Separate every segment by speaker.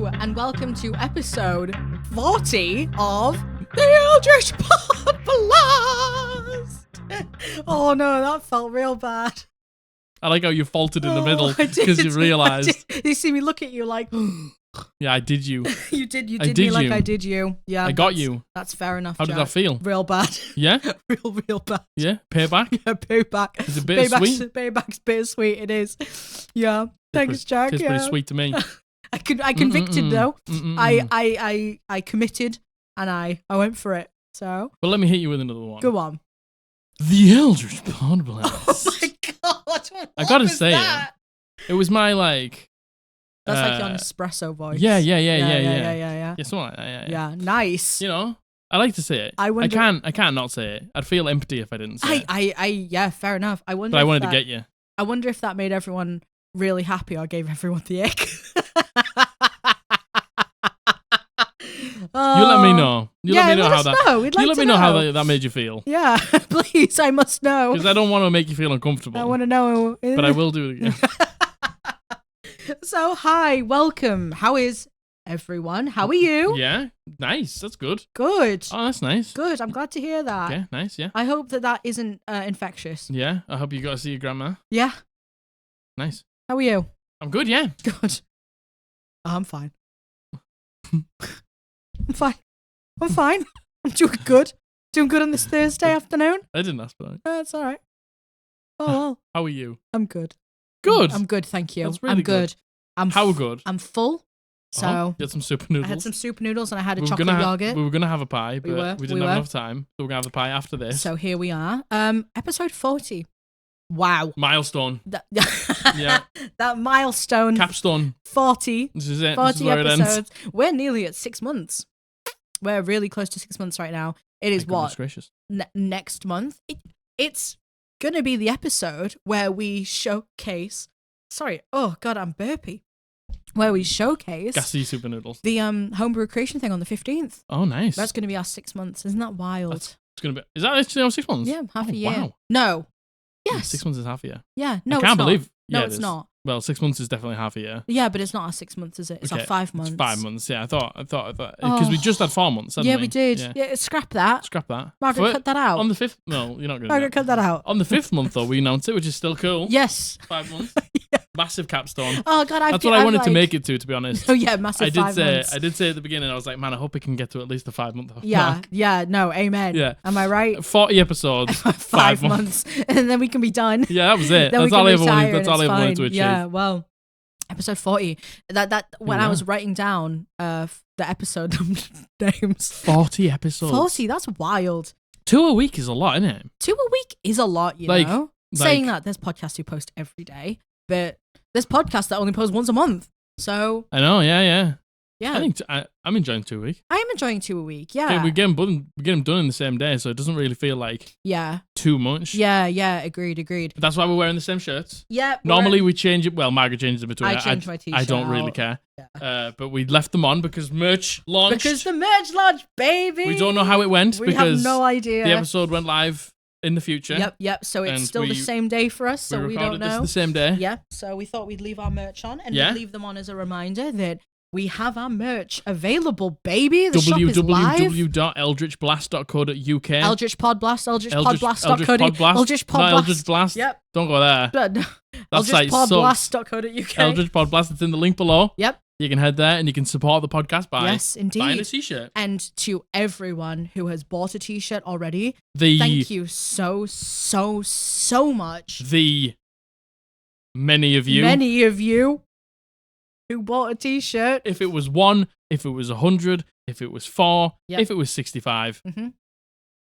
Speaker 1: Hello, and welcome to episode 40 of the Eldritch Podblast. Oh no, that felt real bad.
Speaker 2: I like how you faltered in the middle because you realised.
Speaker 1: You see me look at you like...
Speaker 2: Yeah, I did you.
Speaker 1: You did me like I did you. Yeah,
Speaker 2: I got you.
Speaker 1: That's fair enough,
Speaker 2: How
Speaker 1: Jack.
Speaker 2: did that feel?
Speaker 1: Real bad.
Speaker 2: Yeah?
Speaker 1: real bad.
Speaker 2: Yeah? Payback?
Speaker 1: Yeah, payback.
Speaker 2: Is it bittersweet?
Speaker 1: Payback's bittersweet, it is. Yeah. Thanks, Jack.
Speaker 2: It's pretty sweet to me.
Speaker 1: I convicted though. I committed and I went for it. So.
Speaker 2: But let me hit you with another one.
Speaker 1: Go on.
Speaker 2: The Eldritch Podblast.
Speaker 1: Oh my god!
Speaker 2: I gotta say it. It was my like.
Speaker 1: That's like your espresso voice.
Speaker 2: Yeah.
Speaker 1: Yeah,
Speaker 2: something like that.
Speaker 1: Yeah, nice.
Speaker 2: You know, I like to say it. I can't not say it. I'd feel empty if I didn't say it.
Speaker 1: Yeah, fair enough. I wonder.
Speaker 2: But I wanted to get you.
Speaker 1: I wonder if that made everyone really happy or gave everyone the ick.
Speaker 2: You let me know. You let me know how that.
Speaker 1: You
Speaker 2: let me know how that made you feel.
Speaker 1: Yeah, please. I must know.
Speaker 2: Because I don't want to make you feel uncomfortable.
Speaker 1: I want to know.
Speaker 2: But I will do it again.
Speaker 1: So, hi, welcome. How is everyone? How are you?
Speaker 2: Yeah, nice. That's good.
Speaker 1: Good.
Speaker 2: Oh, that's nice.
Speaker 1: Good. I'm glad to hear that.
Speaker 2: Yeah, nice. Yeah.
Speaker 1: I hope that isn't infectious.
Speaker 2: Yeah. I hope you got to see your grandma.
Speaker 1: Yeah.
Speaker 2: Nice.
Speaker 1: How are you?
Speaker 2: I'm good. Yeah.
Speaker 1: Good. I'm fine. I'm fine. I'm doing good. Doing good on this Thursday afternoon.
Speaker 2: I didn't ask for that.
Speaker 1: That's all right. Oh, well.
Speaker 2: How are you?
Speaker 1: I'm good.
Speaker 2: Good.
Speaker 1: I'm good, thank you.
Speaker 2: That's really
Speaker 1: I'm good.
Speaker 2: How good?
Speaker 1: I'm full. So
Speaker 2: you had some super noodles.
Speaker 1: I had some super noodles and I had a chocolate yogurt.
Speaker 2: We were gonna have a pie, but we didn't have enough time. So we're gonna have the pie after this.
Speaker 1: So here we are. Episode 40. Wow.
Speaker 2: Milestone.
Speaker 1: Yeah. That milestone.
Speaker 2: Capstone.
Speaker 1: 40.
Speaker 2: This is it.
Speaker 1: 40
Speaker 2: this is where
Speaker 1: episodes.
Speaker 2: It ends.
Speaker 1: We're nearly at 6 months. We're really close to 6 months right now. It is what?
Speaker 2: Gracious.
Speaker 1: Next month. It's going to be the episode where we showcase... Sorry. Oh, God, I'm burpy. Where we showcase...
Speaker 2: Gassy super noodles.
Speaker 1: The homebrew creation thing on the 15th.
Speaker 2: Oh, nice.
Speaker 1: That's going to be our 6 months. Isn't that wild?
Speaker 2: It's gonna be... Is that actually on 6 months?
Speaker 1: Yeah, half a year.
Speaker 2: Wow.
Speaker 1: No. Yes.
Speaker 2: 6 months is half a year.
Speaker 1: Yeah. No,
Speaker 2: I can't believe...
Speaker 1: No,
Speaker 2: Yeah,
Speaker 1: it's not.
Speaker 2: Well, 6 months is definitely half a year.
Speaker 1: Yeah, but it's not our 6 months, is it? It's our 5 months.
Speaker 2: It's 5 months, yeah. I thought, because we just had 4 months, hadn't
Speaker 1: we?
Speaker 2: we?
Speaker 1: We did. Yeah, scrap that.
Speaker 2: Scrap that.
Speaker 1: Margaret, cut that out.
Speaker 2: On the 5th, no, you're not going to.
Speaker 1: Margaret, cut that out.
Speaker 2: On the 5th month, though, we announced it, which is still cool.
Speaker 1: Yes.
Speaker 2: 5 months.
Speaker 1: Yeah.
Speaker 2: Massive capstone.
Speaker 1: Oh, God,
Speaker 2: That's what I wanted to make it to be honest.
Speaker 1: Oh, yeah, massive 5 months.
Speaker 2: I did say at the beginning, I was like, man, I hope it can get to at least the 5 month mark.
Speaker 1: Yeah, no, amen.
Speaker 2: Yeah.
Speaker 1: Am I right?
Speaker 2: 40 episodes.
Speaker 1: 5 months. And then we can be done.
Speaker 2: Yeah, that was it. That's all I ever wanted to achieve.
Speaker 1: Yeah, well. Episode 40. When I was writing down the episode names.
Speaker 2: 40 episodes.
Speaker 1: 40, that's wild.
Speaker 2: 2 a week is a lot, isn't it?
Speaker 1: 2 a week is a lot, you know? Saying that, there's podcasts who post every day, but there's podcasts that only post once a month. So.
Speaker 2: I know, yeah.
Speaker 1: Yeah.
Speaker 2: I think I'm enjoying 2 a week.
Speaker 1: I am enjoying 2 a week, yeah.
Speaker 2: We get them done in the same day, so it doesn't really feel like too much.
Speaker 1: Yeah, agreed.
Speaker 2: But that's why we're wearing the same shirts.
Speaker 1: Yeah.
Speaker 2: Normally we change it. Well, Margaret changes it between.
Speaker 1: I changed my t-shirt.
Speaker 2: I don't really care.
Speaker 1: Yeah.
Speaker 2: But we left them on because merch launched.
Speaker 1: Because the merch launched, baby.
Speaker 2: We don't know how it went
Speaker 1: we
Speaker 2: because
Speaker 1: have no idea.
Speaker 2: The episode went live in the future.
Speaker 1: Yep. So it's still the same day for us, so we don't know.
Speaker 2: This the same day.
Speaker 1: Yeah. So we thought we'd leave our merch on and we'd leave them on as a reminder that we have our merch available, baby. The shop is live.
Speaker 2: www.eldritchblast.co.uk.
Speaker 1: Eldritch Podblast, eldritchpodblast.co.uk. Eldritch Podblast.
Speaker 2: Not Eldritch Blast.
Speaker 1: Yep.
Speaker 2: Don't go there. That site sucks.
Speaker 1: Eldritchpodblast.co.uk.
Speaker 2: Eldritch Podblast. It's in the link below.
Speaker 1: Yep.
Speaker 2: You can head there and you can support the podcast by
Speaker 1: buying
Speaker 2: a t-shirt.
Speaker 1: And to everyone who has bought a t-shirt already, thank you so much.
Speaker 2: The many of you
Speaker 1: who bought a t-shirt.
Speaker 2: If it was 1, if it was 100, if it was 4, if it was 65,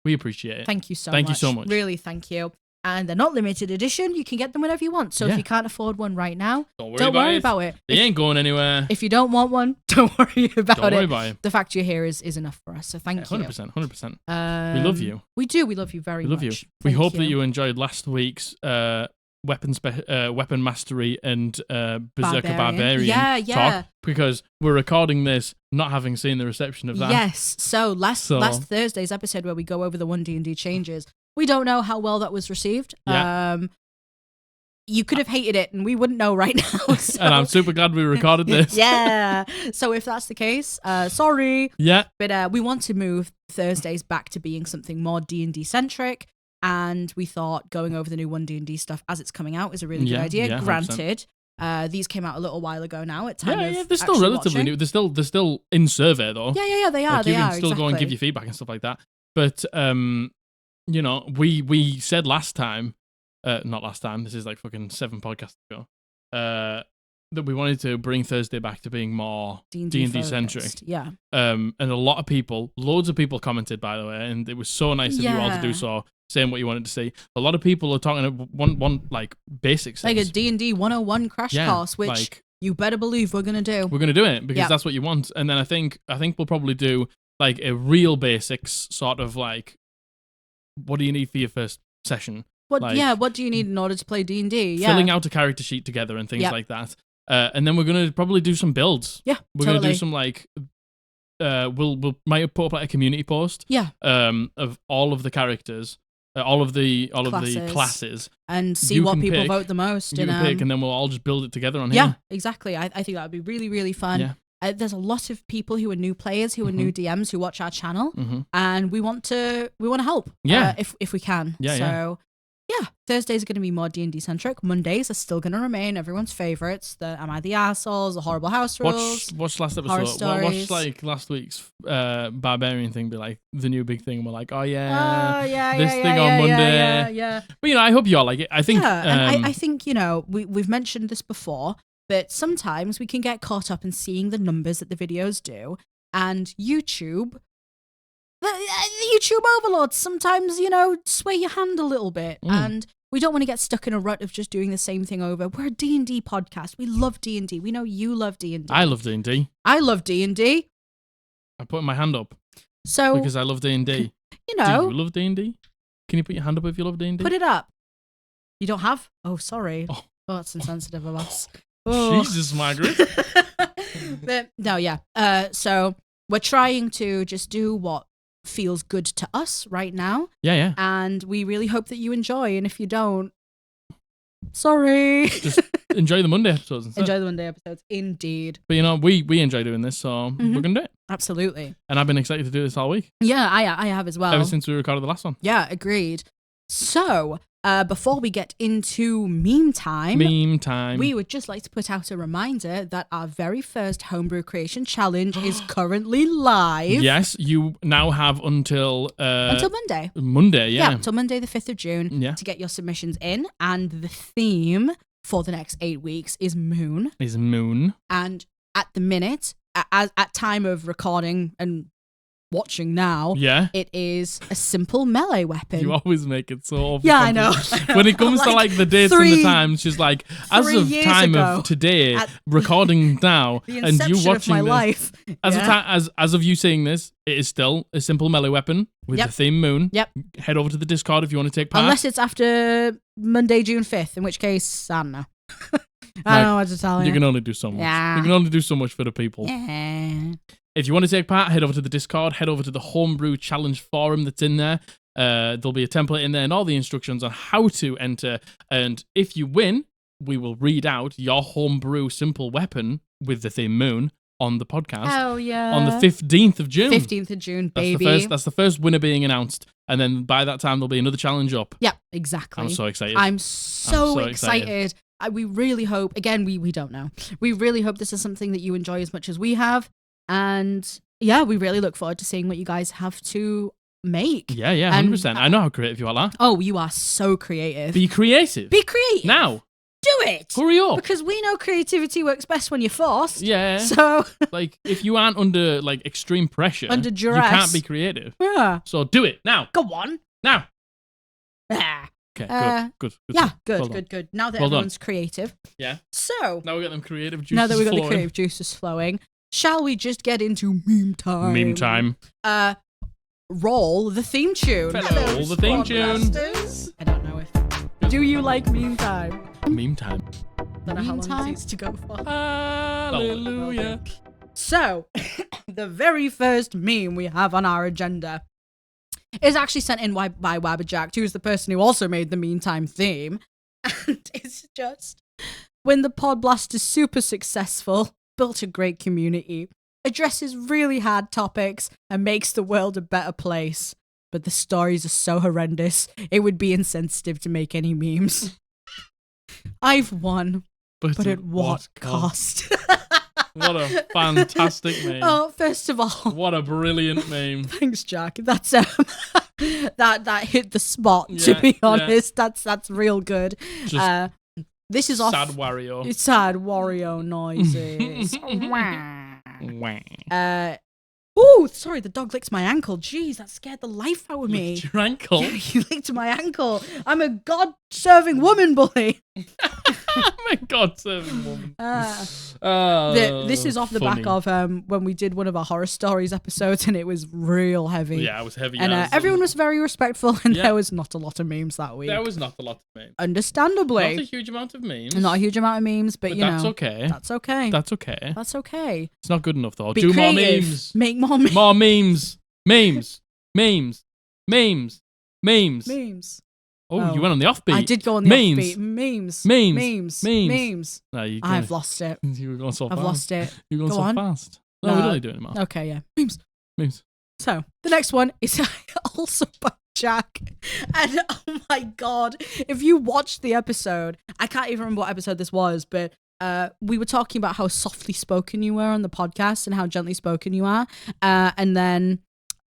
Speaker 2: we appreciate it.
Speaker 1: Thank you so much.
Speaker 2: Thank you so much.
Speaker 1: Really, thank you. And they're not limited edition. You can get them whenever you want. So if you can't afford one right now, don't worry about it.
Speaker 2: They ain't going anywhere.
Speaker 1: If you don't want one, don't worry about it.
Speaker 2: Don't worry about it.
Speaker 1: The fact you're here is enough for us. So thank you.
Speaker 2: 100%. We love you.
Speaker 1: We do. We love you very much.
Speaker 2: We love you. We hope that you enjoyed last week's weapon mastery and Berserker Barbarian talk, because we're recording this not having seen the reception of that.
Speaker 1: Yes. So last Thursday's episode where we go over the OneD&D changes, we don't know how well that was received.
Speaker 2: Yeah.
Speaker 1: you could have hated it and we wouldn't know right now. So.
Speaker 2: And I'm super glad we recorded this.
Speaker 1: Yeah. So if that's the case, sorry.
Speaker 2: Yeah.
Speaker 1: But we want to move Thursdays back to being something more D&D centric. And we thought going over the new OneD&D stuff as it's coming out is a really good idea. Yeah, granted, these came out a little while ago now. At time of
Speaker 2: they're still relatively new. They're still in survey though.
Speaker 1: Yeah, they are.
Speaker 2: Like, you can still go and give your feedback and stuff like that. But you know, we said last time, not last time. This is like fucking 7 podcasts ago. That we wanted to bring Thursday back to being more D&D centric. Yeah. And a lot of people, loads of people commented, by the way, and it was so nice of you all to do so, saying what you wanted to see. A lot of people are talking one like basics.
Speaker 1: Like a D&D 101 crash course, which like, you better believe we're going to do.
Speaker 2: We're going to do it because that's what you want. And then I think we'll probably do like a real basics sort of like, what do you need for your first session?
Speaker 1: What do you need in order to play D&D? Yeah.
Speaker 2: Filling out a character sheet together and things like that. And then we're gonna probably do some builds.
Speaker 1: Yeah,
Speaker 2: we're gonna do some like, we'll might put up like a community post.
Speaker 1: Yeah.
Speaker 2: Of all of the characters, all of the classes,
Speaker 1: and see what people vote the most.
Speaker 2: You can pick, and then we'll all just build it together on
Speaker 1: here.
Speaker 2: Yeah,
Speaker 1: exactly. I think that would be really, really fun. Yeah. There's a lot of people who are new players, who are new DMs, who watch our channel, and we want to help.
Speaker 2: Yeah,
Speaker 1: if we can.
Speaker 2: Yeah.
Speaker 1: So. Yeah, Thursdays are going to be more D&D centric. Mondays are still going to remain everyone's favorites. The Am I the Assholes, the Horrible House Rules.
Speaker 2: Watch last episode. Watch like last week's barbarian thing. Be like the new big thing. We're like, this thing on Monday.
Speaker 1: Yeah.
Speaker 2: But I hope you all like it. I think.
Speaker 1: And I think we've mentioned this before, but sometimes we can get caught up in seeing the numbers that the videos do, and YouTube. The YouTube overlords sometimes, sway your hand a little bit. And we don't want to get stuck in a rut of just doing the same thing over. We're a D&D podcast. We love D&D. We know you love D&D.
Speaker 2: I love D&D.
Speaker 1: I love D&D.
Speaker 2: I'm putting my hand up.
Speaker 1: So
Speaker 2: because I love D&D. Do you love D&D? Can you put your hand up if you love D&D?
Speaker 1: Put it up. You don't have? Oh, sorry. Oh, that's insensitive of us. Oh.
Speaker 2: Jesus, Margaret.
Speaker 1: But, no, yeah. So we're trying to just do what feels good to us right now.
Speaker 2: Yeah.
Speaker 1: And we really hope that you enjoy. And if you don't, sorry.
Speaker 2: Just enjoy the Monday episodes instead.
Speaker 1: Enjoy the Monday episodes, indeed.
Speaker 2: But we enjoy doing this, so we're gonna do it.
Speaker 1: Absolutely.
Speaker 2: And I've been excited to do this all week.
Speaker 1: Yeah, I have as well.
Speaker 2: Ever since we recorded the last one.
Speaker 1: Yeah, agreed. So, before we get into meme time, we would just like to put out a reminder that our very first Homebrew Creation Challenge is currently live.
Speaker 2: Yes, you now have until
Speaker 1: Monday.
Speaker 2: Monday, yeah.
Speaker 1: Until Monday the 5th of June to get your submissions in. And the theme for the next 8 weeks is Moon. And at the minute, at time of recording and watching now, it is a simple melee weapon.
Speaker 2: You always make it so awful.
Speaker 1: Yeah, I know.
Speaker 2: When it comes to like the dates and the times, she's like, as of time of today, recording now, and you watching
Speaker 1: my life.
Speaker 2: As of you seeing this, it is still a simple melee weapon with the theme Moon.
Speaker 1: Yep.
Speaker 2: Head over to the Discord if you want to take part.
Speaker 1: Unless it's after Monday, June 5th, in which case, I don't know. I don't know what to tell you.
Speaker 2: You can only do so much.
Speaker 1: Yeah.
Speaker 2: You can only do so much for the people.
Speaker 1: Yeah.
Speaker 2: If you want to take part, head over to the Discord, head over to the Homebrew Challenge forum that's in there. There'll be a template in there and all the instructions on how to enter. And if you win, we will read out your Homebrew simple weapon with the theme Moon on the podcast.
Speaker 1: Oh, yeah.
Speaker 2: On the 15th of June.
Speaker 1: 15th of June, baby.
Speaker 2: That's the first winner being announced. And then by that time, there'll be another challenge up.
Speaker 1: Yeah, exactly.
Speaker 2: I'm so excited.
Speaker 1: I'm so excited. We really hope, again, we don't know. We really hope this is something that you enjoy as much as we have. And yeah, we really look forward to seeing what you guys have to make.
Speaker 2: Yeah, 100%. I know how creative you all are.
Speaker 1: Oh, you are so creative.
Speaker 2: Be creative. Now.
Speaker 1: Do it.
Speaker 2: Hurry up.
Speaker 1: Because we know creativity works best when you're forced.
Speaker 2: Yeah.
Speaker 1: So.
Speaker 2: Like, if you aren't under, like, extreme pressure.
Speaker 1: Under duress.
Speaker 2: You can't be creative.
Speaker 1: Yeah.
Speaker 2: So do it. Now.
Speaker 1: Go on.
Speaker 2: Now.
Speaker 1: Ah.
Speaker 2: Okay, good.
Speaker 1: Yeah, good. Now that everyone's creative.
Speaker 2: Yeah.
Speaker 1: So.
Speaker 2: Now we got them creative juices
Speaker 1: flowing. Now that we got
Speaker 2: flowing.
Speaker 1: the creative juices flowing, shall we just get into meme time?
Speaker 2: Meme time.
Speaker 1: Roll the theme tune.
Speaker 2: Roll the theme tune.
Speaker 1: I don't know if. Do you like meme time?
Speaker 2: Meme time.
Speaker 1: I don't know how long it needs to go for.
Speaker 2: Hallelujah.
Speaker 1: So, the very first meme we have on our agenda is actually sent in by Warlock Class, who is the person who also made the meme time theme. And it's just when the Podblast is super successful, built a great community, addresses really hard topics, and makes the world a better place. But the stories are so horrendous, it would be insensitive to make any memes. I've won, but at what cost?
Speaker 2: What a fantastic meme.
Speaker 1: Oh, first of all,
Speaker 2: what a brilliant meme.
Speaker 1: Thanks, Jack. That's that hit the spot. To be honest, that's real good.
Speaker 2: Just
Speaker 1: this is off.
Speaker 2: Sad Wario.
Speaker 1: It's sad Wario noises. Oh, sorry, the dog licked my ankle. Jeez, that scared the life out of me.
Speaker 2: Licked your ankle?
Speaker 1: Yeah, he licked my ankle. I'm a God-serving woman, boy.
Speaker 2: I'm a God-serving woman.
Speaker 1: This is off the back of when we did one of our horror stories episodes, and it was real heavy.
Speaker 2: Yeah, it was heavy.
Speaker 1: And everyone was very respectful, and there was not a lot of memes that week.
Speaker 2: There was not a lot of memes.
Speaker 1: Understandably.
Speaker 2: Not a huge amount of memes.
Speaker 1: Not a huge amount of memes, but you
Speaker 2: that's
Speaker 1: know.
Speaker 2: Okay.
Speaker 1: That's okay.
Speaker 2: That's okay.
Speaker 1: That's okay.
Speaker 2: It's not good enough, though.
Speaker 1: Be
Speaker 2: Do
Speaker 1: creative.
Speaker 2: more memes.
Speaker 1: Make more memes.
Speaker 2: More memes. Memes. Memes. Memes. Memes.
Speaker 1: Memes.
Speaker 2: Oh, you went on the offbeat.
Speaker 1: I did go on the offbeat. Memes.
Speaker 2: Memes.
Speaker 1: Memes.
Speaker 2: Memes.
Speaker 1: Memes.
Speaker 2: No,
Speaker 1: I've lost it.
Speaker 2: You were going so fast.
Speaker 1: I've lost it.
Speaker 2: You were going
Speaker 1: Go
Speaker 2: so
Speaker 1: on.
Speaker 2: fast. No, we don't need to do it anymore.
Speaker 1: Okay, yeah. Memes.
Speaker 2: Memes.
Speaker 1: So, the next one is also by Jack. And oh my God, if you watched the episode, I can't even remember what episode this was, but we were talking about how softly spoken you were on the podcast and how gently spoken you are. And then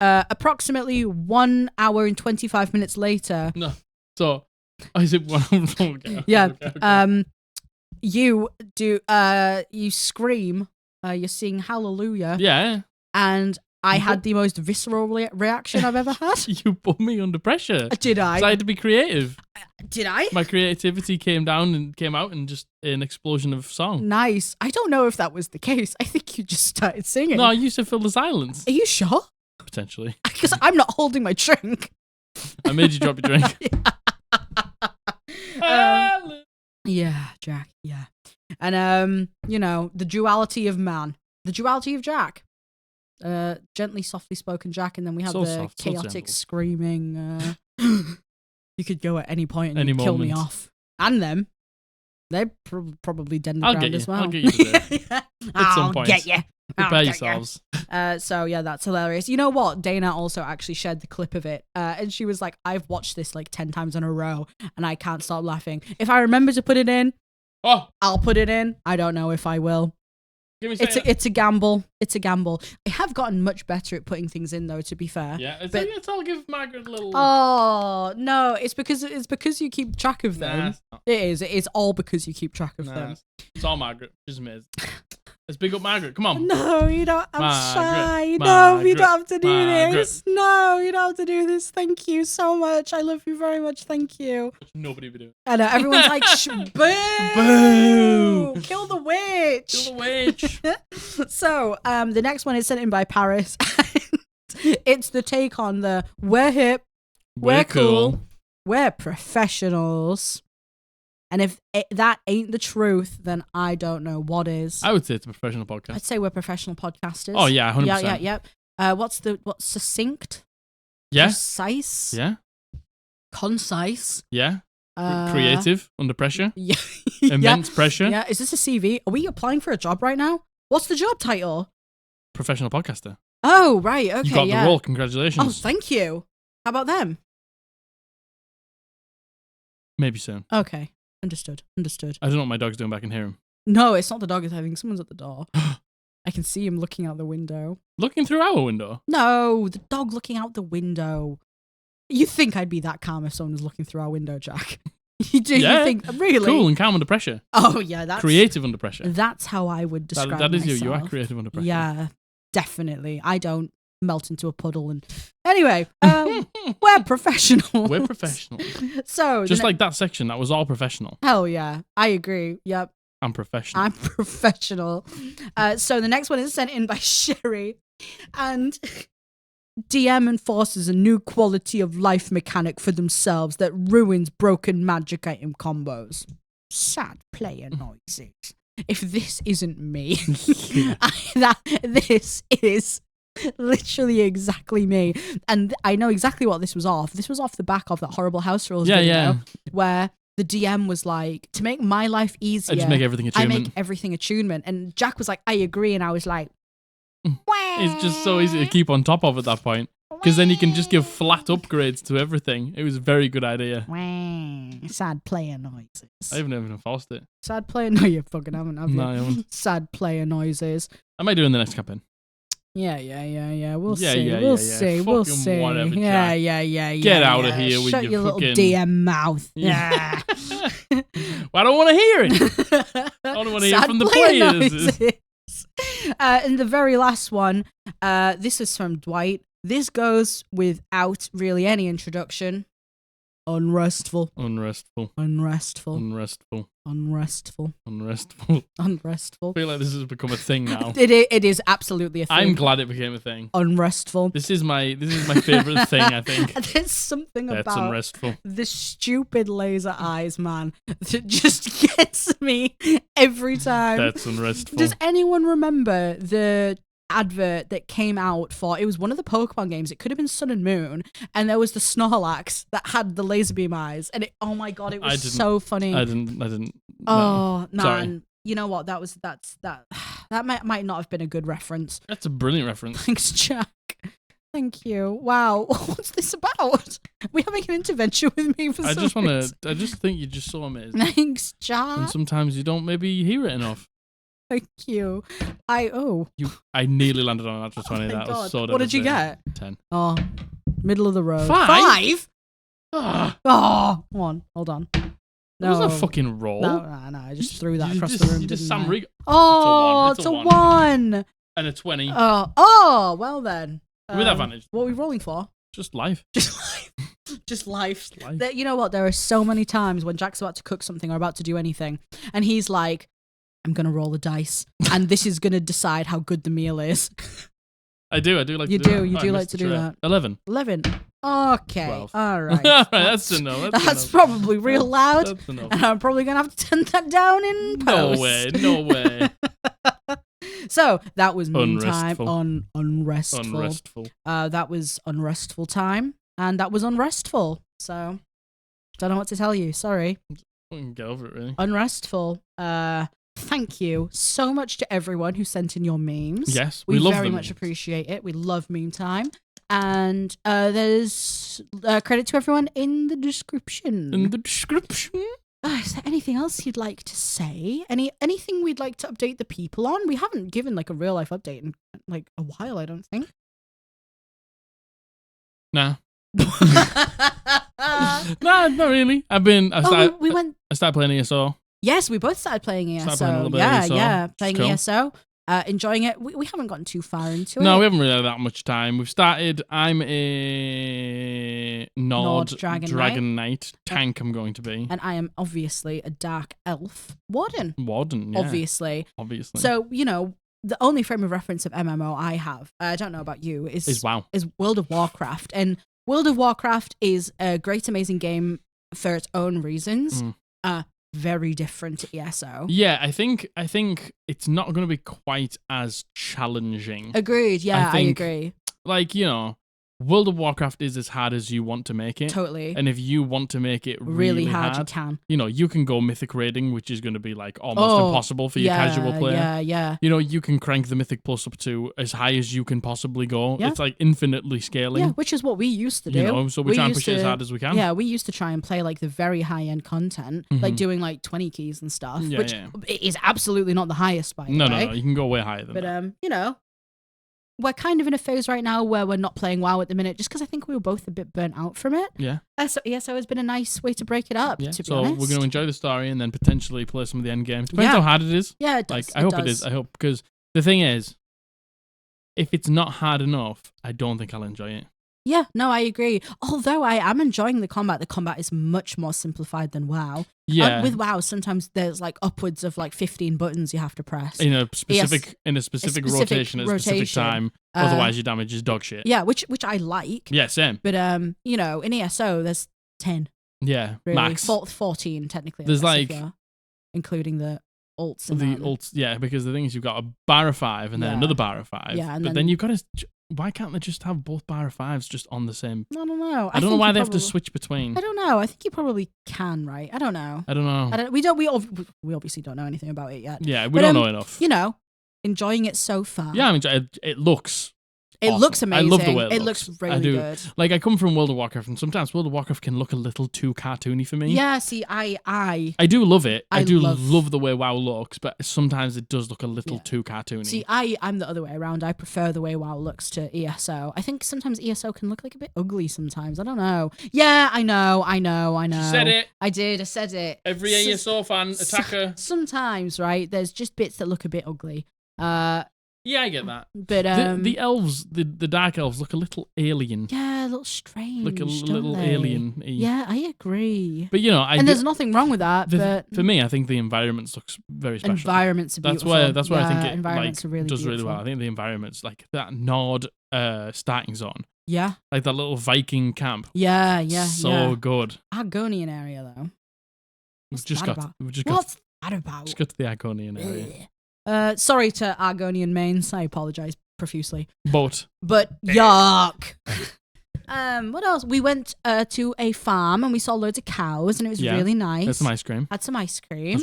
Speaker 1: approximately 1 hour and 25 minutes later.
Speaker 2: No. So, is it one? Okay.
Speaker 1: Yeah.
Speaker 2: Okay.
Speaker 1: You do, you scream, you're singing hallelujah.
Speaker 2: Yeah.
Speaker 1: And I had the most visceral reaction I've ever had.
Speaker 2: You put me under pressure.
Speaker 1: Did I?
Speaker 2: So I had to be creative.
Speaker 1: Did I?
Speaker 2: My creativity came out and just an explosion of song.
Speaker 1: Nice. I don't know if that was the case. I think you just started singing.
Speaker 2: No, I used to fill the silence.
Speaker 1: Are you sure?
Speaker 2: Potentially.
Speaker 1: Because I'm not holding my drink.
Speaker 2: I made you drop your drink.
Speaker 1: Yeah, Jack. Yeah. And, you know, the duality of man. The duality of Jack. Gently, softly spoken Jack, and then we have
Speaker 2: So
Speaker 1: the
Speaker 2: soft, so
Speaker 1: chaotic
Speaker 2: gentle.
Speaker 1: screaming. You could go at any point and
Speaker 2: Any
Speaker 1: kill me
Speaker 2: moment.
Speaker 1: off. And them. They're probably dead in the
Speaker 2: I'll
Speaker 1: ground
Speaker 2: get you.
Speaker 1: as well.
Speaker 2: I'll get you today.
Speaker 1: At
Speaker 2: some point.
Speaker 1: Get you.
Speaker 2: Prepare yourselves.
Speaker 1: So yeah, that's hilarious. You know what? Dana also actually shared the clip of it, and she was like, "I've watched this like 10 times in a row, and I can't stop laughing. If I remember to put it in, I'll put it in. I don't know if I will.
Speaker 2: Give me
Speaker 1: It's a gamble. It's a gamble. I have gotten much better at putting things in, though. To be fair.
Speaker 2: Yeah, I'll give Margaret a little.
Speaker 1: Oh no! It's because you keep track of them.
Speaker 2: Nah, it's not.
Speaker 1: It is. It is all because you keep track of them.
Speaker 2: It's all Margaret. She's amazing. Let's big up Margaret. Come on.
Speaker 1: No, you don't. I'm shy. No,
Speaker 2: Margaret,
Speaker 1: you don't have to do
Speaker 2: Margaret.
Speaker 1: this. No, you don't have to do this. Thank you so much. I love you very much. Thank you.
Speaker 2: Nobody would do it.
Speaker 1: I know everyone's like, boo,
Speaker 2: Boo.
Speaker 1: kill the witch.
Speaker 2: Kill the witch.
Speaker 1: So, the next one is sent in by Paris. It's the take on the we're hip, we're cool, we're professionals. And if that ain't the truth, then I don't know what is.
Speaker 2: I would say it's a professional podcast.
Speaker 1: I'd say we're professional podcasters.
Speaker 2: Oh yeah, 100%.
Speaker 1: Yeah. What's succinct?
Speaker 2: Yeah.
Speaker 1: Concise.
Speaker 2: Yeah.
Speaker 1: Concise.
Speaker 2: Yeah. Creative under pressure.
Speaker 1: Yeah.
Speaker 2: Immense pressure.
Speaker 1: Yeah. Is this a CV? Are we applying for a job right now? What's the job title?
Speaker 2: Professional podcaster.
Speaker 1: Oh, right. Okay.
Speaker 2: You got the role. Congratulations.
Speaker 1: Oh, thank you. How about them?
Speaker 2: Maybe soon.
Speaker 1: Okay. Understood.
Speaker 2: I don't know what my dog's doing back in here.
Speaker 1: No, it's not the dog. I think someone's at the door. I can see him looking out the window.
Speaker 2: Looking through our window?
Speaker 1: No, the dog looking out the window. You think I'd be that calm if someone was looking through our window, Jack? You do?
Speaker 2: Yeah.
Speaker 1: You think, really?
Speaker 2: Cool and calm under pressure.
Speaker 1: Oh, yeah. That's
Speaker 2: Creative under pressure.
Speaker 1: That's how I would describe
Speaker 2: That is
Speaker 1: myself.
Speaker 2: you. You are creative under pressure.
Speaker 1: Yeah, definitely. I don't melt into a puddle. And anyway, we're professional.
Speaker 2: We're professional.
Speaker 1: So
Speaker 2: just like that section, that was all professional.
Speaker 1: Hell yeah, I agree. Yep.
Speaker 2: I'm professional.
Speaker 1: I'm professional. So the next one is sent in by Sherry, and DM enforces a new quality of life mechanic for themselves that ruins broken magic item combos. Sad player noises. If this isn't me, this is literally exactly me. And I know exactly what this was off. This was off the back of that horrible house rules video, where the DM was like, to make my life easier,
Speaker 2: I just make everything
Speaker 1: I
Speaker 2: attunement.
Speaker 1: make everything attunement. And Jack was like, I agree. And I was like,
Speaker 2: It's just so easy to keep on top of at that point. Because then you can just give flat upgrades to everything. It was a very good idea.
Speaker 1: Sad player noises.
Speaker 2: I haven't even enforced it.
Speaker 1: Sad player. No, you fucking haven't, have you?
Speaker 2: No, I haven't.
Speaker 1: Sad player noises.
Speaker 2: I might do it in the next campaign.
Speaker 1: Yeah. We'll
Speaker 2: Yeah,
Speaker 1: see.
Speaker 2: yeah,
Speaker 1: We'll
Speaker 2: yeah, yeah.
Speaker 1: see. We'll
Speaker 2: Fucking
Speaker 1: see.
Speaker 2: whatever,
Speaker 1: Yeah,
Speaker 2: Jack.
Speaker 1: yeah.
Speaker 2: Get out of here with
Speaker 1: Shut
Speaker 2: your
Speaker 1: little
Speaker 2: fucking-
Speaker 1: DM mouth.
Speaker 2: Yeah. Well, I don't want to hear it. I don't want to hear
Speaker 1: Sad
Speaker 2: from the
Speaker 1: player
Speaker 2: players.
Speaker 1: noises. And the very last one, this is from Dwight. This goes without really any introduction. Unrestful.
Speaker 2: Unrestful.
Speaker 1: Unrestful.
Speaker 2: Unrestful.
Speaker 1: Unrestful.
Speaker 2: Unrestful.
Speaker 1: Unrestful.
Speaker 2: I feel like this has become a thing now.
Speaker 1: It is absolutely a thing.
Speaker 2: I'm glad it became a thing.
Speaker 1: Unrestful.
Speaker 2: This is my favorite thing, I think.
Speaker 1: There's something
Speaker 2: That's
Speaker 1: about
Speaker 2: unrestful.
Speaker 1: the stupid laser eyes, man, that just gets me every time.
Speaker 2: That's unrestful.
Speaker 1: Does anyone remember the advert that came out for, it was one of the Pokemon games, it could have been Sun and Moon, and there was the Snorlax that had the laser beam eyes, and oh my god, it was so funny.
Speaker 2: I didn't.
Speaker 1: Oh
Speaker 2: no.
Speaker 1: man,
Speaker 2: Sorry.
Speaker 1: You know what? That might not have been a good reference.
Speaker 2: That's a brilliant reference.
Speaker 1: Thanks, Jack. Thank you. Wow, what's this about? We're having an intervention with me for
Speaker 2: I
Speaker 1: some
Speaker 2: just
Speaker 1: reason.
Speaker 2: I just think you're just so amazing.
Speaker 1: Thanks, Jack.
Speaker 2: And sometimes you don't maybe hear it enough.
Speaker 1: Thank you. I
Speaker 2: nearly landed on a natural 20.
Speaker 1: my
Speaker 2: That
Speaker 1: God.
Speaker 2: was so
Speaker 1: What did you
Speaker 2: devastating.
Speaker 1: get?
Speaker 2: 10.
Speaker 1: Oh, middle of the road.
Speaker 2: 5?
Speaker 1: 5?
Speaker 2: Ah,
Speaker 1: Oh, come on. Hold on.
Speaker 2: that
Speaker 1: No.
Speaker 2: was a fucking roll.
Speaker 1: No. I just threw that across the room.
Speaker 2: You just
Speaker 1: didn't I?
Speaker 2: Sam Rig.
Speaker 1: Oh,
Speaker 2: It's a one.
Speaker 1: it's a 1.
Speaker 2: And a 20.
Speaker 1: Oh, well then.
Speaker 2: With advantage.
Speaker 1: What are we rolling for?
Speaker 2: Just life.
Speaker 1: Just life. Just life.
Speaker 2: Life.
Speaker 1: You know what? There are so many times when Jack's about to cook something or about to do anything, and he's like, I'm going to roll the dice, and this is going to decide how good the meal is.
Speaker 2: I do like to do that.
Speaker 1: You do like to do that.
Speaker 2: 11.
Speaker 1: 11. Okay.
Speaker 2: 12.
Speaker 1: All right.
Speaker 2: All right, that's enough.
Speaker 1: That's probably real loud,
Speaker 2: That's enough.
Speaker 1: and I'm probably going to have to turn that down in
Speaker 2: No
Speaker 1: post.
Speaker 2: way. No way.
Speaker 1: So that was meantime
Speaker 2: Unrestful.
Speaker 1: on Unrestful.
Speaker 2: Unrestful.
Speaker 1: That was Unrestful time, and that was Unrestful. So don't know what to tell you. Sorry.
Speaker 2: Get over it, really.
Speaker 1: Unrestful. Thank you so much to everyone who sent in your memes.
Speaker 2: Yes,
Speaker 1: we
Speaker 2: we love
Speaker 1: very
Speaker 2: them.
Speaker 1: much appreciate it. We love meme time. And there's credit to everyone in the description.
Speaker 2: In the description.
Speaker 1: Is there anything else you'd like to say? Anything we'd like to update the people on? We haven't given like a real life update in like a while, I don't think.
Speaker 2: Nah. Nah, not really. I started playing ESO.
Speaker 1: Yes, we both started playing ESO.
Speaker 2: Started playing a little bit of ESO.
Speaker 1: Yeah, playing
Speaker 2: It's cool.
Speaker 1: ESO. Enjoying it. We haven't gotten too far into it.
Speaker 2: No, we haven't really had that much time. We've started. I'm a Nord Dragon Knight tank. I'm going to be.
Speaker 1: And I am obviously a dark elf warden.
Speaker 2: Warden, yeah.
Speaker 1: Obviously.
Speaker 2: So,
Speaker 1: the only frame of reference of MMO I have, I don't know about you,
Speaker 2: is WoW.
Speaker 1: Is World of Warcraft. And World of Warcraft is a great, amazing game for its own reasons. Very different to ESO.
Speaker 2: Yeah, I think it's not going to be quite as challenging.
Speaker 1: Agreed. Yeah, I
Speaker 2: think,
Speaker 1: agree.
Speaker 2: Like, World of Warcraft is as hard as you want to make it.
Speaker 1: Totally.
Speaker 2: And if you want to make it really
Speaker 1: hard,
Speaker 2: hard,
Speaker 1: you can.
Speaker 2: You can go mythic raiding, which is going to be like almost impossible for your casual player.
Speaker 1: Yeah.
Speaker 2: You can crank the mythic plus up to as high as you can possibly go.
Speaker 1: Yeah.
Speaker 2: It's like infinitely scaling.
Speaker 1: Yeah, which is what we used to do.
Speaker 2: So we try and push it as hard as we can.
Speaker 1: Yeah, we used to try and play like the very high end content, like doing like 20 keys and stuff, which is absolutely not the highest by the way.
Speaker 2: No, you can go way higher than that.
Speaker 1: But we're kind of in a phase right now where we're not playing WoW at the minute, just because I think we were both a bit burnt out from it.
Speaker 2: Yeah.
Speaker 1: So it's been a nice way to break it up.
Speaker 2: Yeah.
Speaker 1: To be
Speaker 2: So
Speaker 1: honest.
Speaker 2: we're going to enjoy the story and then potentially play some of the end games. Depends how hard it is.
Speaker 1: Yeah, it does.
Speaker 2: I hope it is. I hope, because the thing is, if it's not hard enough, I don't think I'll enjoy it.
Speaker 1: Yeah, no, I agree. Although I am enjoying the combat is much more simplified than WoW.
Speaker 2: Yeah.
Speaker 1: With WoW, sometimes there's like upwards of like 15 buttons you have to press.
Speaker 2: In a specific rotation at a specific time. Otherwise, your damage is dog shit.
Speaker 1: Yeah, which I like.
Speaker 2: Yeah, same.
Speaker 1: But in ESO, there's 10.
Speaker 2: Yeah,
Speaker 1: Really.
Speaker 2: max.
Speaker 1: 14 technically.
Speaker 2: There's
Speaker 1: including the ults.
Speaker 2: Because the thing is, you've got a bar of 5 and then another bar of 5.
Speaker 1: Yeah,
Speaker 2: but then you've got to why can't they just have both bar of 5s just on the same?
Speaker 1: I don't know.
Speaker 2: I don't know why they have to switch between.
Speaker 1: I don't know. I think you probably can, right? I don't know. We obviously don't know anything about it yet.
Speaker 2: Yeah, we don't know enough.
Speaker 1: You know, enjoying it so far.
Speaker 2: Yeah, I mean, it looks.
Speaker 1: It
Speaker 2: awesome.
Speaker 1: looks amazing.
Speaker 2: I love the way
Speaker 1: it looks really good.
Speaker 2: Like, I come from World of Warcraft, and sometimes World of Warcraft can look a little too cartoony for me.
Speaker 1: Yeah, see, I
Speaker 2: do love it. I do love the way WoW looks, but sometimes it does look a little too cartoony.
Speaker 1: See, I'm the other way around. I prefer the way WoW looks to ESO. I think sometimes ESO can look like a bit ugly sometimes. I don't know. Yeah, I know.
Speaker 2: You said it.
Speaker 1: I did. I said it.
Speaker 2: Every ESO fan, attacker.
Speaker 1: Sometimes, right, there's just bits that look a bit ugly.
Speaker 2: Yeah, I get that.
Speaker 1: But
Speaker 2: the elves, the dark elves, look a little alien.
Speaker 1: Yeah, a little strange.
Speaker 2: Look a little alien-y.
Speaker 1: Yeah, I agree.
Speaker 2: But
Speaker 1: there's nothing wrong with that. But
Speaker 2: for me, I think the environments looks very special.
Speaker 1: Environments are beautiful.
Speaker 2: That's why I think it
Speaker 1: environments are really
Speaker 2: does
Speaker 1: beautiful.
Speaker 2: really well. I think the environments, like that Nord starting zone.
Speaker 1: Yeah.
Speaker 2: Like that little Viking camp.
Speaker 1: Yeah.
Speaker 2: So good.
Speaker 1: Argonian area though.
Speaker 2: What's that about?
Speaker 1: Just
Speaker 2: got to the Argonian area.
Speaker 1: Sorry to Argonian mains. I apologize profusely.
Speaker 2: But
Speaker 1: yuck. What else? We went to a farm and we saw loads of cows and it was really nice.
Speaker 2: Had some ice cream.
Speaker 1: That's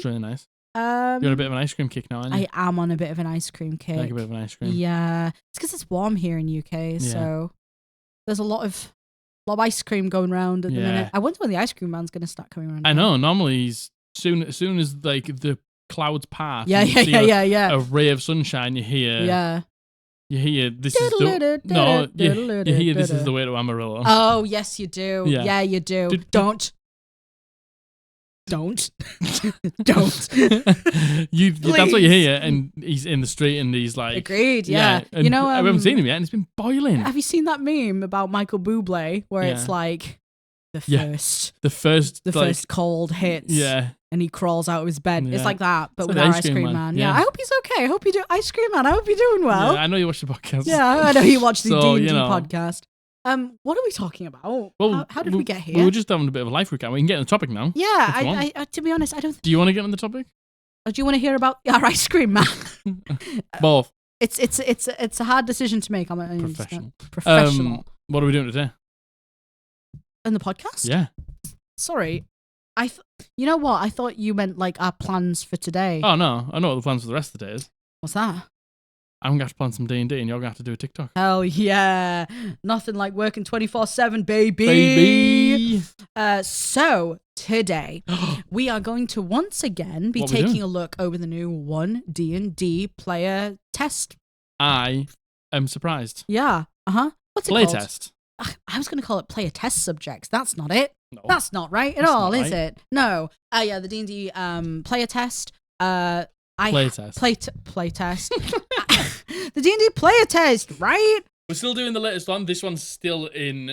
Speaker 2: really nice. You're on a bit of an ice cream kick now, aren't you?
Speaker 1: I am on a bit of an ice cream kick.
Speaker 2: Like a bit of an ice cream.
Speaker 1: Yeah. It's because it's warm here in UK, so there's a lot of ice cream going around at the minute. I wonder when the ice cream man's going to start coming around.
Speaker 2: I know. Normally, as soon as like the clouds part.
Speaker 1: Yeah.
Speaker 2: A ray of sunshine. You hear.
Speaker 1: Yeah.
Speaker 2: You hear this is the you hear this is the way to Amarillo.
Speaker 1: Oh yes, you do. Yeah, you do. Don't. That's what
Speaker 2: you hear, and he's in the street, and he's like,
Speaker 1: agreed. Yeah.
Speaker 2: I haven't seen him yet, and it's been boiling.
Speaker 1: Have you seen that meme about Michael Bublé where it's like the first cold hits?
Speaker 2: Yeah.
Speaker 1: And he crawls out of his bed.
Speaker 2: Yeah.
Speaker 1: It's like that, but with our ice cream man. Yeah, I hope he's okay. I hope you do ice cream man. I hope you're doing well.
Speaker 2: Yeah, I know you watch the podcast.
Speaker 1: Yeah, I know you watch the D&D podcast. What are we talking about?
Speaker 2: Well,
Speaker 1: how did we get here?
Speaker 2: We were just having a bit of a life recap. We can get on the topic now.
Speaker 1: Yeah, I to be honest, I don't.
Speaker 2: Do you want to get on the topic?
Speaker 1: Or do you want to hear about our ice cream man?
Speaker 2: Both.
Speaker 1: It's a hard decision to make. I'm
Speaker 2: professional. What are we doing today?
Speaker 1: In the podcast?
Speaker 2: Yeah.
Speaker 1: Sorry. You know what? I thought you meant like our plans for today.
Speaker 2: Oh no, I know what the plans for the rest of the day is.
Speaker 1: What's that?
Speaker 2: I'm going to have to plan some D&D and you're going to have to do a TikTok.
Speaker 1: Hell yeah. Nothing like working 24/7, baby. So today we are going to once again be taking a look over the new OneD&D player test.
Speaker 2: I am surprised.
Speaker 1: Yeah. What's it
Speaker 2: called?
Speaker 1: Playtest. I was going to call it player test subjects. That's not it.
Speaker 2: No.
Speaker 1: That's not right at all, is it? No. Yeah, the D&D player test. Play test. The D&D player test, right?
Speaker 2: We're still doing the latest one. This one's still in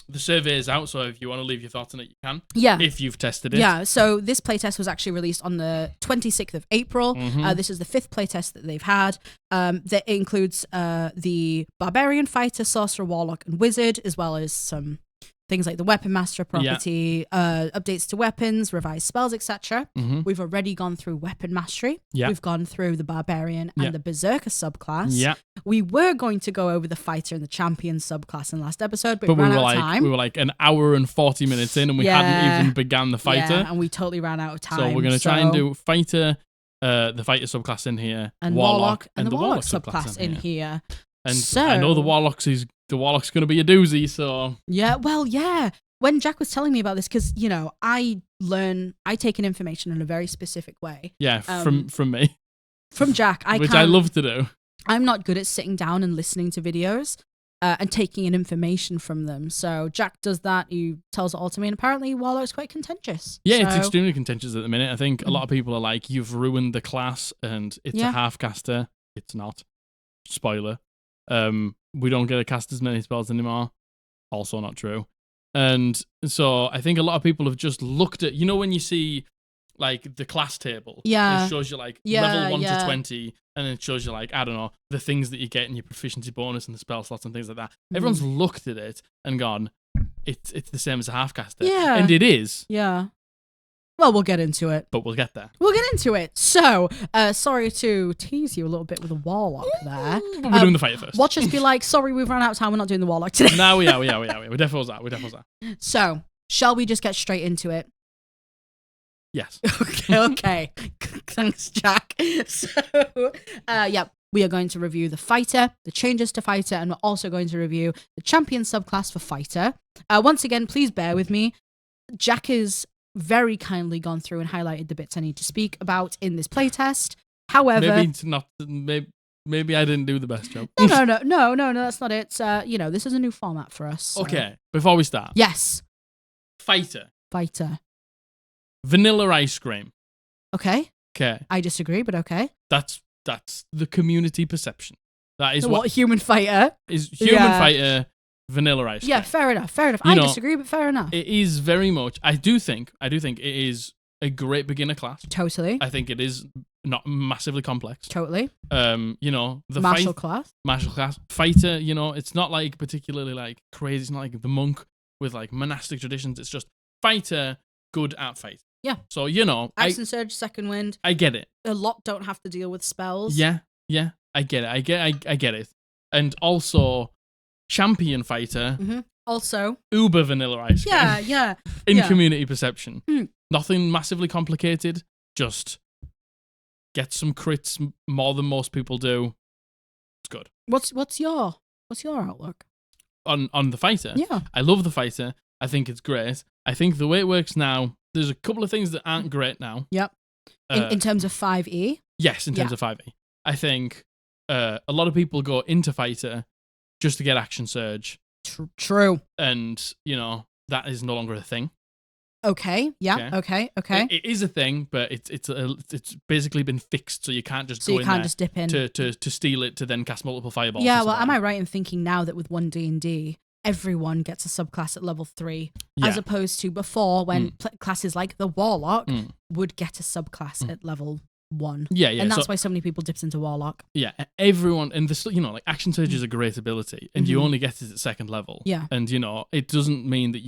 Speaker 2: the survey is out, so if you want to leave your thoughts on it, you can. Yeah. If you've tested it.
Speaker 1: Yeah, so this playtest was actually released on the 26th of April.
Speaker 2: Mm-hmm.
Speaker 1: This is the 5th playtest that they've had. That includes the Barbarian, Fighter, Sorcerer, Warlock, and Wizard, as well as some things like the Weapon Master property, updates to weapons, revised spells, etc.
Speaker 2: Mm-hmm.
Speaker 1: We've already gone through Weapon Mastery.
Speaker 2: Yeah.
Speaker 1: We've gone through the Barbarian and the Berserker subclass.
Speaker 2: Yeah.
Speaker 1: We were going to go over the Fighter and the Champion subclass in the last episode, but we ran out of time.
Speaker 2: We were like an hour and 40 minutes in and we hadn't even begun the Fighter.
Speaker 1: Yeah, and we totally ran out of time.
Speaker 2: So we're going to try and do Fighter, the Fighter subclass in here,
Speaker 1: and Warlock and the Warlock subclass in here.
Speaker 2: And so, I know the Warlock's going to be a doozy, so...
Speaker 1: Yeah, well, yeah. When Jack was telling me about this, because, you know, I take in information in a very specific way.
Speaker 2: Yeah, from me.
Speaker 1: From Jack.
Speaker 2: Which I love to do.
Speaker 1: I'm not good at sitting down and listening to videos and taking in information from them. So Jack does that. He tells it all to me. And apparently Warlock's quite contentious.
Speaker 2: Yeah, it's extremely contentious at the minute. I think a lot of people are like, you've ruined the class and it's a half-caster. It's not. Spoiler. We don't get to cast as many spells anymore. Also not true. And so I think a lot of people have just looked at, you know, when you see like the class table, it shows you like level 1 to 20, and then it shows you like, I don't know, the things that you get in your proficiency bonus and the spell slots and things like that. Everyone's looked at it and gone, it's the same as a half caster.
Speaker 1: Yeah.
Speaker 2: And it is.
Speaker 1: Yeah. Well, we'll get into it.
Speaker 2: But we'll get there.
Speaker 1: We'll get into it. So, sorry to tease you a little bit with a Warlock there.
Speaker 2: But we're doing the fighter first.
Speaker 1: Watch us be like, sorry, we've run out of time. We're not doing the Warlock today.
Speaker 2: No, we are. We definitely was that.
Speaker 1: So, shall we just get straight into it?
Speaker 2: Yes.
Speaker 1: Okay. Thanks, Jack. So, we are going to review the fighter, the changes to fighter, and we're also going to review the champion subclass for fighter. Once again, please bear with me. Jack has very kindly gone through and highlighted the bits I need to speak about in this playtest. However,
Speaker 2: maybe I didn't do the best job.
Speaker 1: No, that's not it. This is a new format for us. So.
Speaker 2: Okay, before we start.
Speaker 1: Yes.
Speaker 2: Fighter. Vanilla ice cream.
Speaker 1: Okay.
Speaker 2: Okay.
Speaker 1: I disagree, but okay.
Speaker 2: That's the community perception. That is
Speaker 1: what human fighter
Speaker 2: is human fighter. Vanilla ice cream.
Speaker 1: Yeah, fair enough. I disagree, but fair enough.
Speaker 2: It is very much. I do think it is a great beginner class.
Speaker 1: Totally.
Speaker 2: I think it is not massively complex.
Speaker 1: Totally.
Speaker 2: The
Speaker 1: martial class
Speaker 2: fighter. It's not like particularly like crazy. It's not like the monk with like monastic traditions. It's just fighter, good at fight.
Speaker 1: Yeah.
Speaker 2: So
Speaker 1: action surge, second wind.
Speaker 2: I get it.
Speaker 1: A lot don't have to deal with spells.
Speaker 2: Yeah. I get it. I get it. And also. Champion fighter.
Speaker 1: Mm-hmm. Also.
Speaker 2: Uber vanilla ice cream.
Speaker 1: Yeah.
Speaker 2: In community perception.
Speaker 1: Mm.
Speaker 2: Nothing massively complicated. Just get some crits more than most people do. It's good.
Speaker 1: What's your outlook?
Speaker 2: On the fighter?
Speaker 1: Yeah.
Speaker 2: I love the fighter. I think it's great. I think the way it works now, there's a couple of things that aren't great now.
Speaker 1: Yep. In terms of 5e?
Speaker 2: Yes, in terms of 5e. I think a lot of people go into fighter just to get action surge.
Speaker 1: True.
Speaker 2: And, that is no longer a thing.
Speaker 1: Okay. Yeah. Okay.
Speaker 2: It is a thing, but it's basically been fixed, so you can't just
Speaker 1: just dip in
Speaker 2: to steal it to then cast multiple fireballs.
Speaker 1: Yeah. Well, am I right in thinking now that with OneD&D, everyone gets a subclass at level 3, as opposed to before when classes like the Warlock would get a subclass at level 1.
Speaker 2: Yeah.
Speaker 1: And that's why so many people dips into Warlock.
Speaker 2: Yeah, everyone, and this, like action surge is a great ability, and you only get it at second level.
Speaker 1: Yeah.
Speaker 2: And it doesn't mean that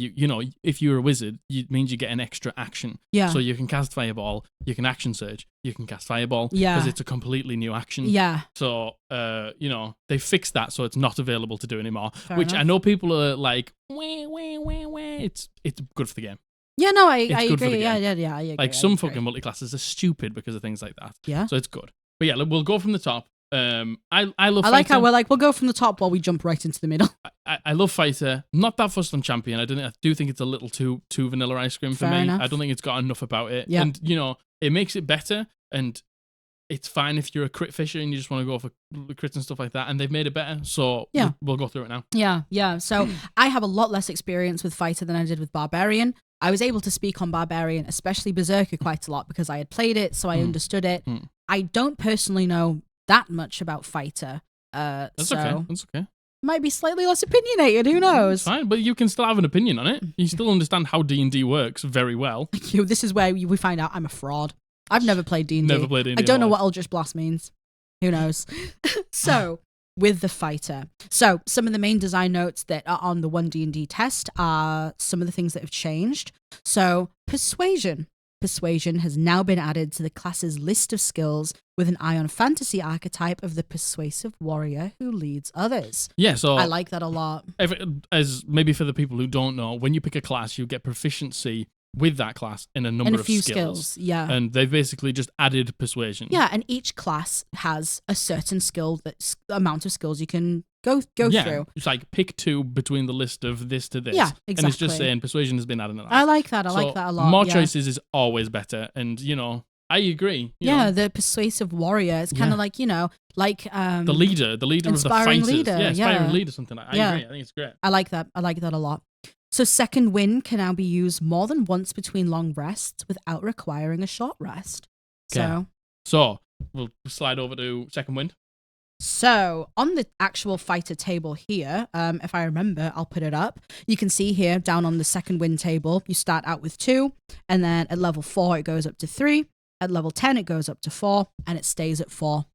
Speaker 2: if you're a wizard, it means you get an extra action.
Speaker 1: Yeah.
Speaker 2: So you can cast fireball, you can action surge, you can cast fireball.
Speaker 1: Yeah.
Speaker 2: Because it's a completely new action.
Speaker 1: Yeah.
Speaker 2: So they fixed that, so it's not available to do anymore.
Speaker 1: Fair
Speaker 2: which
Speaker 1: enough.
Speaker 2: I know people are like, it's good for the game.
Speaker 1: Yeah, no, I
Speaker 2: agree.
Speaker 1: Yeah, I agree.
Speaker 2: Like some fucking multi-classes are stupid because of things like that.
Speaker 1: Yeah.
Speaker 2: So it's good. But yeah, we'll go from the top. I love
Speaker 1: I
Speaker 2: fighter.
Speaker 1: like how we're like, we'll go from the top while we jump right into the middle.
Speaker 2: I love fighter. Not that fussed on champion. I do think it's a little too vanilla ice cream for
Speaker 1: Fair
Speaker 2: me.
Speaker 1: enough.
Speaker 2: I don't think it's got enough about it.
Speaker 1: Yeah.
Speaker 2: And it makes it better, and it's fine if you're a crit fisher and you just want to go for crits and stuff like that, and they've made it better. So
Speaker 1: yeah,
Speaker 2: we'll go through it now.
Speaker 1: Yeah. So I have a lot less experience with fighter than I did with barbarian. I was able to speak on barbarian, especially berserker, quite a lot because I had played it, so I understood it. I don't personally know that much about fighter.
Speaker 2: That's okay.
Speaker 1: Might be slightly less opinionated. Who knows?
Speaker 2: It's fine, but you can still have an opinion on it. You still understand how D&D works very well.
Speaker 1: This is where we find out I'm a fraud. I've never played D&D.
Speaker 2: Never played D&D.
Speaker 1: I don't know what Eldritch Blast means. Who knows? So, with the fighter. So, some of the main design notes that are on the OneD&D test are some of the things that have changed. So, persuasion. Persuasion has now been added to the class's list of skills with an eye on fantasy archetype of the persuasive warrior who leads others.
Speaker 2: Yeah, so
Speaker 1: I like that a lot.
Speaker 2: As maybe for the people who don't know, when you pick a class, you get proficiency with that class in a number of
Speaker 1: few
Speaker 2: skills.
Speaker 1: Yeah.
Speaker 2: And they've basically just added persuasion.
Speaker 1: Yeah, and each class has a certain amount of skills you can go through.
Speaker 2: It's like pick 2 between the list of this to this.
Speaker 1: Yeah, exactly.
Speaker 2: And it's just saying persuasion has been added in that.
Speaker 1: I like that. I like that a lot.
Speaker 2: More choices is always better. And, I agree.
Speaker 1: The persuasive warrior. It's kind of like, the
Speaker 2: leader of the fighters.
Speaker 1: Leader,
Speaker 2: inspiring leader, something like that. I agree. I think it's great.
Speaker 1: I like that a lot. So second wind can now be used more than once between long rests without requiring a short rest.
Speaker 2: Okay. So we'll slide over to second wind.
Speaker 1: So on the actual fighter table here, if I remember, I'll put it up. You can see here down on the second wind table, you start out with 2, and then at level 4 it goes up to 3. At level 10 it goes up to 4, and it stays at 4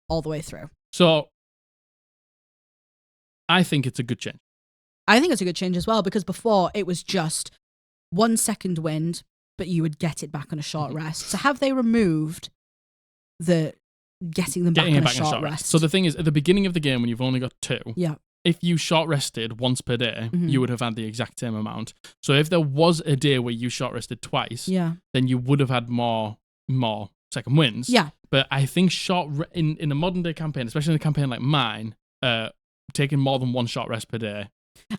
Speaker 1: all the way through.
Speaker 2: So I think it's a good change. I
Speaker 1: think it's a good change as well, because before it was just 1 second wind but you would get it back on a short rest. So have they removed the getting them back on a short rest?
Speaker 2: So the thing is, at the beginning of the game, when you've only got 2,
Speaker 1: Yeah.
Speaker 2: if you short rested once per day, you would have had the exact same amount. So if there was a day where you short rested twice, then you would have had more second wins.
Speaker 1: Yeah.
Speaker 2: But I think in a modern day campaign, especially in a campaign like mine, taking more than 1 short rest per day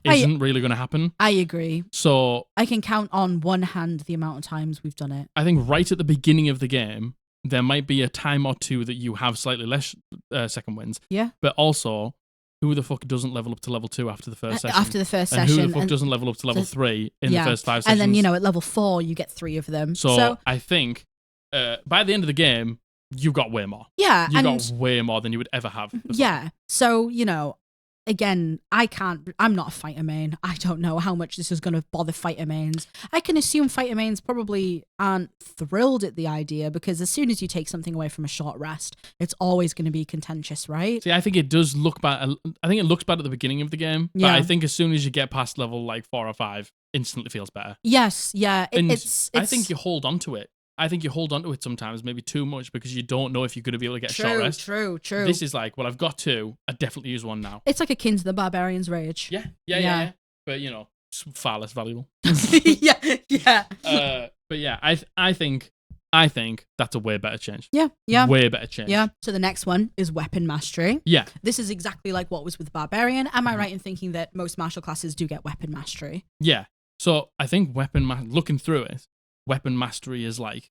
Speaker 2: isn't really going to happen.
Speaker 1: I agree.
Speaker 2: So
Speaker 1: I can count on one hand the amount of times we've done it.
Speaker 2: I think right at the beginning of the game, there might be a time or two that you have slightly less second wins.
Speaker 1: Yeah.
Speaker 2: But also, who the fuck doesn't level up to level 2 after the first session?
Speaker 1: After the first
Speaker 2: and
Speaker 1: session.
Speaker 2: Who the fuck doesn't level up to level 3 in the first 5 sessions?
Speaker 1: And then, at level 4, you get 3 of them.
Speaker 2: So I think by the end of the game, you've got way more.
Speaker 1: Yeah.
Speaker 2: You got way more than you would ever have before.
Speaker 1: Yeah. So, again, I'm not a fighter main. I don't know how much this is going to bother fighter mains. I can assume fighter mains probably aren't thrilled at the idea, because as soon as you take something away from a short rest, it's always going to be contentious, right?
Speaker 2: See, I think it does look bad. I think it looks bad at the beginning of the game, but I think as soon as you get past level like 4 or 5, instantly feels better.
Speaker 1: Yes, yeah.
Speaker 2: I think you hold on to it. I think you hold on to it sometimes, maybe too much, because you don't know if you're going to be able to get a short rest.
Speaker 1: True.
Speaker 2: This is like, well, I've got 2. I definitely use 1 now.
Speaker 1: It's like akin to the Barbarian's Rage.
Speaker 2: Yeah. But, it's far less valuable.
Speaker 1: yeah.
Speaker 2: But yeah, I think that's a way better change.
Speaker 1: Yeah.
Speaker 2: Way better change.
Speaker 1: Yeah. So the next one is Weapon Mastery.
Speaker 2: Yeah.
Speaker 1: This is exactly like what was with Barbarian. Am I right in thinking that most martial classes do get Weapon Mastery?
Speaker 2: Yeah. So I think looking through it, Weapon Mastery is like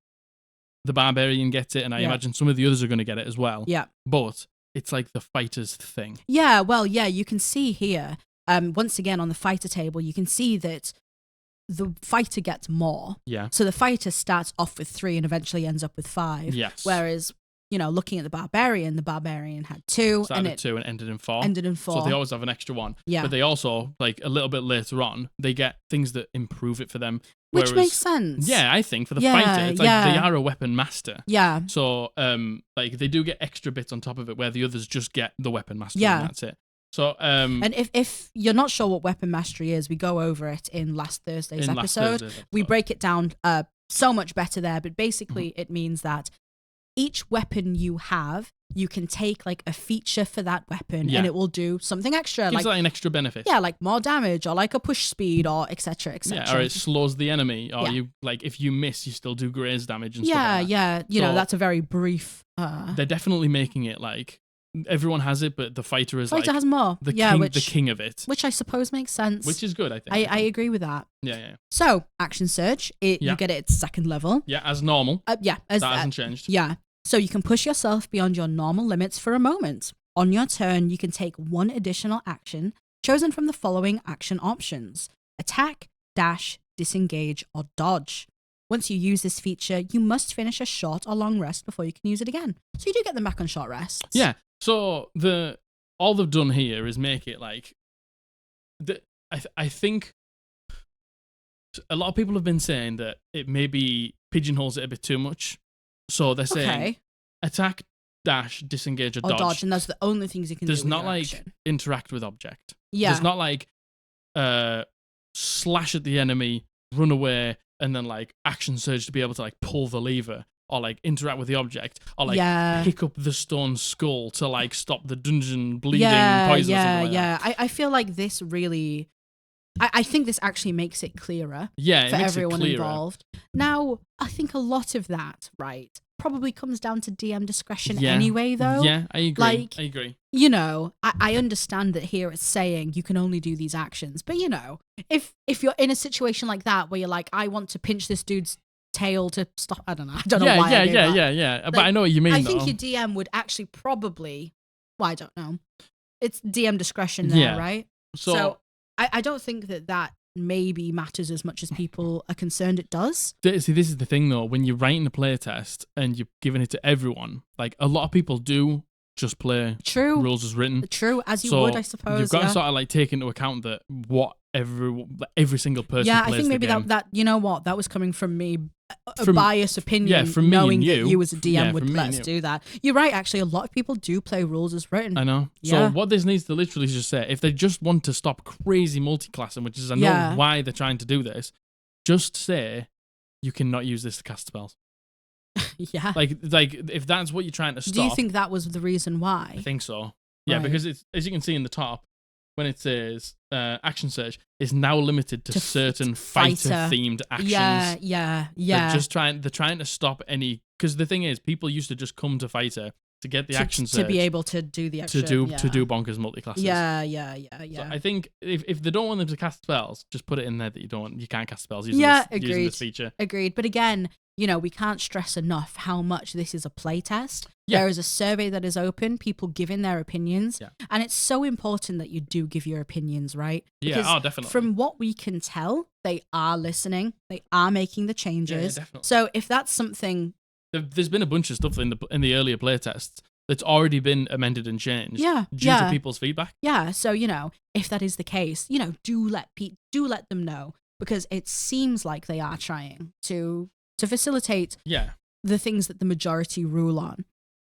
Speaker 2: the Barbarian gets it, and I imagine some of the others are going to get it as well.
Speaker 1: Yeah.
Speaker 2: But it's like the fighter's thing.
Speaker 1: Yeah, well, yeah, you can see here, once again on the fighter table, you can see that the fighter gets more.
Speaker 2: Yeah.
Speaker 1: So the fighter starts off with 3 and eventually ends up with 5.
Speaker 2: Yes.
Speaker 1: Whereas, looking at the Barbarian had 2.
Speaker 2: Started at 2 and ended in 4.
Speaker 1: So
Speaker 2: they always have an extra 1.
Speaker 1: Yeah.
Speaker 2: But they also, like a little bit later on, they get things that improve it for them.
Speaker 1: Which makes sense.
Speaker 2: Yeah, I think for the fighter, it's like they are a weapon master.
Speaker 1: Yeah.
Speaker 2: So, like they do get extra bits on top of it, where the others just get the weapon mastery. And that's it. So,
Speaker 1: and if you're not sure what weapon mastery is, we go over it in last Thursday's episode. We break it down so much better there. But basically, it means that each weapon you have, you can take like a feature for that weapon, and it will do something extra.
Speaker 2: Gives like an extra benefit.
Speaker 1: Yeah, like more damage, or like a push speed, or etc. etc.
Speaker 2: Yeah, or it slows the enemy, or you like if you miss, you still do graze damage and stuff like that.
Speaker 1: Yeah. You know, that's a very brief.
Speaker 2: They're definitely making it like everyone has it, but the fighter is
Speaker 1: has more.
Speaker 2: The king of it,
Speaker 1: which I suppose makes sense.
Speaker 2: Which is good, I think.
Speaker 1: I agree with that.
Speaker 2: Yeah.
Speaker 1: So Action Surge, you get it at 2nd level.
Speaker 2: Yeah, as normal.
Speaker 1: That
Speaker 2: hasn't changed.
Speaker 1: Yeah. So you can push yourself beyond your normal limits for a moment. On your turn, you can take 1 additional action chosen from the following action options: attack, dash, disengage, or dodge. Once you use this feature, you must finish a short or long rest before you can use it again. So you do get them back on short rests.
Speaker 2: Yeah. So all they've done here is make it like I think a lot of people have been saying that it maybe pigeonholes it a bit too much. So they're saying attack, dash, disengage, or dodge.
Speaker 1: And those are the only things you can do.
Speaker 2: There's not like interact with object.
Speaker 1: Yeah.
Speaker 2: There's not like slash at the enemy, run away, and then like action surge to be able to like pull the lever, or like interact with the object, or like pick up the stone skull to like stop the dungeon bleeding poison.
Speaker 1: I feel like this really. I think this actually makes it clearer for everyone involved. Now, I think a lot of that, probably comes down to DM discretion anyway, though.
Speaker 2: Yeah, I agree. I agree.
Speaker 1: I understand that here it's saying you can only do these actions, but if you're in a situation like that where you're like, I want to pinch this dude's tail to stop, I don't know why.
Speaker 2: Yeah. But I know what you mean.
Speaker 1: I think your DM would actually probably, I don't know. It's DM discretion there, right? So I don't think that maybe matters as much as people are concerned it does.
Speaker 2: See, this is the thing though. When you're writing a playtest and you're giving it to everyone, like a lot of people do just play rules as written.
Speaker 1: True, as you would, I suppose.
Speaker 2: You've got to sort of like take into account that what every single person.
Speaker 1: Yeah,
Speaker 2: plays
Speaker 1: I think maybe
Speaker 2: the game.
Speaker 1: that you know what, that was coming from me. A biased opinion,
Speaker 2: from me
Speaker 1: knowing
Speaker 2: and you.
Speaker 1: that you as a DM would let us do that. You're right, actually, a lot of people do play rules as written.
Speaker 2: I know.
Speaker 1: Yeah.
Speaker 2: So what this needs to literally just say, if they just want to stop crazy multiclassing, which is I know why they're trying to do this, just say you cannot use this to cast spells.
Speaker 1: Yeah.
Speaker 2: Like if that's what you're trying to stop.
Speaker 1: Do you think that was the reason why?
Speaker 2: I think so. Yeah,
Speaker 1: Right.
Speaker 2: because it's, as you can see in the top, when it says action surge, it's now limited to certain fighter-themed actions.
Speaker 1: Yeah.
Speaker 2: They're trying to stop any, because the thing is, people used to just come to fighter to get the action surge.
Speaker 1: To be able to do the action.
Speaker 2: To do bonkers multiclasses.
Speaker 1: Yeah.
Speaker 2: So I think if they don't want them to cast spells, just put it in there that you can't cast spells using this feature.
Speaker 1: Agreed. But again, we can't stress enough how much this is a playtest.
Speaker 2: Yeah.
Speaker 1: There is a survey that is open, people giving their opinions. Yeah. And it's so important that you do give your opinions, right? Because
Speaker 2: definitely.
Speaker 1: From what we can tell, they are listening. They are making the changes.
Speaker 2: Yeah, definitely.
Speaker 1: So if that's something...
Speaker 2: There's been a bunch of stuff in the earlier playtests that's already been amended and changed due to people's feedback.
Speaker 1: Yeah, so, if that is the case, do let them know, because it seems like they are trying to facilitate the things that the majority rule on.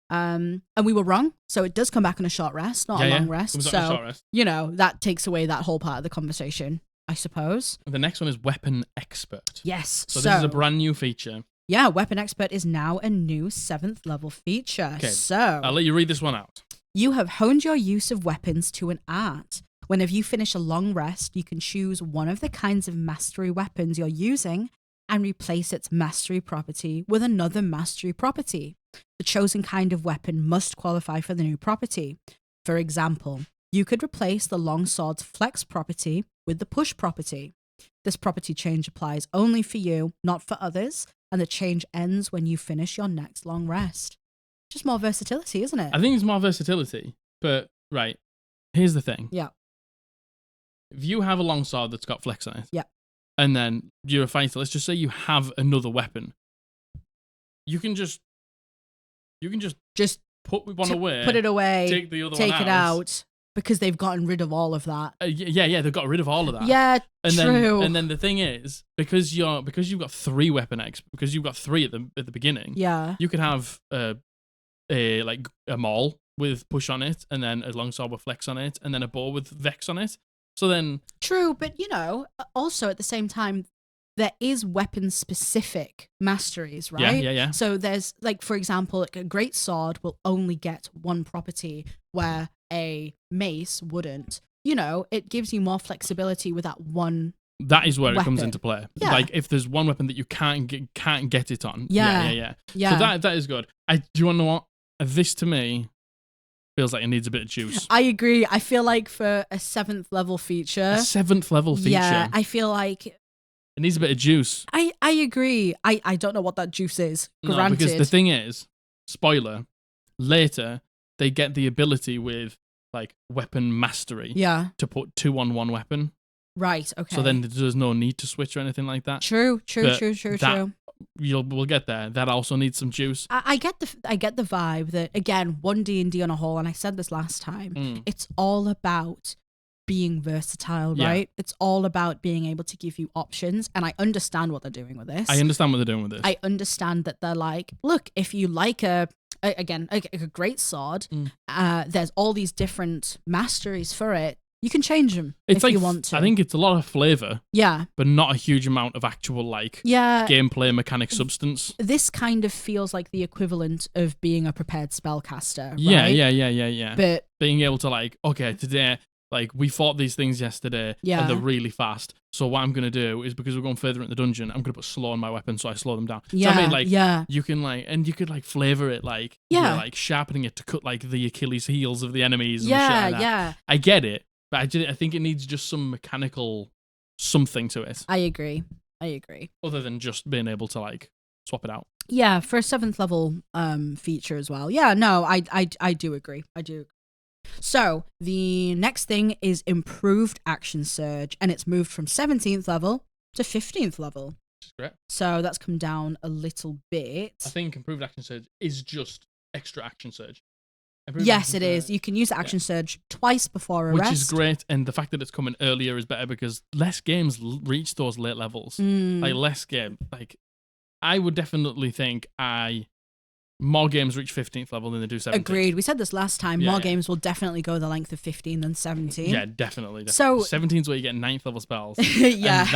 Speaker 1: And we were wrong, so it does come back on a short rest, not a long rest. So, that takes away that whole part of the conversation, I suppose.
Speaker 2: The next one is Weapon Expert.
Speaker 1: Yes.
Speaker 2: So this is a brand new feature.
Speaker 1: Yeah, Weapon Expert is now a new 7th level feature.
Speaker 2: Okay,
Speaker 1: so
Speaker 2: I'll let you read this one out.
Speaker 1: You have honed your use of weapons to an art. Whenever you finish a long rest, you can choose one of the kinds of mastery weapons you're using and replace its mastery property with another mastery property. The chosen kind of weapon must qualify for the new property. For example, you could replace the longsword's flex property with the push property. This property change applies only for you, not for others, and the change ends when you finish your next long rest. Just more versatility, isn't it?
Speaker 2: I think it's more versatility, but right, here's the thing.
Speaker 1: Yeah.
Speaker 2: If you have a longsword that's got flex on it,
Speaker 1: yeah,
Speaker 2: and then you're a fighter, let's just say you have another weapon, you can just put one away,
Speaker 1: put it away,
Speaker 2: take the other
Speaker 1: take
Speaker 2: one
Speaker 1: it out. Because they've gotten rid of all of that.
Speaker 2: Yeah, they've got rid of all of that.
Speaker 1: Yeah, true.
Speaker 2: And then the thing is, because you've got 3 weapon X, because you've got 3 at the beginning.
Speaker 1: Yeah.
Speaker 2: You could have a maul with push on it, and then a longsword with flex on it, and then a bow with vex on it. So then.
Speaker 1: True, but also at the same time, there is weapon-specific masteries, right?
Speaker 2: Yeah.
Speaker 1: So there's, for example, a great sword will only get one property where a mace wouldn't. It gives you more flexibility with that one.
Speaker 2: That is where
Speaker 1: weapon.
Speaker 2: It comes into play.
Speaker 1: Yeah.
Speaker 2: If there's one weapon that you can't get it on.
Speaker 1: Yeah.
Speaker 2: So that is good. Do you want to know what? This to me feels like it needs a bit of juice.
Speaker 1: I agree. I feel like for a 7th level feature.
Speaker 2: A 7th level feature.
Speaker 1: Yeah, I feel like
Speaker 2: it needs a bit of juice.
Speaker 1: I agree. I don't know what that juice is. Granted.
Speaker 2: No, because the thing is, spoiler, later they get the ability with weapon mastery.
Speaker 1: Yeah.
Speaker 2: To put 2 on 1 weapon.
Speaker 1: Right. Okay.
Speaker 2: So then there's no need to switch or anything like that.
Speaker 1: True.
Speaker 2: We'll get there. That also needs some juice.
Speaker 1: I get the vibe that, again, OneD&D on a whole, and I said this last time. It's all about being versatile, right? It's all about being able to give you options, and I understand what they're doing with this.
Speaker 2: I understand what they're doing with this.
Speaker 1: I understand that they're like, look, if you like a great sword, there's all these different masteries for it. You can change them if you want to.
Speaker 2: I think it's a lot of flavor.
Speaker 1: Yeah.
Speaker 2: But not a huge amount of actual gameplay mechanic substance.
Speaker 1: This kind of feels like the equivalent of being a prepared spellcaster, right?
Speaker 2: Yeah.
Speaker 1: But
Speaker 2: being able to okay, today we fought these things yesterday and they're really fast. So what I'm going to do is, because we're going further in the dungeon, I'm going to put slow on my weapon so I slow them down.
Speaker 1: Yeah,
Speaker 2: so I mean, you can and you could flavor it sharpening it to cut the Achilles heels of the enemies and shit like that.
Speaker 1: Yeah.
Speaker 2: I get it, but I think it needs just some mechanical something to it.
Speaker 1: I agree.
Speaker 2: Other than just being able to swap it out.
Speaker 1: Yeah, for a 7th level feature as well. Yeah, no, I do agree. So, the next thing is improved action surge, and it's moved from 17th level to 15th level.
Speaker 2: Which is great.
Speaker 1: So, that's come down a little bit.
Speaker 2: I think improved action surge is just extra action surge.
Speaker 1: Yes, it is. You can use action surge twice before a rest.
Speaker 2: Which is great, and the fact that it's coming earlier is better because less games reach those late levels. Less game. I would definitely think I more games reach 15th level than they do 17th.
Speaker 1: Agreed. We said this last time.
Speaker 2: Yeah,
Speaker 1: More
Speaker 2: yeah.
Speaker 1: games will definitely go the length of 15 than 17.
Speaker 2: Yeah, definitely.
Speaker 1: So
Speaker 2: 17 is where you get 9th level spells.
Speaker 1: yeah,
Speaker 2: And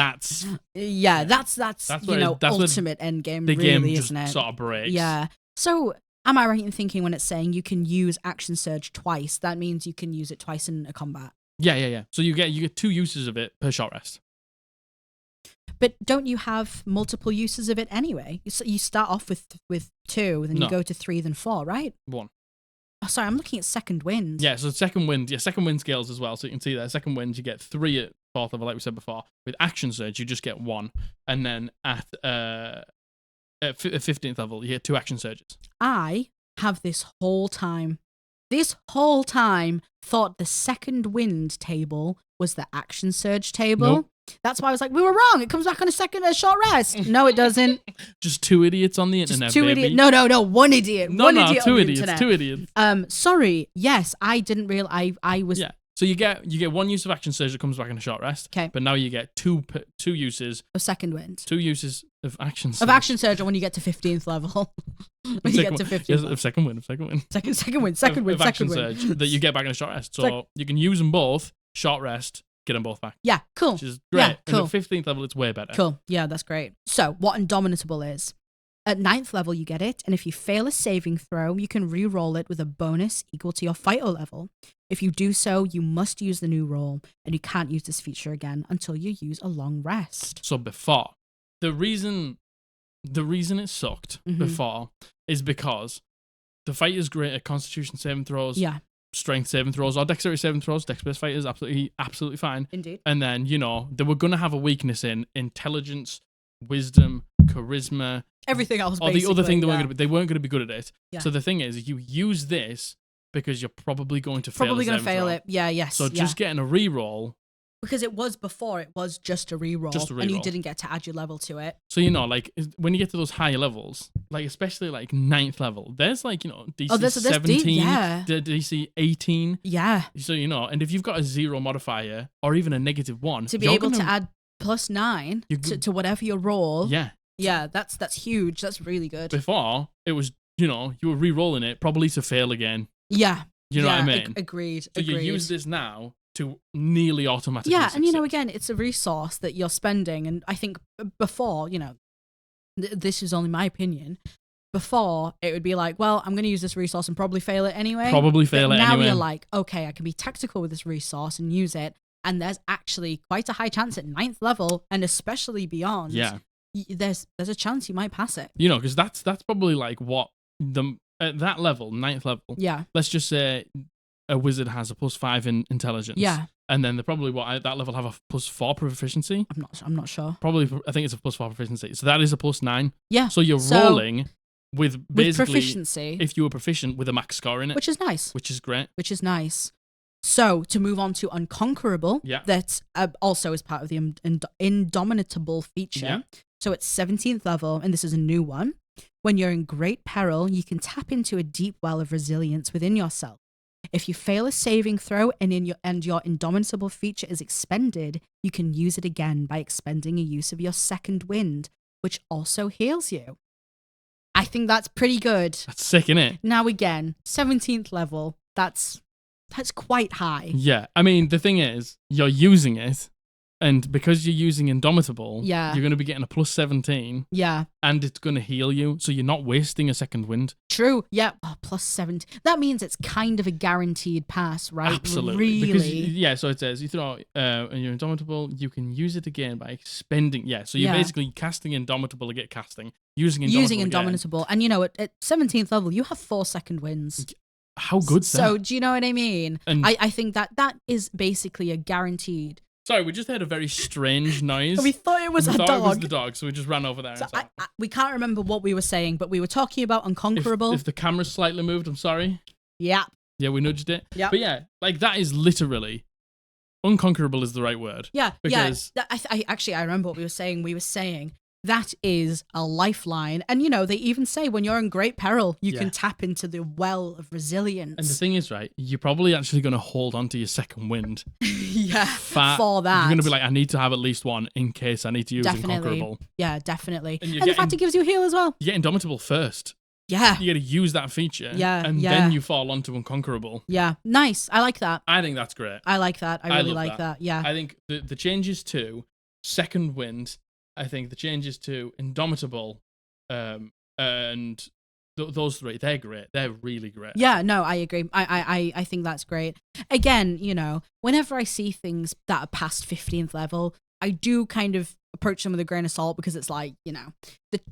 Speaker 2: that's
Speaker 1: that's
Speaker 2: where
Speaker 1: ultimate end game.
Speaker 2: the
Speaker 1: really,
Speaker 2: game just
Speaker 1: isn't it?
Speaker 2: sort of breaks.
Speaker 1: Yeah. So am I right in thinking when it's saying you can use action surge twice, that means you can use it twice in a combat?
Speaker 2: Yeah. So you get 2 uses of it per short rest.
Speaker 1: But don't you have multiple uses of it anyway? You start off with 2, then
Speaker 2: No.
Speaker 1: you go to 3, then 4, right?
Speaker 2: 1.
Speaker 1: Oh, sorry, I'm looking at second wind.
Speaker 2: Yeah, so second wind scales as well. So you can see that second wind, you get 3 at 4th level, like we said before. With action surge, you just get 1. And then at 15th level, you get 2 action surges.
Speaker 1: I have this whole time thought the second wind table was the action surge table.
Speaker 2: Nope.
Speaker 1: That's why I was like, we were wrong. It comes back on a short rest. No, it doesn't.
Speaker 2: Just 2 idiots on the internet,
Speaker 1: Just 2
Speaker 2: baby.
Speaker 1: idiots. No, 1 idiot.
Speaker 2: No,
Speaker 1: One
Speaker 2: no,
Speaker 1: idiot
Speaker 2: 2
Speaker 1: on the
Speaker 2: idiots.
Speaker 1: internet.
Speaker 2: 2 idiots.
Speaker 1: Sorry. Yes, I didn't realize. I was.
Speaker 2: Yeah. So you get 1 use of action surge that comes back in a short rest.
Speaker 1: Okay.
Speaker 2: But now you get 2 uses.
Speaker 1: Of second wind.
Speaker 2: 2 uses of action surge.
Speaker 1: Of action surge when you get to 15th level. When you get to 15th level.
Speaker 2: Of second wind. Second wind.
Speaker 1: Second
Speaker 2: Action
Speaker 1: wind.
Speaker 2: surge that you get back in a short rest. So you can use them both, short rest, get them both back.
Speaker 1: Yeah, cool.
Speaker 2: Which is great.
Speaker 1: Yeah, cool.
Speaker 2: And at 15th level, it's way better.
Speaker 1: Cool. Yeah, that's great. So, what Indomitable is? At 9th level, you get it, and if you fail a saving throw, you can re-roll it with a bonus equal to your fighter level. If you do so, you must use the new roll, and you can't use this feature again until you use a long rest.
Speaker 2: So before, the reason it sucked before is because the fighter's great at Constitution saving throws, strength saving throws, or dexterity saving throws. Dex-based fighters absolutely fine.
Speaker 1: Indeed.
Speaker 2: And then they were gonna have a weakness in intelligence, wisdom, charisma,
Speaker 1: everything else.
Speaker 2: Or the other thing they weren't gonna be good at it.
Speaker 1: Yeah.
Speaker 2: So the thing is, you use this because you're probably going to
Speaker 1: Probably
Speaker 2: fail.
Speaker 1: going to fail it. Yeah. Yes.
Speaker 2: So just getting a reroll.
Speaker 1: Because it was before, it was just a reroll, and you didn't get to add your level to it.
Speaker 2: So, like, when you get to those higher levels, like, especially, like, 9th level, there's, like, DC
Speaker 1: there's
Speaker 2: 17,
Speaker 1: yeah.
Speaker 2: DC 18.
Speaker 1: Yeah.
Speaker 2: So, and if you've got a 0 modifier, or even a -1...
Speaker 1: To be able to add +9 to whatever your roll.
Speaker 2: Yeah.
Speaker 1: Yeah, that's huge. That's really good.
Speaker 2: Before, it was, you were re-rolling it, probably to fail again.
Speaker 1: Yeah.
Speaker 2: You know what I mean?
Speaker 1: Agreed.
Speaker 2: So you use this now to nearly automatically
Speaker 1: and
Speaker 2: succeed.
Speaker 1: again, it's a resource that you're spending, and I think before, this is only my opinion, before it would be like, well, I'm going to use this resource and probably fail it anyway. Now you're like, okay, I can be tactical with this resource and use it, and there's actually quite a high chance at 9th level, and especially beyond, there's a chance you might pass it.
Speaker 2: Because that's probably like what at that level, 9th level, let's just say a wizard has a +5 in intelligence.
Speaker 1: Yeah.
Speaker 2: And then they probably at that level have a +4 proficiency.
Speaker 1: I'm not sure.
Speaker 2: Probably, I think it's a +4 proficiency. So that is a +9.
Speaker 1: Yeah.
Speaker 2: So you're rolling with basically
Speaker 1: proficiency,
Speaker 2: if you were proficient with a max score in it.
Speaker 1: Which is nice.
Speaker 2: Which is great.
Speaker 1: Which is nice. So to move on to Unconquerable, that also is part of the Indomitable feature.
Speaker 2: Yeah.
Speaker 1: So it's 17th level, and this is a new one. When you're in great peril, you can tap into a deep well of resilience within yourself. If you fail a saving throw and your Indomitable feature is expended, you can use it again by expending a use of your second wind, which also heals you. I think that's pretty good.
Speaker 2: That's sick, innit?
Speaker 1: Now again, 17th level, that's quite high.
Speaker 2: Yeah. I mean, the thing is, you're using it, and because you're using Indomitable, you're going to be getting a +17.
Speaker 1: Yeah.
Speaker 2: And it's going to heal you, so you're not wasting a second wind.
Speaker 1: True. Yeah. Oh, +17. That means it's kind of a guaranteed pass, right?
Speaker 2: Absolutely.
Speaker 1: Really.
Speaker 2: Because, so it says, you throw and you're Indomitable, you can use it again by expending. Yeah, so you're basically casting Indomitable to get casting. Using
Speaker 1: Indomitable. And, at 17th level, you have 4 second wins.
Speaker 2: How good's that?
Speaker 1: So, do you know what I mean?
Speaker 2: And
Speaker 1: I think that is basically a guaranteed.
Speaker 2: Sorry, we just heard a very strange noise.
Speaker 1: We thought it was a dog.
Speaker 2: It was the dog, so we just ran over there.
Speaker 1: So we can't remember what we were saying, but we were talking about Unconquerable.
Speaker 2: If the camera slightly moved, I'm sorry.
Speaker 1: Yeah.
Speaker 2: Yeah, we nudged it.
Speaker 1: Yeah.
Speaker 2: But yeah, like that is literally... Unconquerable is the right word.
Speaker 1: Yeah,
Speaker 2: because
Speaker 1: I remember what we were saying. We were saying that is a lifeline. And, they even say when you're in great peril, you can tap into the well of resilience.
Speaker 2: And the thing is, right, you're probably actually going to hold on to your second wind.
Speaker 1: For that.
Speaker 2: You're going to be like, I need to have at least one in case I need to use Unconquerable.
Speaker 1: Yeah, definitely. And the fact it gives you a heal as well.
Speaker 2: You get Indomitable first.
Speaker 1: Yeah.
Speaker 2: You got to use that feature.
Speaker 1: Yeah,
Speaker 2: And
Speaker 1: yeah.
Speaker 2: then you fall onto Unconquerable.
Speaker 1: Yeah. Nice. I like that.
Speaker 2: I think that's great.
Speaker 1: I like that. I really
Speaker 2: love
Speaker 1: like that. Yeah.
Speaker 2: I think the changes to Second Wind, I think the changes to Indomitable, and those three, they're great. They're really great.
Speaker 1: Yeah, no, I agree. I think that's great. Again, you know, whenever I see things that are past 15th level, I do kind of approach them with a grain of salt because it's like, you know,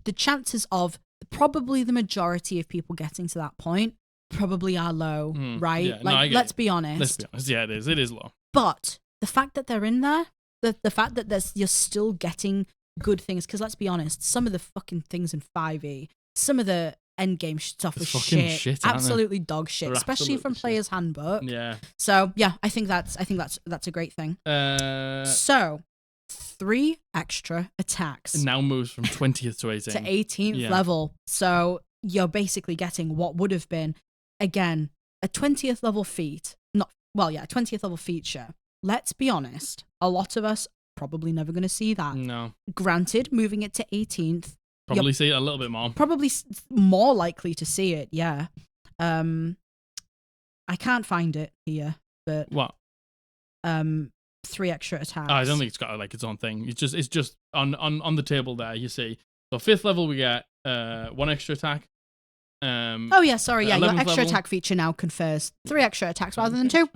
Speaker 1: the chances of probably the majority of people getting to that point probably are low, right?
Speaker 2: Yeah,
Speaker 1: like, let's be honest.
Speaker 2: Let's be honest. Yeah, it is. It is low.
Speaker 1: But the fact that they're in there, the fact that you're still getting good things, because let's be honest, some of the fucking things in 5e, some of the endgame stuff was shit, absolutely dog shit, especially from Player's Handbook.
Speaker 2: Yeah.
Speaker 1: So yeah, I think that's a great thing. So 3 extra attacks.
Speaker 2: It now moves from 20th to 18th.
Speaker 1: To 18th level. So you're basically getting what would have been, again, a 20th level feat. A 20th level feature. Let's be honest, a lot of us probably never going to see that.
Speaker 2: No.
Speaker 1: Granted, moving it to 18th.
Speaker 2: Probably see it a little bit more.
Speaker 1: Probably more likely to see it, yeah. I can't find it here, but...
Speaker 2: What?
Speaker 1: 3 extra attacks.
Speaker 2: I don't think it's got like its own thing. It's just on the table there. You see, so 5th level we get 1 extra attack.
Speaker 1: Oh yeah, sorry, yeah. Your extra attack feature now confers 3 extra attacks rather than 2,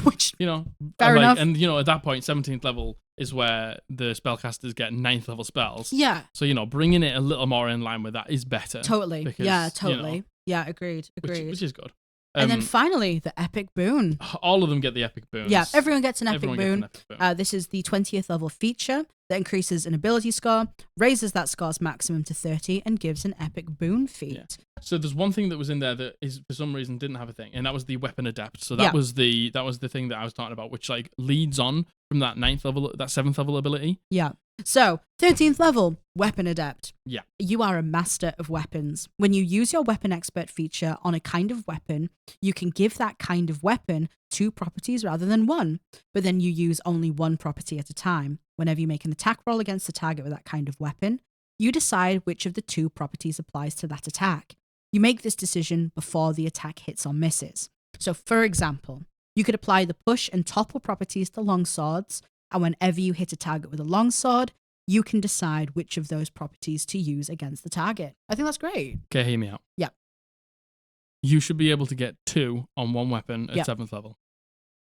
Speaker 1: which
Speaker 2: you know,
Speaker 1: fair enough.
Speaker 2: And you know, at that point, 17th level is where the spellcasters get 9th level spells.
Speaker 1: Yeah.
Speaker 2: So you know, bringing it a little more in line with that is better.
Speaker 1: Totally.
Speaker 2: Because,
Speaker 1: yeah. Totally.
Speaker 2: You know,
Speaker 1: yeah. Agreed.
Speaker 2: Which is good.
Speaker 1: And then finally, the epic boon.
Speaker 2: All of them get the epic boons.
Speaker 1: Yeah, everyone gets an epic boon. This is the 20th level feature that increases an ability score, raises that score's maximum to 30, and gives an epic boon feat.
Speaker 2: Yeah. So there's one thing that was in there that is for some reason didn't have a thing, and that was the weapon adept. So that was the thing that I was talking about, which like leads on from that 7th level ability.
Speaker 1: Yeah. So, 13th level, Weapon Adept.
Speaker 2: Yeah.
Speaker 1: You are a master of weapons. When you use your Weapon Expert feature on a kind of weapon, you can give that kind of weapon 2 properties rather than 1, but then you use only 1 property at a time. Whenever you make an attack roll against the target with that kind of weapon, you decide which of the 2 properties applies to that attack. You make this decision before the attack hits or misses. So, for example, you could apply the push and topple properties to longswords, and whenever you hit a target with a longsword, you can decide which of those properties to use against the target. I think that's great.
Speaker 2: Okay, hear me out.
Speaker 1: Yeah.
Speaker 2: You should be able to get 2 on 1 weapon at 7th level.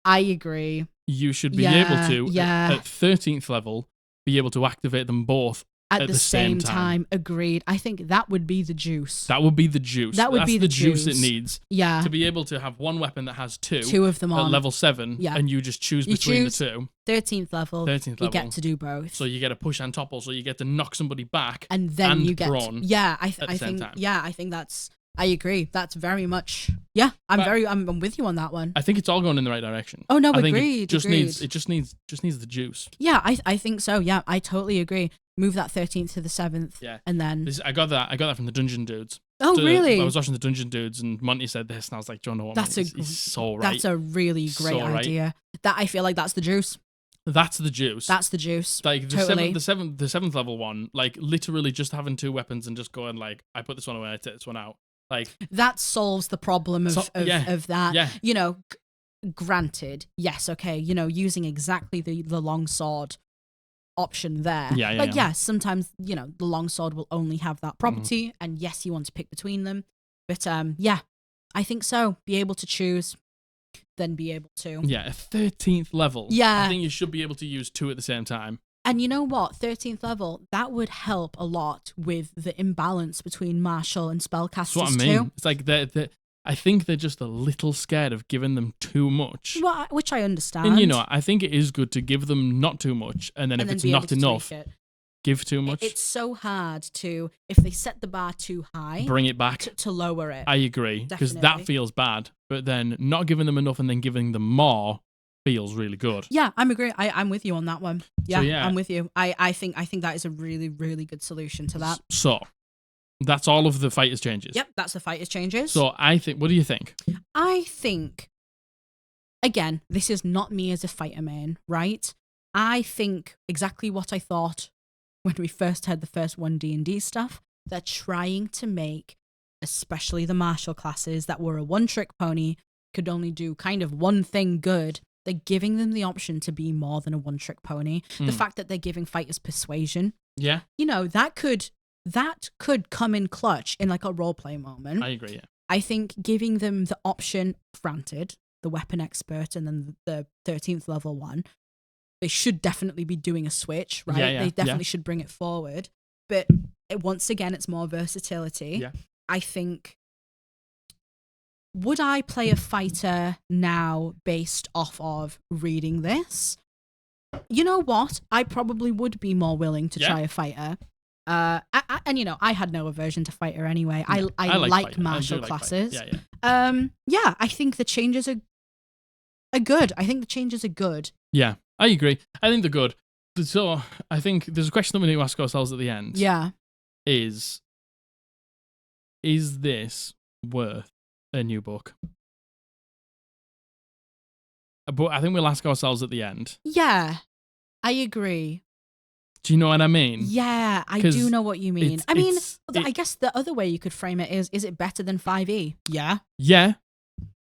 Speaker 1: I agree.
Speaker 2: You should be able to, at 13th level, be able to activate them both at the same time.
Speaker 1: Agreed. I think that would be the juice.
Speaker 2: That would be the juice.
Speaker 1: That's the
Speaker 2: juice it needs.
Speaker 1: Yeah.
Speaker 2: To be able to have 1 weapon that has 2
Speaker 1: of them on
Speaker 2: at level 7, and you just choose between the 2.
Speaker 1: 13th level. You get to do both.
Speaker 2: So you get a push and topple, so you get to knock somebody back,
Speaker 1: and then you get
Speaker 2: prone.
Speaker 1: I think that's. I agree. That's very much. Yeah, I'm with you on that one.
Speaker 2: I think it's all going in the right direction.
Speaker 1: Oh no, agreed.
Speaker 2: It just needs the juice.
Speaker 1: Yeah, I think so. Yeah, I totally agree. Move that 13th to the 7th.
Speaker 2: Yeah,
Speaker 1: and then
Speaker 2: I got that from the Dungeon Dudes.
Speaker 1: Oh really?
Speaker 2: I was watching the Dungeon Dudes, and Monty said this, and I was like, "Do you know what? He's so right.
Speaker 1: That's a really great idea. That I feel like that's the juice.
Speaker 2: That's the juice.
Speaker 1: That's the juice.
Speaker 2: Like the
Speaker 1: totally.
Speaker 2: the 7th level one, like literally just having 2 weapons and just going like, I put this one away, I take this one out. Like
Speaker 1: that solves the problem of that.
Speaker 2: Yeah.
Speaker 1: You know, granted, yes, okay, you know, using exactly the longsword option there. Yeah, sometimes, you know, the longsword will only have that property, and yes, you want to pick between them. But yeah, I think so. Be able to choose, then be able to.
Speaker 2: Yeah, a 13th level.
Speaker 1: Yeah.
Speaker 2: I think you should be able to use 2 at the same time.
Speaker 1: And you know what? 13th level, that would help a lot with the imbalance between martial and spellcasters
Speaker 2: That's what I mean.
Speaker 1: too.
Speaker 2: It's like I think they're just a little scared of giving them too much.
Speaker 1: Well, which I understand.
Speaker 2: And you know, I think it is good to give them not too much, and then if it's not enough, give too much.
Speaker 1: It's so hard to, if they set the bar too high,
Speaker 2: bring it back
Speaker 1: to lower it.
Speaker 2: I agree, because that feels bad. But then not giving them enough and then giving them more feels really good.
Speaker 1: Yeah, I'm with you on that one. Yeah, I'm with you. I think that is a really, really good solution to that.
Speaker 2: So that's all of the fighters changes.
Speaker 1: Yep, that's the fighters changes.
Speaker 2: So I think, what do you think?
Speaker 1: I think, again, this is not me as a fighter main, right? I think exactly what I thought when we first had the first OneD&D stuff. They're trying to make especially the martial classes that were a one-trick pony, could only do kind of one thing good. They're giving them the option to be more than a one-trick pony. The fact that they're giving fighters persuasion, that could come in clutch in like a roleplay moment.
Speaker 2: I agree. Yeah,
Speaker 1: I think giving them the option, granted, the weapon expert and then the 13th level one, they should definitely be doing a switch, right? They definitely should bring it forward. But once again, it's more versatility.
Speaker 2: Yeah.
Speaker 1: I think, would I play a fighter now based off of reading this? You know what? I probably would be more willing to try a fighter. And I had no aversion to fighter anyway. I like martial classes. I think the changes are good.
Speaker 2: Yeah, I agree. I think they're good. So I think there's a question that we need to ask ourselves at the end.
Speaker 1: Yeah.
Speaker 2: Is this worth a new book? But I think we'll ask ourselves at the end.
Speaker 1: Yeah, I agree.
Speaker 2: Do you know what I mean?
Speaker 1: Yeah, I do know what you mean. I guess the other way you could frame it is it better than 5e? Yeah.
Speaker 2: Yeah.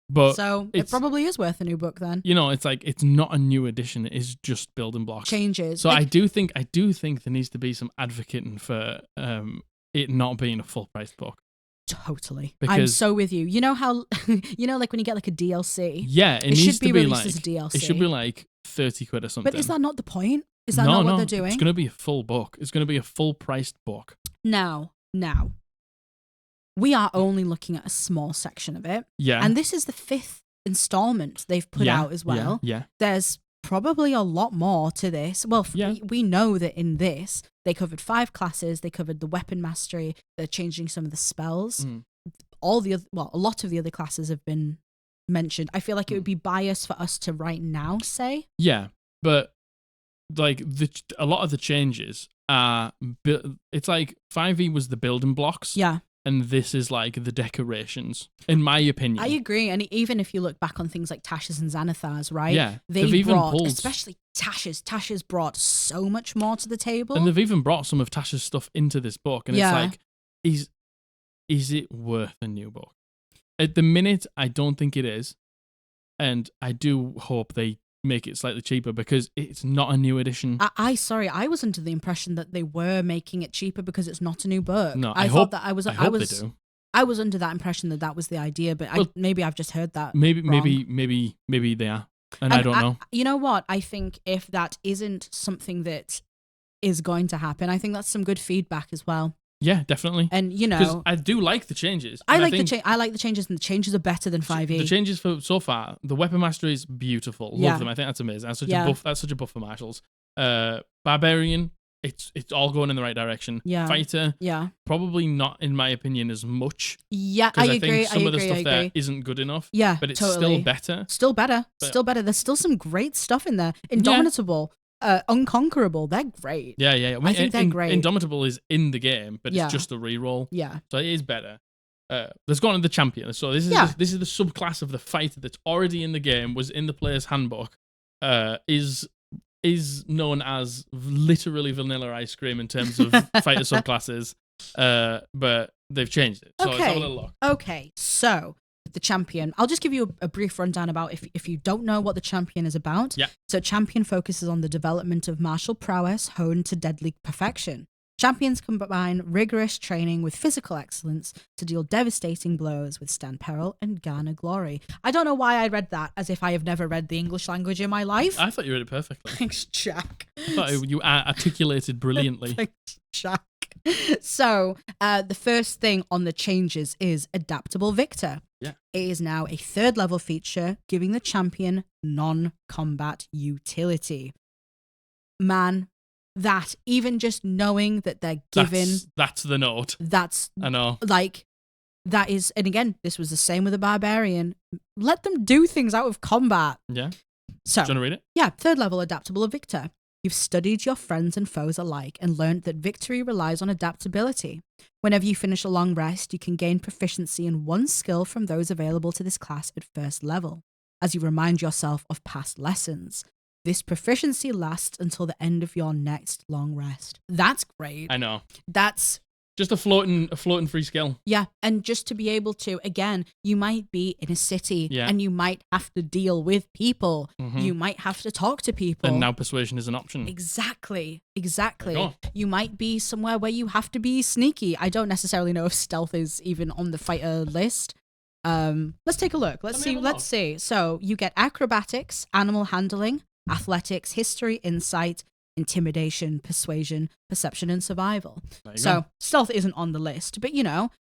Speaker 2: But
Speaker 1: so it probably is worth a new book then.
Speaker 2: It's like, it's not a new edition, it is just building blocks.
Speaker 1: Changes.
Speaker 2: So I do think there needs to be some advocating for it not being a full price book.
Speaker 1: Totally. I'm so with you. You know how like when you get like a DLC?
Speaker 2: Yeah, it needs
Speaker 1: should be
Speaker 2: to be
Speaker 1: released
Speaker 2: like
Speaker 1: as a DLC.
Speaker 2: It should be like 30 quid or something.
Speaker 1: But is that not the point? Is that not what they're doing?
Speaker 2: It's going to be a full book. It's going to be a full priced book.
Speaker 1: Now, we are only looking at a small section of it.
Speaker 2: Yeah.
Speaker 1: And this is the 5th installment they've put out as well.
Speaker 2: Yeah.
Speaker 1: There's probably a lot more to this. Well, we know that in this, they covered 5 classes. They covered the weapon mastery. They're changing some of the spells. A lot of the other classes have been mentioned. I feel like it would be biased for us to right now say.
Speaker 2: Yeah, but like a lot of the changes are, it's like 5e was the building blocks.
Speaker 1: Yeah.
Speaker 2: And this is like the decorations, in my opinion.
Speaker 1: I agree. And even if you look back on things like Tasha's and Xanathar's, right?
Speaker 2: Yeah.
Speaker 1: They brought, especially Tasha's brought so much more to the table.
Speaker 2: And they've even brought some of Tasha's stuff into this book. And it's like, is it worth a new book? At the minute, I don't think it is. And I do hope they make it slightly cheaper because it's not a new edition.
Speaker 1: I was under the impression that they were making it cheaper because it's not a new book.
Speaker 2: No,
Speaker 1: I
Speaker 2: hope
Speaker 1: they do. I was under that impression that was the idea, but maybe I've just heard that.
Speaker 2: Maybe they are, and I don't know.
Speaker 1: You know what? I think if that isn't something that is going to happen, I think that's some good feedback as well.
Speaker 2: Yeah, definitely.
Speaker 1: And
Speaker 2: because I do like the changes.
Speaker 1: I like the changes, and the changes are better than 5e.
Speaker 2: The changes for so far, the weapon mastery is beautiful. Love them. I think that's amazing. That's such a buff for martials. Barbarian, it's all going in the right direction.
Speaker 1: Yeah.
Speaker 2: Fighter, probably not, in my opinion, as much.
Speaker 1: Yeah, I agree.
Speaker 2: Think some of the stuff there isn't good enough.
Speaker 1: Yeah,
Speaker 2: but it's
Speaker 1: totally.
Speaker 2: still better.
Speaker 1: Still better. There's still some great stuff in there. Indomitable. Unconquerable, they're great.
Speaker 2: Yeah.
Speaker 1: I think they're great.
Speaker 2: Indomitable is in the game, but it's just a reroll.
Speaker 1: Yeah.
Speaker 2: So it is better. Let's go on to the champion. So this is the subclass of the fighter that's already in the game, was in the player's handbook, is known as literally vanilla ice cream in terms of fighter subclasses, but they've changed it. So let's have a little look.
Speaker 1: Okay, so the champion. I'll just give you a brief rundown about if you don't know what the champion is about.
Speaker 2: Yeah.
Speaker 1: So champion focuses on the development of martial prowess honed to deadly perfection. Champions combine rigorous training with physical excellence to deal devastating blows, withstand peril, and garner glory. I don't know why I read that as if I have never read the English language in my life.
Speaker 2: I thought you read it perfectly.
Speaker 1: Thanks, Jack.
Speaker 2: I thought you articulated brilliantly.
Speaker 1: Thanks, Jack. So the first thing on the changes is Adaptable Victor.
Speaker 2: Yeah.
Speaker 1: It is now a 3rd level feature, giving the champion non-combat utility. Man, that even just knowing that they're given...
Speaker 2: That's the note. I know.
Speaker 1: Like, that is... And again, this was the same with the Barbarian. Let them do things out of combat.
Speaker 2: Yeah.
Speaker 1: So,
Speaker 2: do you want to read it?
Speaker 1: Yeah, 3rd level Adaptable Victor. You've studied your friends and foes alike and learned that victory relies on adaptability. Whenever you finish a long rest, you can gain proficiency in 1 skill from those available to this class at 1st level, as you remind yourself of past lessons. This proficiency lasts until the end of your next long rest. That's great.
Speaker 2: I know.
Speaker 1: That's
Speaker 2: Just a floating free skill.
Speaker 1: Yeah, and just to be able to, again, you might be in a city and you might have to deal with people. You might have to talk to people.
Speaker 2: And now persuasion is an option.
Speaker 1: Exactly. You might be somewhere where you have to be sneaky. I don't necessarily know if stealth is even on the fighter list. Let's take a look. Let's see. So you get acrobatics, animal handling, athletics, history, insight, intimidation, persuasion, perception, and survival. So stealth isn't on the list, but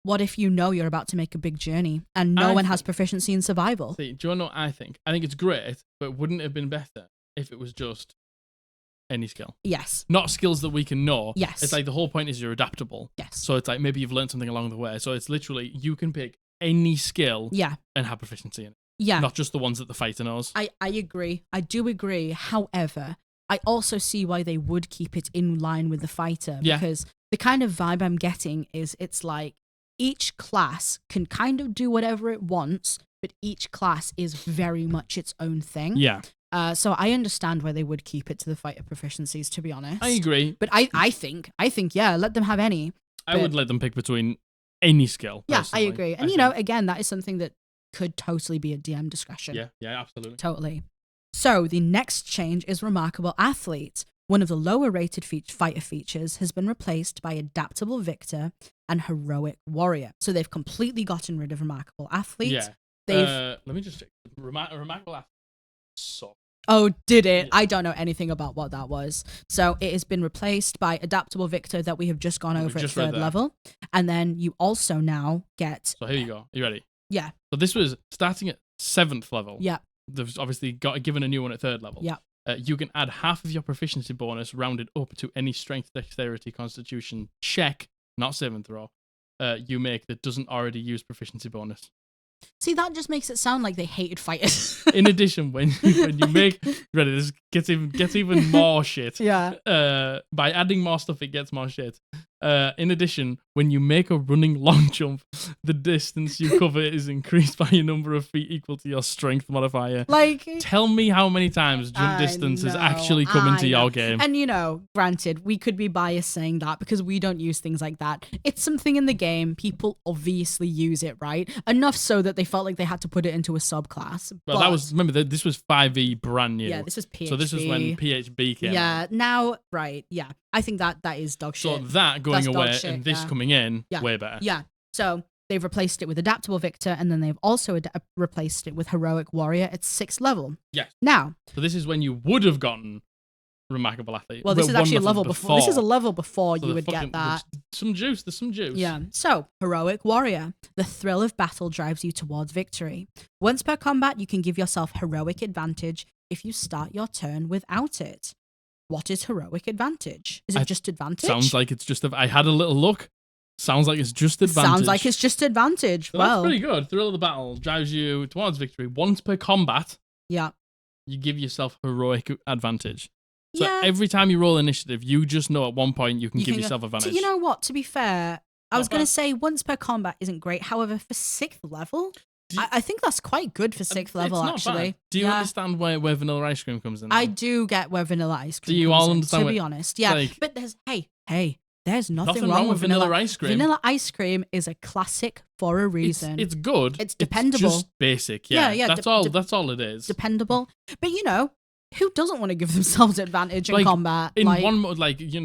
Speaker 1: what if you're about to make a big journey and no one has proficiency in survival?
Speaker 2: See, do you know what I think? I think it's great, but wouldn't it have been better if it was just any skill?
Speaker 1: Yes.
Speaker 2: Not skills that we can know.
Speaker 1: Yes.
Speaker 2: It's like the whole point is you're adaptable.
Speaker 1: Yes.
Speaker 2: So it's like maybe you've learned something along the way. So it's literally you can pick any skill and have proficiency in it.
Speaker 1: Yeah.
Speaker 2: Not just the ones that the fighter knows.
Speaker 1: I agree. I do agree. However, I also see why they would keep it in line with the fighter, because the kind of vibe I'm getting is it's like each class can kind of do whatever it wants, but each class is very much its own thing.
Speaker 2: Yeah.
Speaker 1: So I understand why they would keep it to the fighter proficiencies, to be honest.
Speaker 2: I agree.
Speaker 1: But I think, let them have any.
Speaker 2: I would let them pick between any skill.
Speaker 1: Yeah,
Speaker 2: personally.
Speaker 1: I agree. And, again, that is something that could totally be a DM discretion.
Speaker 2: Yeah, absolutely.
Speaker 1: Totally. So the next change is Remarkable Athlete. One of the lower rated fighter features has been replaced by Adaptable Victor and Heroic Warrior. So they've completely gotten rid of Remarkable Athlete.
Speaker 2: Yeah. Let me just check. Remarkable Athlete. So.
Speaker 1: Oh, did it? Yeah. I don't know anything about what that was. So it has been replaced by Adaptable Victor that we have just gone over at third level. And then you also now get...
Speaker 2: So here you go. Are you ready?
Speaker 1: Yeah.
Speaker 2: So this was starting at 7th level.
Speaker 1: Yeah.
Speaker 2: They've obviously given a new one at 3rd level.
Speaker 1: Yeah.
Speaker 2: You can add half of your proficiency bonus rounded up to any strength, dexterity, constitution check, not 7th row, you make that doesn't already use proficiency bonus.
Speaker 1: See, that just makes it sound like they hated fighters.
Speaker 2: In addition, when you make... Ready, this gets even more shit.
Speaker 1: Yeah.
Speaker 2: By adding more stuff, it gets more shit. In addition, when you make a running long jump, the distance you cover is increased by a number of feet equal to your strength modifier.
Speaker 1: Like,
Speaker 2: tell me how many times jump distance has actually come into your game.
Speaker 1: And granted, we could be biased saying that because we don't use things like that. It's something in the game. People obviously use it, right? Enough so that they felt like they had to put it into a subclass.
Speaker 2: Well, that was, remember, this was 5e brand new.
Speaker 1: Yeah, this is PHB.
Speaker 2: So this was when PHB came out.
Speaker 1: Yeah, now, right, yeah. I think that is dog shit.
Speaker 2: So that going away and this coming in, way better.
Speaker 1: Yeah. So they've replaced it with Adaptable Victor, and then they've also replaced it with Heroic Warrior at 6th level.
Speaker 2: Yes.
Speaker 1: Now.
Speaker 2: So this is when you would have gotten Remarkable Athlete.
Speaker 1: Well, this is actually a level before. This is a level before you would get that.
Speaker 2: There's some juice.
Speaker 1: Yeah. So, Heroic Warrior. The thrill of battle drives you towards victory. Once per combat, you can give yourself heroic advantage if you start your turn without it. What is heroic advantage? Is it just advantage?
Speaker 2: Sounds like it's just... I had a little look. Sounds like it's just advantage.
Speaker 1: Sounds like it's just advantage.
Speaker 2: So
Speaker 1: well,
Speaker 2: that's pretty good. Thrill of the battle drives you towards victory. Once per combat,
Speaker 1: yeah,
Speaker 2: you give yourself heroic advantage. So every time you roll initiative, you just know at one point you can give yourself advantage.
Speaker 1: You know what? To be fair, I was going to say once per combat isn't great. However, for 6th level... I think that's quite good for 6th level, actually.
Speaker 2: Bad. Do you understand where Vanilla Ice Cream comes in?
Speaker 1: I do get where Vanilla Ice Cream
Speaker 2: comes in. Do you all understand?
Speaker 1: To be honest, yeah.
Speaker 2: Like,
Speaker 1: but there's nothing wrong with Vanilla
Speaker 2: Ice Cream.
Speaker 1: Vanilla Ice Cream is a classic for a reason.
Speaker 2: It's good.
Speaker 1: It's dependable.
Speaker 2: It's just basic, yeah. That's all it is.
Speaker 1: Dependable. But who doesn't want to give themselves advantage in combat?
Speaker 2: In one mode,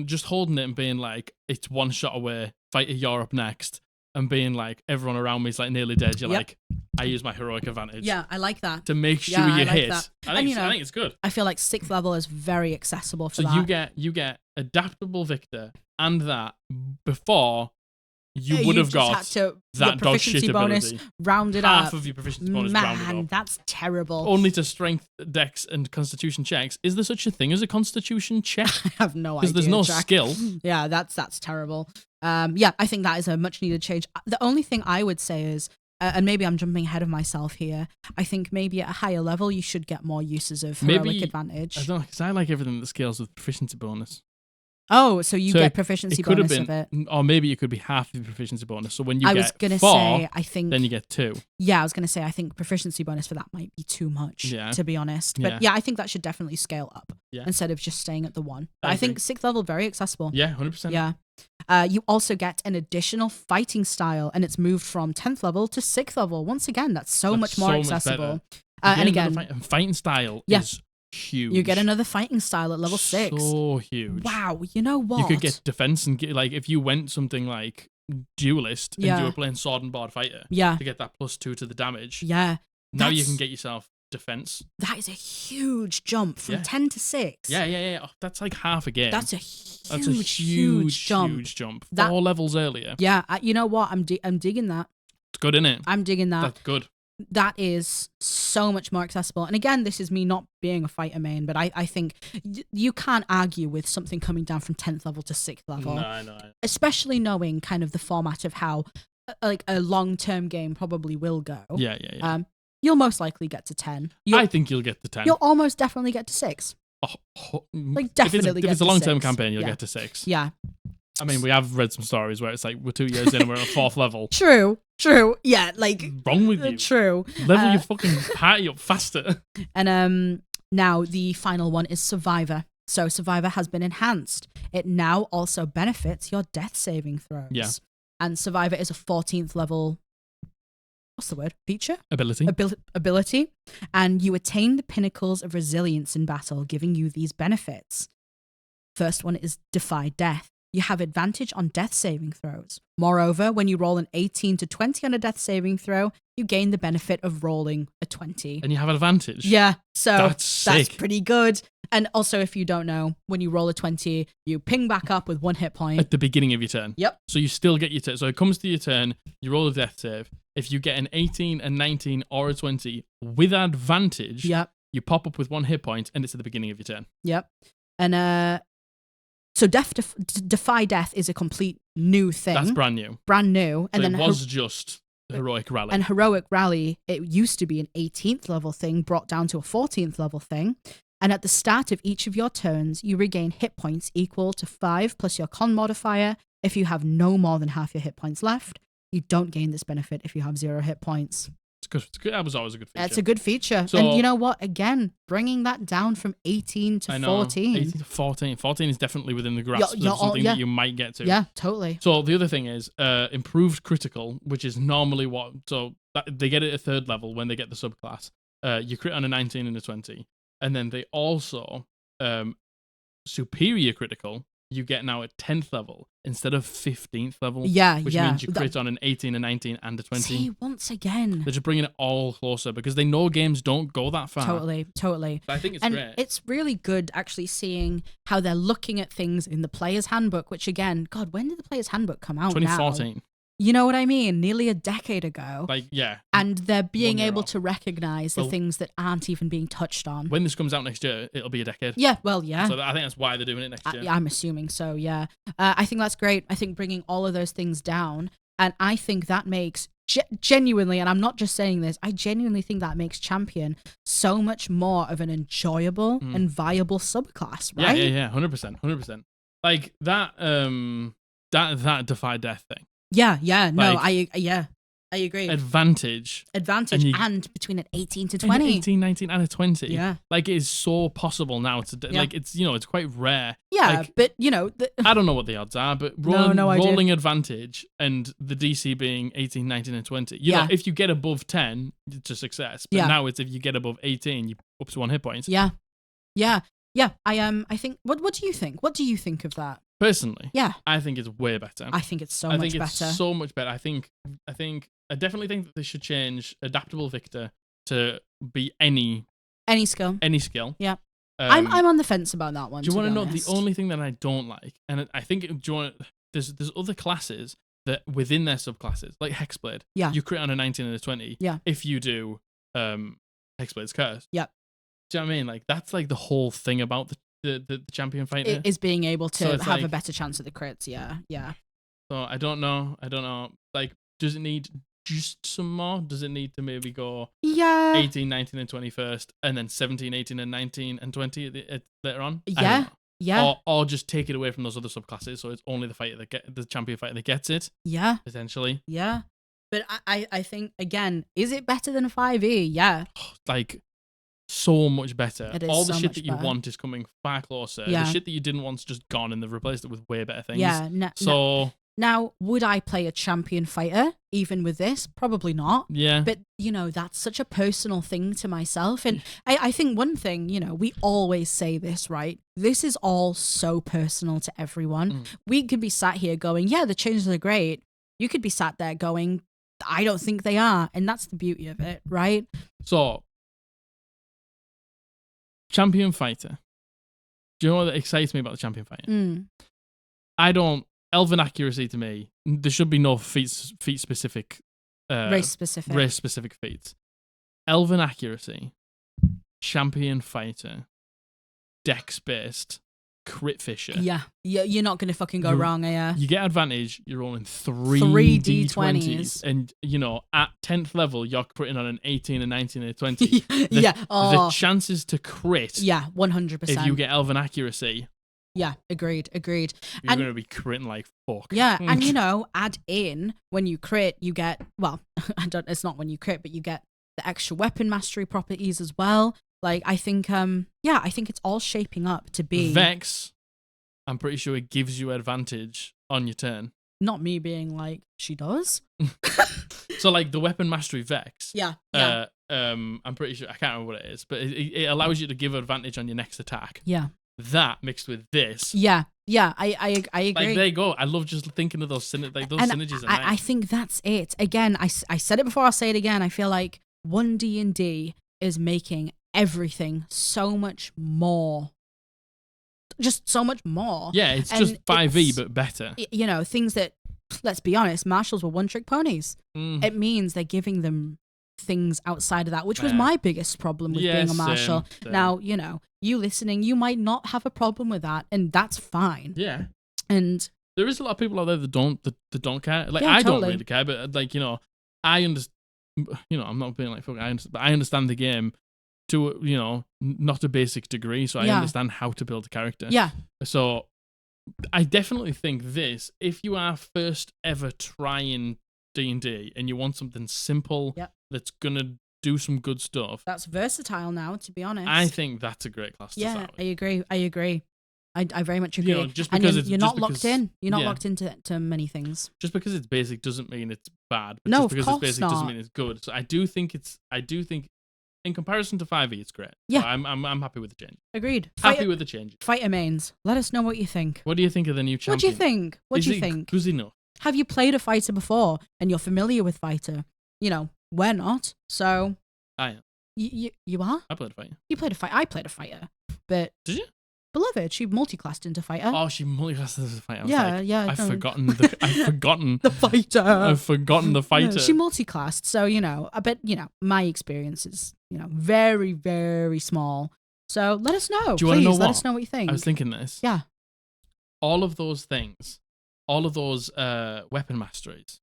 Speaker 2: just holding it and being like, it's one shot away, fight you're up next. And being like, everyone around me is like nearly dead. You're like, I use my heroic advantage.
Speaker 1: Yeah, I like that.
Speaker 2: To make sure you hit.
Speaker 1: That.
Speaker 2: I think it's good.
Speaker 1: I feel like 6th level is very accessible for that.
Speaker 2: So you get Adaptable Victor and that before you would have got that dog shit
Speaker 1: bonus
Speaker 2: ability.
Speaker 1: Rounded up.
Speaker 2: Half of your proficiency bonus rounded up.
Speaker 1: That's terrible.
Speaker 2: Only to strength, dex, and constitution checks. Is there such a thing as a constitution check?
Speaker 1: I have no idea.
Speaker 2: Because there's no skill.
Speaker 1: Yeah, that's terrible. I think that is a much needed change. The only thing I would say is, and maybe I'm jumping ahead of myself here, I think maybe at a higher level you should get more uses of heroic advantage.
Speaker 2: I don't know, because I like everything that scales with proficiency bonus.
Speaker 1: Oh, so you get proficiency bonus of it.
Speaker 2: Or maybe it could be half the proficiency bonus. So when you
Speaker 1: get 4, I think,
Speaker 2: then you get 2.
Speaker 1: Yeah, I was going to say, I think proficiency bonus for that might be too much, to be honest. But I think that should definitely scale up instead of just staying at the 1. But I think 6th level, very accessible.
Speaker 2: Yeah, 100%.
Speaker 1: Yeah. You also get an additional fighting style, and it's moved from 10th level to 6th level. Once again, that's much more accessible.
Speaker 2: And again, fighting style is huge.
Speaker 1: You get another fighting style at level 6.
Speaker 2: So huge.
Speaker 1: Wow, you know what?
Speaker 2: You could get defense and get, like, if you went something like duelist and you were playing sword and board fighter, to get that +2 to the damage.
Speaker 1: Yeah.
Speaker 2: Now you can get yourself defense.
Speaker 1: That is a huge jump from 10 to 6.
Speaker 2: Yeah. Oh, that's like half a game.
Speaker 1: That's a huge jump.
Speaker 2: Huge jump. 4 levels earlier.
Speaker 1: Yeah, you know what? I'm digging that.
Speaker 2: It's good, isn't it?
Speaker 1: I'm digging that.
Speaker 2: That's good.
Speaker 1: That is so much more accessible. And again, this is me not being a fighter main, but I think you can't argue with something coming down from 10th level to 6th level.
Speaker 2: No.
Speaker 1: Especially knowing kind of the format of how like a long-term game probably will go.
Speaker 2: Yeah.
Speaker 1: You'll most likely get to 10.
Speaker 2: I think you'll get to 10.
Speaker 1: You'll almost definitely get to 6. Like, definitely
Speaker 2: if it's a long-term campaign, you'll get to 6.
Speaker 1: Yeah.
Speaker 2: I mean, we have read some stories where it's like we're 2 years in and we're at 4th level.
Speaker 1: True. Yeah, like...
Speaker 2: What's wrong with you?
Speaker 1: True.
Speaker 2: Level your fucking party up faster.
Speaker 1: And now the final one is Survivor. So Survivor has been enhanced. It now also benefits your death saving throws.
Speaker 2: Yeah.
Speaker 1: And Survivor is a 14th level... What's the word? Feature?
Speaker 2: Ability.
Speaker 1: Ability. And you attain the pinnacles of resilience in battle, giving you these benefits. First one is Defy Death. You have advantage on death saving throws. Moreover, when you roll an 18 to 20 on a death saving throw, you gain the benefit of rolling a 20.
Speaker 2: And you have an advantage.
Speaker 1: Yeah, so
Speaker 2: that's
Speaker 1: pretty good. And also, if you don't know, when you roll a 20, you ping back up with 1 hit point.
Speaker 2: At the beginning of your turn.
Speaker 1: Yep.
Speaker 2: So you still get your turn. So it comes to your turn, you roll a death save. If you get an 18, a 19, or a 20 with advantage, you pop up with 1 hit point, and it's at the beginning of your turn.
Speaker 1: Yep. And so Defy Death is a complete new thing.
Speaker 2: That's brand new.
Speaker 1: Brand new. And
Speaker 2: so
Speaker 1: then
Speaker 2: it was just Heroic Rally.
Speaker 1: And Heroic Rally, it used to be an 18th level thing, brought down to a 14th level thing. And at the start of each of your turns, you regain hit points equal to 5 plus your con modifier if you have no more than half your hit points left. You don't gain this benefit if you have 0 hit points.
Speaker 2: It's good. That was always a good feature.
Speaker 1: It's a good feature. So, and you know what? Again, bringing that down from 18 to 14.
Speaker 2: 18 to 14. 14 is definitely within the grasp of something that you might get to.
Speaker 1: Yeah, totally.
Speaker 2: So the other thing is improved critical, which is normally what... So they get it at 3rd level when they get the subclass. You crit on a 19 and a 20. And then they also... superior critical, you get now at 10th level instead of 15th level.
Speaker 1: Yeah,
Speaker 2: which means you crit on an 18, a 19, and a 20.
Speaker 1: See, once again.
Speaker 2: They're just bringing it all closer because they know games don't go that far.
Speaker 1: Totally.
Speaker 2: But I think it's great.
Speaker 1: It's really good actually seeing how they're looking at things in the Player's Handbook, which again, God, when did the Player's Handbook come out
Speaker 2: 2014.
Speaker 1: Now? You know what I mean? Nearly a decade ago.
Speaker 2: Like, yeah.
Speaker 1: And they're being able to recognize the things that aren't even being touched on.
Speaker 2: When this comes out next year, it'll be a decade.
Speaker 1: Yeah, well, yeah.
Speaker 2: So I think that's why they're doing it next year.
Speaker 1: I'm assuming so, yeah. I think that's great. I think bringing all of those things down, and I think that makes, genuinely, and I'm not just saying this, I genuinely think that makes Champion so much more of an enjoyable and viable subclass, right?
Speaker 2: Yeah, 100%. Like, that Defy Death thing.
Speaker 1: Yeah, no, I agree.
Speaker 2: Advantage
Speaker 1: and between an 18 to 20.
Speaker 2: An 18, 19, and a 20.
Speaker 1: Yeah.
Speaker 2: Like, it is so possible now. Like, it's, it's quite rare.
Speaker 1: Yeah,
Speaker 2: like,
Speaker 1: but,
Speaker 2: I don't know what the odds are, but rolling advantage and the DC being 18, 19, and 20. You know, if you get above 10, it's a success. But now it's if you get above 18, you up to 1 hit point.
Speaker 1: Yeah. I think, what do you think? What do you think of that?
Speaker 2: Personally, I think it's way better.
Speaker 1: I think it's so much better.
Speaker 2: So much better. I definitely think that they should change Adaptable Victor to be any
Speaker 1: skill.
Speaker 2: Yeah.
Speaker 1: I'm on the fence about that one.
Speaker 2: Do you want to know the only thing that I don't like? And I think there's other classes that within their subclasses, like Hexblade.
Speaker 1: Yeah.
Speaker 2: You crit on a 19 and a 20.
Speaker 1: Yeah.
Speaker 2: If you do Hexblade's Curse.
Speaker 1: Yep.
Speaker 2: Do you know what I mean? Like, that's like the whole thing about the champion fighter.
Speaker 1: It is being able to have a better chance at the crits. Yeah.
Speaker 2: So I don't know. Like, does it need just some more? Does it need to maybe go 18, 19, and 21st, and then 17, 18, and 19, and 20 later on?
Speaker 1: Yeah.
Speaker 2: Or just take it away from those other subclasses, so it's only the champion fighter that gets it.
Speaker 1: Yeah.
Speaker 2: Potentially.
Speaker 1: Yeah. But I think, again, is it better than 5e? Yeah.
Speaker 2: Like, so much better.
Speaker 1: It is
Speaker 2: All the
Speaker 1: so
Speaker 2: shit
Speaker 1: much
Speaker 2: that you
Speaker 1: better.
Speaker 2: want is coming far closer.
Speaker 1: Yeah.
Speaker 2: The shit that you didn't want's just gone, and they've replaced it with way better things.
Speaker 1: Yeah. Now, would I play a champion fighter even with this? Probably not.
Speaker 2: Yeah.
Speaker 1: But, that's such a personal thing to myself. And I think one thing, we always say this, right? This is all so personal to everyone. We could be sat here going, yeah, the changes are great. You could be sat there going, I don't think they are. And that's the beauty of it, right?
Speaker 2: So, champion fighter. Do you know what excites me about the champion fighter? Elven accuracy to me, there should be no feat specific,
Speaker 1: race specific
Speaker 2: feats. Elven accuracy, champion fighter, dex based, crit fisher.
Speaker 1: Yeah, you're not gonna fucking go wrong, yeah.
Speaker 2: You get advantage. You're rolling three D20s, and at 10th level, you're critting on an 18, a 19, and a 20. The chances to crit.
Speaker 1: Yeah, 100%.
Speaker 2: If you get elven accuracy.
Speaker 1: Yeah, agreed.
Speaker 2: You're going to be critting like fuck.
Speaker 1: Yeah, and add in when you crit, you get, it's not when you crit, but you get the extra weapon mastery properties as well. Like, I think, I think it's all shaping up to be...
Speaker 2: Vex, I'm pretty sure it gives you advantage on your turn.
Speaker 1: Not me being like, she does?
Speaker 2: So, like, the weapon mastery Vex.
Speaker 1: Yeah.
Speaker 2: I'm pretty sure, I can't remember what it is, but it allows you to give advantage on your next attack.
Speaker 1: Yeah.
Speaker 2: That mixed with this.
Speaker 1: Yeah, I agree.
Speaker 2: Like, there you go. I love just thinking of those synergies.
Speaker 1: I think that's it. Again, I said it before, I'll say it again. I feel like OneD&D is making everything so much more. Just so much more.
Speaker 2: Yeah, it's just 5e, but better.
Speaker 1: Things that, let's be honest, marshals were one-trick ponies. It means they're giving them things outside of that, which was my biggest problem with being a marshal.
Speaker 2: Same.
Speaker 1: Now, you listening, you might not have a problem with that, and that's fine.
Speaker 2: Yeah.
Speaker 1: And
Speaker 2: there is a lot of people out there that don't care. Like,
Speaker 1: yeah,
Speaker 2: I
Speaker 1: totally.
Speaker 2: don't really care, but like, I understand. I'm not being like fuck. But I understand the game to not a basic degree, so I understand how to build a character.
Speaker 1: Yeah.
Speaker 2: So I definitely think this, if you are first ever trying D&D and you want something simple that's gonna do some good stuff,
Speaker 1: that's versatile now, to be honest.
Speaker 2: I think that's a great class to start with.
Speaker 1: I agree. I very much agree.
Speaker 2: Just because
Speaker 1: you're not locked in. You're not locked into many things.
Speaker 2: Just because it's basic doesn't mean it's bad. But
Speaker 1: No,
Speaker 2: just because
Speaker 1: of course
Speaker 2: it's basic
Speaker 1: not.
Speaker 2: doesn't mean it's good. So I do think in comparison to 5e, it's great.
Speaker 1: Yeah.
Speaker 2: So I'm happy with the change.
Speaker 1: Agreed.
Speaker 2: Happy with the change.
Speaker 1: Fighter mains. Let us know what you think.
Speaker 2: What do you think of the new champion?
Speaker 1: What do you think? What do you think?
Speaker 2: Good enough?
Speaker 1: Have you played a fighter before and you're familiar with fighter? We're not. So
Speaker 2: I am.
Speaker 1: You are?
Speaker 2: I played a fighter.
Speaker 1: You played a fighter. I played a fighter. But
Speaker 2: did you?
Speaker 1: Beloved, she multiclassed into fighter.
Speaker 2: Oh, she multiclassed as a fighter. I've forgotten
Speaker 1: the fighter.
Speaker 2: I've forgotten the fighter.
Speaker 1: No, she multiclassed, so I bet my experience is very, very small. So let us know.
Speaker 2: Do you want to know
Speaker 1: let us know what you think.
Speaker 2: I was thinking this.
Speaker 1: Yeah.
Speaker 2: All of those things, all of those weapon masteries.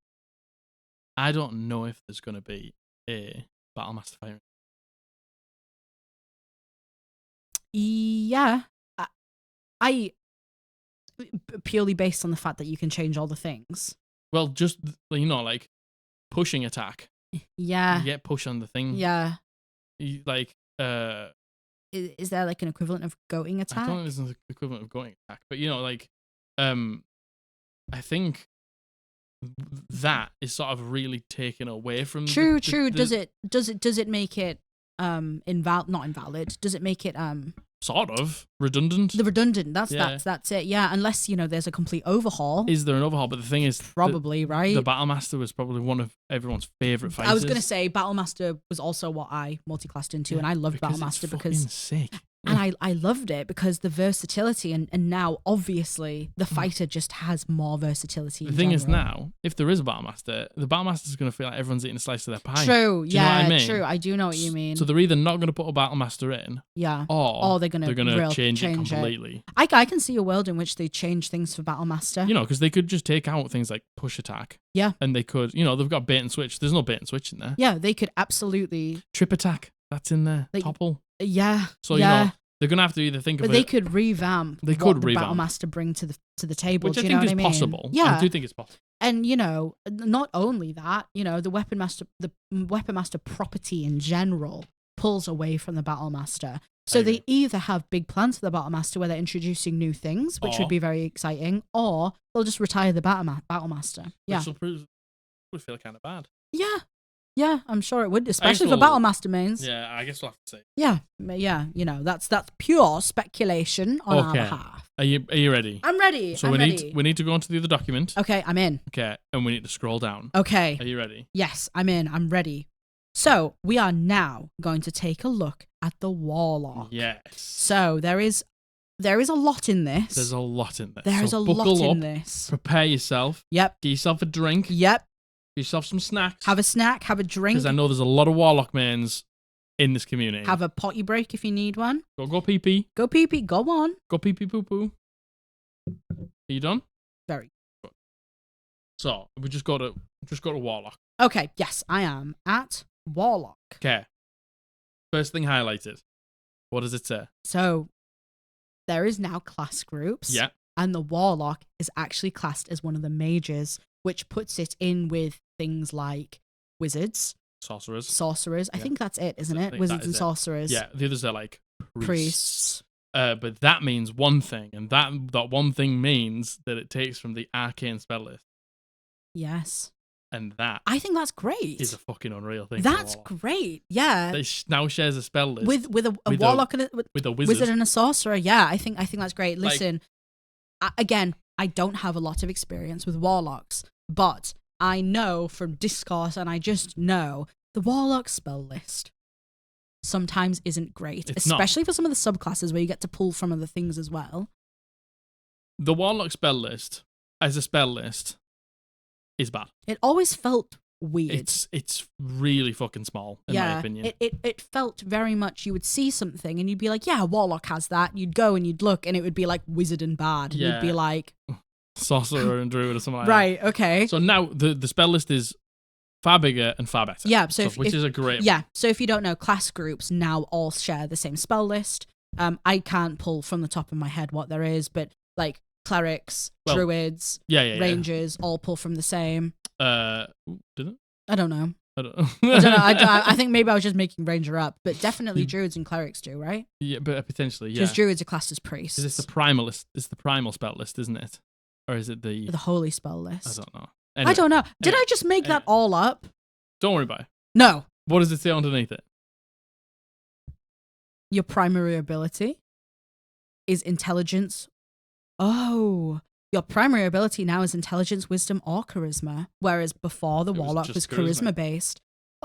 Speaker 2: I don't know if there's going to be a Battle Master fighter.
Speaker 1: Yeah. I purely based on the fact that you can change all the things.
Speaker 2: Well, just like pushing attack.
Speaker 1: Yeah.
Speaker 2: You get push on the thing.
Speaker 1: Yeah.
Speaker 2: Is
Speaker 1: there like an equivalent of goating attack?
Speaker 2: I don't know if there's an equivalent of goating attack, but I think that is sort of really taken away from.
Speaker 1: True. Does it make it not invalid? Does it make it
Speaker 2: sort of redundant?
Speaker 1: The redundant. That's it. Yeah, unless there's a complete overhaul.
Speaker 2: Is there an overhaul? But the thing is,
Speaker 1: probably right.
Speaker 2: The Battlemaster was probably one of everyone's favorite fighters.
Speaker 1: I was gonna say Battlemaster was also what I multiclassed into, and I loved Battlemaster because
Speaker 2: sick.
Speaker 1: And I loved it because the versatility and now obviously the fighter just has more versatility.
Speaker 2: The thing is now, if there is a Battlemaster, the Battlemaster's going to feel like everyone's eating a slice of their pie.
Speaker 1: True,
Speaker 2: Do you know what I mean?
Speaker 1: True. I do know what you mean.
Speaker 2: So they're either not going to put a Battlemaster in, or they're going to change it completely.
Speaker 1: I can see a world in which they change things for Battlemaster.
Speaker 2: Because they could just take out things like push attack.
Speaker 1: Yeah.
Speaker 2: And they could, they've got bait and switch. There's no bait and switch in there.
Speaker 1: Yeah, they could absolutely.
Speaker 2: Trip attack, that's in there. Topple.
Speaker 1: Yeah.
Speaker 2: So, they're going to have to either think of it.
Speaker 1: But they could revamp what the Battlemaster bring to the table.
Speaker 2: Which I
Speaker 1: think
Speaker 2: think
Speaker 1: is
Speaker 2: possible.
Speaker 1: Yeah.
Speaker 2: I do think it's possible.
Speaker 1: And, not only that, the Weapon Master property in general pulls away from the Battle Master. So they either have big plans for the Battle Master where they're introducing new things, which would be very exciting, or they'll just retire the Battle Master. Yeah.
Speaker 2: Which would feel kind of bad.
Speaker 1: Yeah. Yeah, I'm sure it would, especially for Battle Master mains.
Speaker 2: Yeah, I guess we'll have to see.
Speaker 1: Yeah, you know, that's pure speculation on our behalf.
Speaker 2: Are you ready?
Speaker 1: I'm ready.
Speaker 2: So we need to go onto the other document.
Speaker 1: Okay, I'm in.
Speaker 2: Okay, and we need to scroll down.
Speaker 1: Okay.
Speaker 2: Are you ready?
Speaker 1: Yes, I'm in. I'm ready. So we are now going to take a look at the Warlock.
Speaker 2: Yes.
Speaker 1: So there is a lot in this.
Speaker 2: There's a lot in this.
Speaker 1: There's a lot in this.
Speaker 2: Prepare yourself.
Speaker 1: Yep.
Speaker 2: Get yourself a drink.
Speaker 1: Yep.
Speaker 2: Get yourself some snacks.
Speaker 1: Have a snack, have a drink.
Speaker 2: Because I know there's a lot of Warlock mains in this community.
Speaker 1: Have a potty break if you need one.
Speaker 2: Go pee pee.
Speaker 1: Go pee pee. Go on.
Speaker 2: Go pee pee poo poo. Are you done?
Speaker 1: Very
Speaker 2: good. So we just go to Warlock.
Speaker 1: Okay. Yes, I am at Warlock.
Speaker 2: Okay. First thing highlighted. What does it say?
Speaker 1: So there is now class groups.
Speaker 2: Yeah.
Speaker 1: And the Warlock is actually classed as one of the mages, which puts it in with things like wizards, sorcerers. I think that's it, isn't it? Wizards and sorcerers.
Speaker 2: Yeah, the others are like
Speaker 1: priests.
Speaker 2: But that means one thing, and that one thing means that it takes from the arcane spell list.
Speaker 1: Yes.
Speaker 2: And that
Speaker 1: I think that's great.
Speaker 2: Is a fucking unreal thing.
Speaker 1: That's great. Yeah.
Speaker 2: It now shares a spell list
Speaker 1: with a warlock and
Speaker 2: a
Speaker 1: wizard and a sorcerer. Yeah, I think that's great. Listen, again, I don't have a lot of experience with warlocks, but I know from discourse, and I just know the warlock spell list sometimes isn't great, especially for some of the subclasses where you get to pull from other things as well.
Speaker 2: The warlock spell list as a spell list is bad.
Speaker 1: It always felt weird.
Speaker 2: It's really fucking small, in my opinion.
Speaker 1: It felt very much, you would see something and you'd be like, yeah, Warlock has that. You'd go and you'd look and it would be like wizard and bad.
Speaker 2: Yeah.
Speaker 1: You'd be like...
Speaker 2: sorcerer and druid or something like that.
Speaker 1: Right, okay.
Speaker 2: So now the spell list is far bigger and far better.
Speaker 1: Yeah,
Speaker 2: which is a great...
Speaker 1: Yeah, so if you don't know, class groups now all share the same spell list. I can't pull from the top of my head what there is, but like clerics, druids, rangers all pull from the same.
Speaker 2: Did it?
Speaker 1: I don't know.
Speaker 2: I don't know.
Speaker 1: I think maybe I was just making ranger up, but definitely druids and clerics do, right?
Speaker 2: Yeah, but potentially, yeah.
Speaker 1: Because druids are classed as priests.
Speaker 2: Is this the primal list? It's the primal spell list, isn't it? Or is it the
Speaker 1: holy spell list?
Speaker 2: I don't know. Anyway,
Speaker 1: I don't know. Did I just make that all up?
Speaker 2: Don't worry about it.
Speaker 1: No.
Speaker 2: What does it say underneath it?
Speaker 1: Your primary ability is intelligence. Oh. Your primary ability now is intelligence, wisdom, or charisma, whereas before the warlock was charisma based.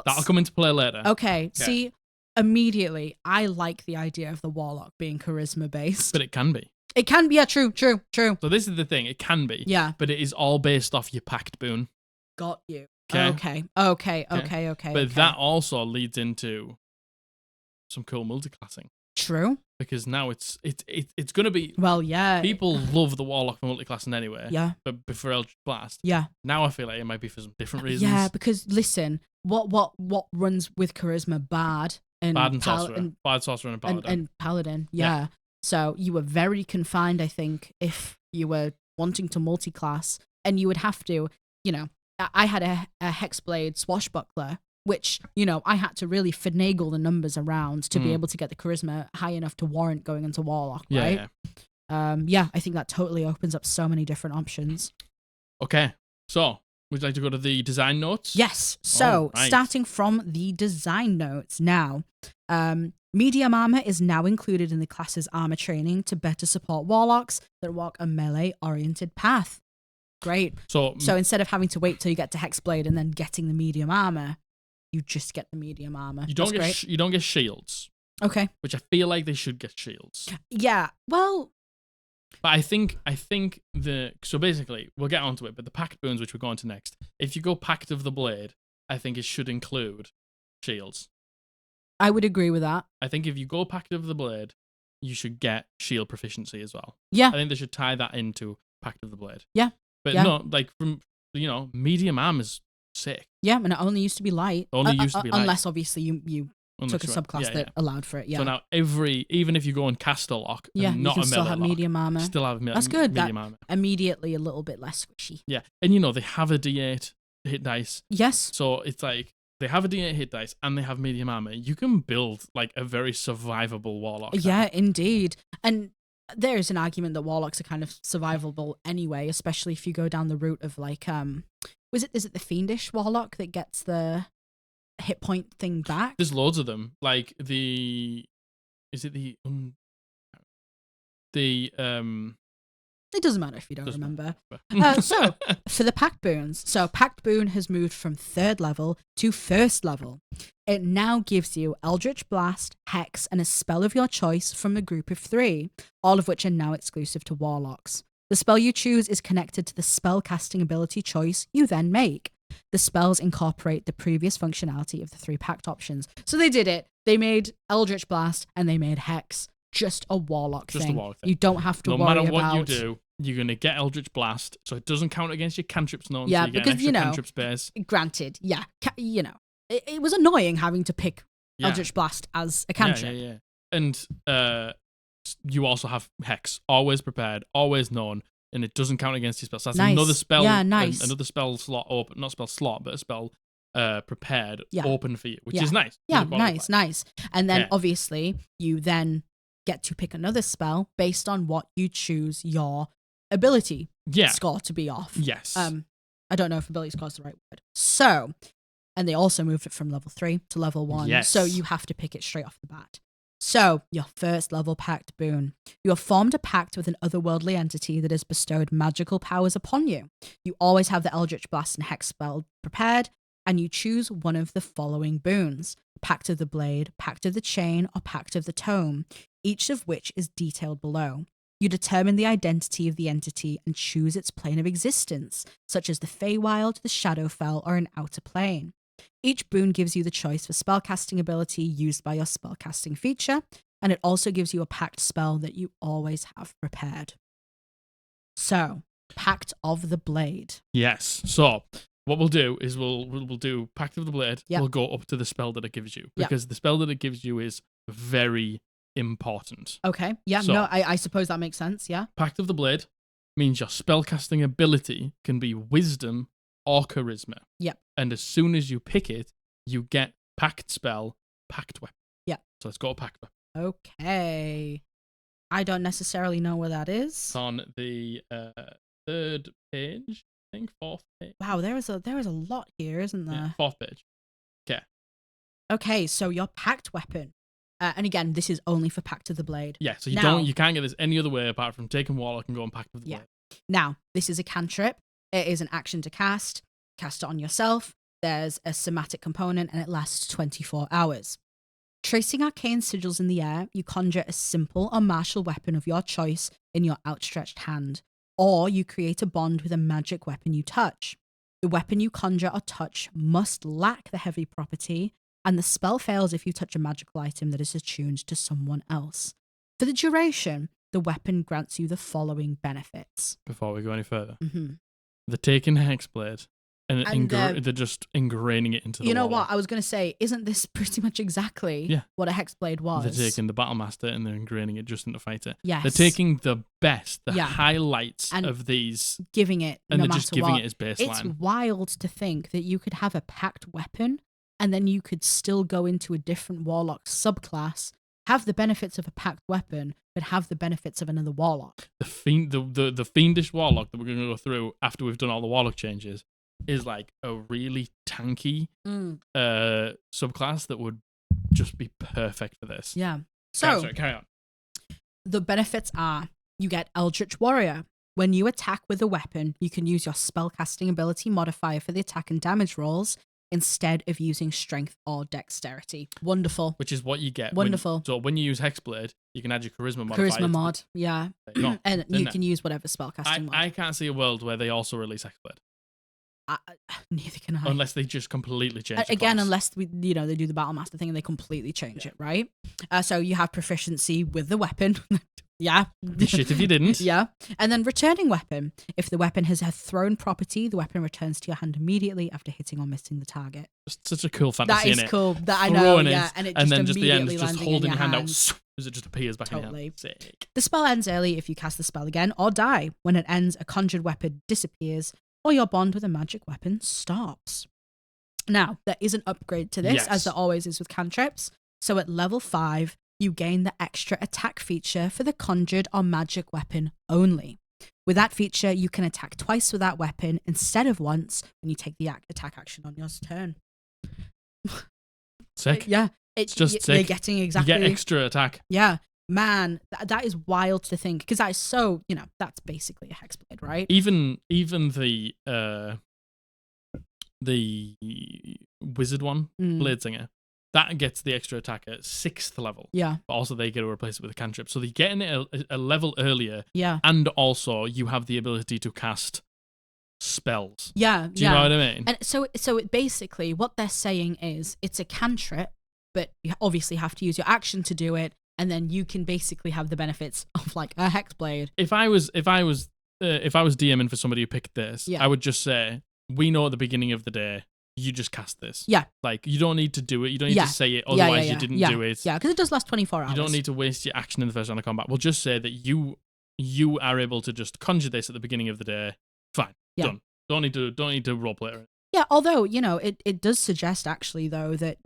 Speaker 2: That'll come into play later.
Speaker 1: Okay. See, immediately, I like the idea of the warlock being charisma based.
Speaker 2: But it can be.
Speaker 1: It can be, yeah, true.
Speaker 2: So this is the thing, it can be.
Speaker 1: Yeah.
Speaker 2: But it is all based off your pact boon.
Speaker 1: Got you.
Speaker 2: Okay. But that also leads into some cool multiclassing.
Speaker 1: True.
Speaker 2: Because now it's gonna be...
Speaker 1: Well, yeah.
Speaker 2: People love the warlock for multiclassing anyway.
Speaker 1: Yeah.
Speaker 2: But before Eldritch Blast.
Speaker 1: Yeah.
Speaker 2: Now I feel like it might be for some different reasons.
Speaker 1: Yeah, because listen, what runs with charisma? Bard and
Speaker 2: sorcerer. Bard, sorcerer, and paladin.
Speaker 1: And paladin, yeah. So you were very confined, I think, if you were wanting to multi-class, and you would have to, I had a Hexblade swashbuckler, which, I had to really finagle the numbers around to be able to get the charisma high enough to warrant going into warlock, right? Yeah, I think that totally opens up so many different options.
Speaker 2: Okay, so would you like to go to the design notes?
Speaker 1: Yes. So starting from the design notes now, medium armor is now included in the class's armor training to better support warlocks that walk a melee-oriented path. Great. So instead of having to wait till you get to Hexblade and then getting the medium armor, you just get the medium armor.
Speaker 2: You don't get shields.
Speaker 1: Okay.
Speaker 2: Which I feel like they should get shields.
Speaker 1: Yeah. Well.
Speaker 2: But I think so basically we'll get onto it. But the pact boons, which we're going to next, if you go Pact of the Blade, I think it should include shields.
Speaker 1: I would agree with that.
Speaker 2: I think if you go Pact of the Blade, you should get shield proficiency as well.
Speaker 1: Yeah.
Speaker 2: I think they should tie that into Pact of the Blade.
Speaker 1: Yeah.
Speaker 2: But no, like from medium armor is sick.
Speaker 1: Yeah, and it only used to be light. Unless obviously you took a subclass that allowed for it. Yeah.
Speaker 2: So now even if you go and Caster Lock, and not
Speaker 1: you can
Speaker 2: a
Speaker 1: still have
Speaker 2: lock,
Speaker 1: medium armor.
Speaker 2: Still have
Speaker 1: That's good.
Speaker 2: medium armor.
Speaker 1: Immediately a little bit less squishy.
Speaker 2: Yeah, and they have a D8 hit dice.
Speaker 1: Yes.
Speaker 2: So it's like they have a D8 hit dice and they have medium armor, you can build like a very survivable warlock.
Speaker 1: Yeah, indeed. And there is an argument that warlocks are kind of survivable anyway, especially if you go down the route of like is it the fiendish warlock that gets the hit point thing back?
Speaker 2: There's loads of them. Like
Speaker 1: it doesn't matter if you don't remember. So, for the Pact Boons. So, Pact Boon has moved from 3rd level to 1st level. It now gives you Eldritch Blast, Hex, and a spell of your choice from a group of 3, all of which are now exclusive to Warlocks. The spell you choose is connected to the spell casting ability choice you then make. The spells incorporate the previous functionality of the 3 Pact options. So they did it. They made Eldritch Blast and they made Hex. Just a warlock thing. You don't have to worry about...
Speaker 2: No matter what you do, you're going to get Eldritch Blast, so it doesn't count against your cantrips none,
Speaker 1: yeah,
Speaker 2: so you get
Speaker 1: because,
Speaker 2: an extra cantrip space.
Speaker 1: Granted, yeah. It was annoying having to pick Eldritch Blast as a cantrip.
Speaker 2: Yeah. And you also have Hex, always prepared, always known, and it doesn't count against your spell. So that's another spell, another spell slot open, not spell slot, but a spell prepared open for you, which is nice.
Speaker 1: Yeah, nice. And then obviously you then get to pick another spell based on what you choose your ability score to be off.
Speaker 2: Yes.
Speaker 1: I don't know if ability score is the right word. So, and they also moved it from level 3 to level 1.
Speaker 2: Yes.
Speaker 1: So you have to pick it straight off the bat. So, your 1st level Pact Boon. You have formed a pact with an otherworldly entity that has bestowed magical powers upon you. You always have the Eldritch Blast and Hex spell prepared, and you choose one of the following boons: Pact of the Blade, Pact of the Chain, or Pact of the Tome, each of which is detailed below. You determine the identity of the entity and choose its plane of existence, such as the Feywild, the Shadowfell, or an outer plane. Each boon gives you the choice for spellcasting ability used by your spellcasting feature, and it also gives you a pact spell that you always have prepared. So, Pact of the Blade.
Speaker 2: Yes. So, what we'll do is we'll do Pact of the Blade. Yep. We'll go up to the spell that it gives you, because the spell that it gives you is very important.
Speaker 1: Okay. Yeah, so, I suppose that makes sense, yeah.
Speaker 2: Pact of the Blade means your spellcasting ability can be Wisdom or Charisma.
Speaker 1: Yep.
Speaker 2: And as soon as you pick it, you get Pact spell, Pact weapon.
Speaker 1: Yeah.
Speaker 2: So let's go to Pact weapon.
Speaker 1: Okay. I don't necessarily know where that is.
Speaker 2: It's on the 3rd page, I think, 4th page.
Speaker 1: Wow, there is a lot here, isn't there?
Speaker 2: Yeah, 4th page. Okay.
Speaker 1: Okay, so your Pact weapon. And again, this is only for Pact of the Blade.
Speaker 2: Yeah, so you can't get this any other way apart from taking Warlock and going Pact of the Blade.
Speaker 1: Now, this is a cantrip. It is an action to cast it on yourself. There's a somatic component and it lasts 24 hours. Tracing arcane sigils in the air, you conjure a simple or martial weapon of your choice in your outstretched hand, or you create a bond with a magic weapon you touch. The weapon you conjure or touch must lack the heavy property, and the spell fails if you touch a magical item that is attuned to someone else. For the duration, the weapon grants you the following benefits.
Speaker 2: Before we go any further, they're taking Hexblade and they're just ingraining it into the
Speaker 1: You know
Speaker 2: Warlock.
Speaker 1: what? I was going to say, isn't this pretty much exactly what a Hexblade was?
Speaker 2: They're taking the Battlemaster and they're ingraining it just into Fighter.
Speaker 1: Yes.
Speaker 2: They're taking the best, highlights of these,
Speaker 1: giving it
Speaker 2: and
Speaker 1: no
Speaker 2: they're
Speaker 1: matter
Speaker 2: just giving
Speaker 1: what.
Speaker 2: it as baseline.
Speaker 1: It's wild to think that you could have a packed weapon and then you could still go into a different Warlock subclass, have the benefits of a packed weapon, but have the benefits of another Warlock.
Speaker 2: The Fiendish Warlock that we're going to go through after we've done all the Warlock changes is like a really tanky subclass that would just be perfect for this.
Speaker 1: Yeah. So,
Speaker 2: carry on.
Speaker 1: The benefits are, you get Eldritch Warrior. When you attack with a weapon, you can use your spellcasting ability modifier for the attack and damage rolls instead of using strength or dexterity. Wonderful.
Speaker 2: Which is what you get.
Speaker 1: Wonderful.
Speaker 2: So when you use Hexblade, you can add your charisma modifier.
Speaker 1: Charisma mod, yeah. And you can use whatever spellcasting mod.
Speaker 2: I can't see a world where they also release Hexblade.
Speaker 1: Neither can I.
Speaker 2: Unless they just completely change it.
Speaker 1: Again, unless they do the Battlemaster thing and they completely change it, right? So you have proficiency with the weapon. Yeah.
Speaker 2: Shit if you didn't.
Speaker 1: Yeah. And then returning weapon. If the weapon has a thrown property, the weapon returns to your hand immediately after hitting or missing the target.
Speaker 2: Just such a cool fantasy,
Speaker 1: That is
Speaker 2: innit?
Speaker 1: cool. That I know,
Speaker 2: yeah.
Speaker 1: And
Speaker 2: then just the end is just holding your hand out
Speaker 1: as
Speaker 2: it just appears back in your hand. Sick.
Speaker 1: The spell ends early if you cast the spell again or die. When it ends, a conjured weapon disappears or your bond with a magic weapon stops. Now, there is an upgrade to this, as
Speaker 2: Yes.
Speaker 1: there always is with cantrips. So at level 5, you gain the extra attack feature for the conjured or magic weapon only. With that feature, you can attack twice with that weapon instead of once when you take the attack action on your turn.
Speaker 2: Sick.
Speaker 1: Yeah, it's
Speaker 2: just
Speaker 1: You're
Speaker 2: sick.
Speaker 1: getting exactly.
Speaker 2: You get extra attack.
Speaker 1: Yeah, man, that is wild to think, because that is so, that's basically a hexblade, right?
Speaker 2: Even the wizard one, Bladesinger, that gets the extra attack at 6th level.
Speaker 1: Yeah.
Speaker 2: But also they get to replace it with a cantrip. So they're getting it a level earlier.
Speaker 1: Yeah.
Speaker 2: And also you have the ability to cast spells.
Speaker 1: Yeah.
Speaker 2: Do you know what I mean?
Speaker 1: And so it basically, what they're saying is it's a cantrip, but you obviously have to use your action to do it, and then you can basically have the benefits of like a hexblade.
Speaker 2: If I was DMing for somebody who picked this, I would just say, we know at the beginning of the day, you just cast this.
Speaker 1: Yeah.
Speaker 2: Like, you don't need to do it. You don't need to say it. Otherwise, you didn't do it.
Speaker 1: Yeah, because it does last 24 hours.
Speaker 2: You don't need to waste your action in the first round of combat. We'll just say that you are able to just conjure this at the beginning of the day. Fine.
Speaker 1: Yeah.
Speaker 2: Done. Don't need to roleplay it.
Speaker 1: Yeah, although, it does suggest actually, though, that,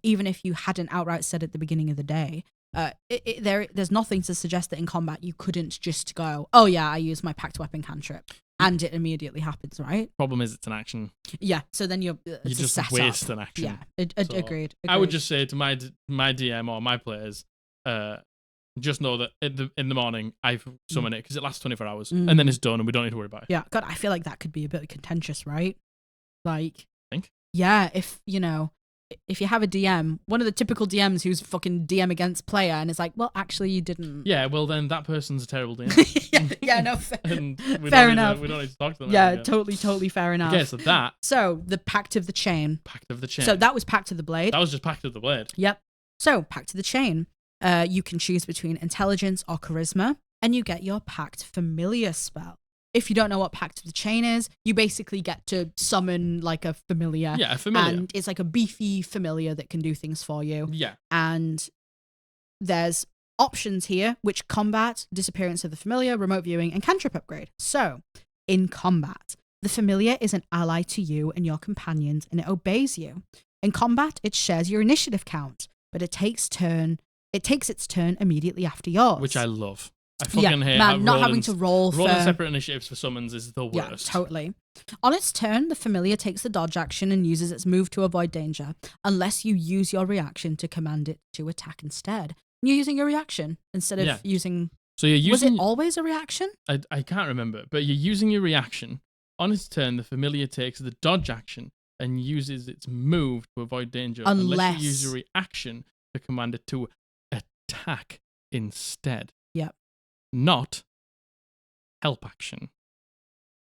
Speaker 1: even if you hadn't outright said at the beginning of the day, there's nothing to suggest that in combat you couldn't just go, oh yeah, I use my packed weapon cantrip, and it immediately happens, right?
Speaker 2: Problem is, it's an action.
Speaker 1: Yeah, so then you
Speaker 2: just waste an action.
Speaker 1: Yeah, agreed.
Speaker 2: I would just say to my DM or my players, just know that in the morning I summon it because it lasts 24 hours and then it's done and we don't need to worry about it.
Speaker 1: Yeah, God, I feel like that could be a bit contentious, right? Like,
Speaker 2: think?
Speaker 1: Yeah, if you have a DM, one of the typical DMs who's fucking DM against player, and it's like, well, actually, you didn't.
Speaker 2: Yeah, well, then that person's a terrible DM.
Speaker 1: yeah, no,
Speaker 2: fair
Speaker 1: enough.
Speaker 2: We don't need to talk to them.
Speaker 1: Yeah, totally fair enough.
Speaker 2: Okay, so that.
Speaker 1: So, the Pact of the Chain.
Speaker 2: Pact of the Chain.
Speaker 1: So, that was Pact of the Blade.
Speaker 2: That was just Pact of the Blade.
Speaker 1: Yep. So, Pact of the Chain. You can choose between intelligence or charisma, and you get your Pact Familiar spell. If you don't know what Pact of the Chain is, you basically get to summon like a familiar.
Speaker 2: Yeah, a familiar.
Speaker 1: And it's like a beefy familiar that can do things for you.
Speaker 2: Yeah.
Speaker 1: And there's options here, which combat, disappearance of the familiar, remote viewing, and cantrip upgrade. So, in combat, the familiar is an ally to you and your companions, and it obeys you. In combat, it shares your initiative count, but it takes its turn immediately after yours.
Speaker 2: Which I love. I fucking hate
Speaker 1: not having to roll
Speaker 2: separate initiatives for summons is the worst.
Speaker 1: Yeah, totally. On its turn, the familiar takes the dodge action and uses its move to avoid danger, unless you use your reaction to command it to attack instead. You're using your reaction instead of using...
Speaker 2: So you're using...
Speaker 1: Was it always a reaction?
Speaker 2: I can't remember, but you're using your reaction. On its turn, the familiar takes the dodge action and uses its move to avoid danger, unless you use your reaction to command it to attack instead.
Speaker 1: Yep.
Speaker 2: Not help action.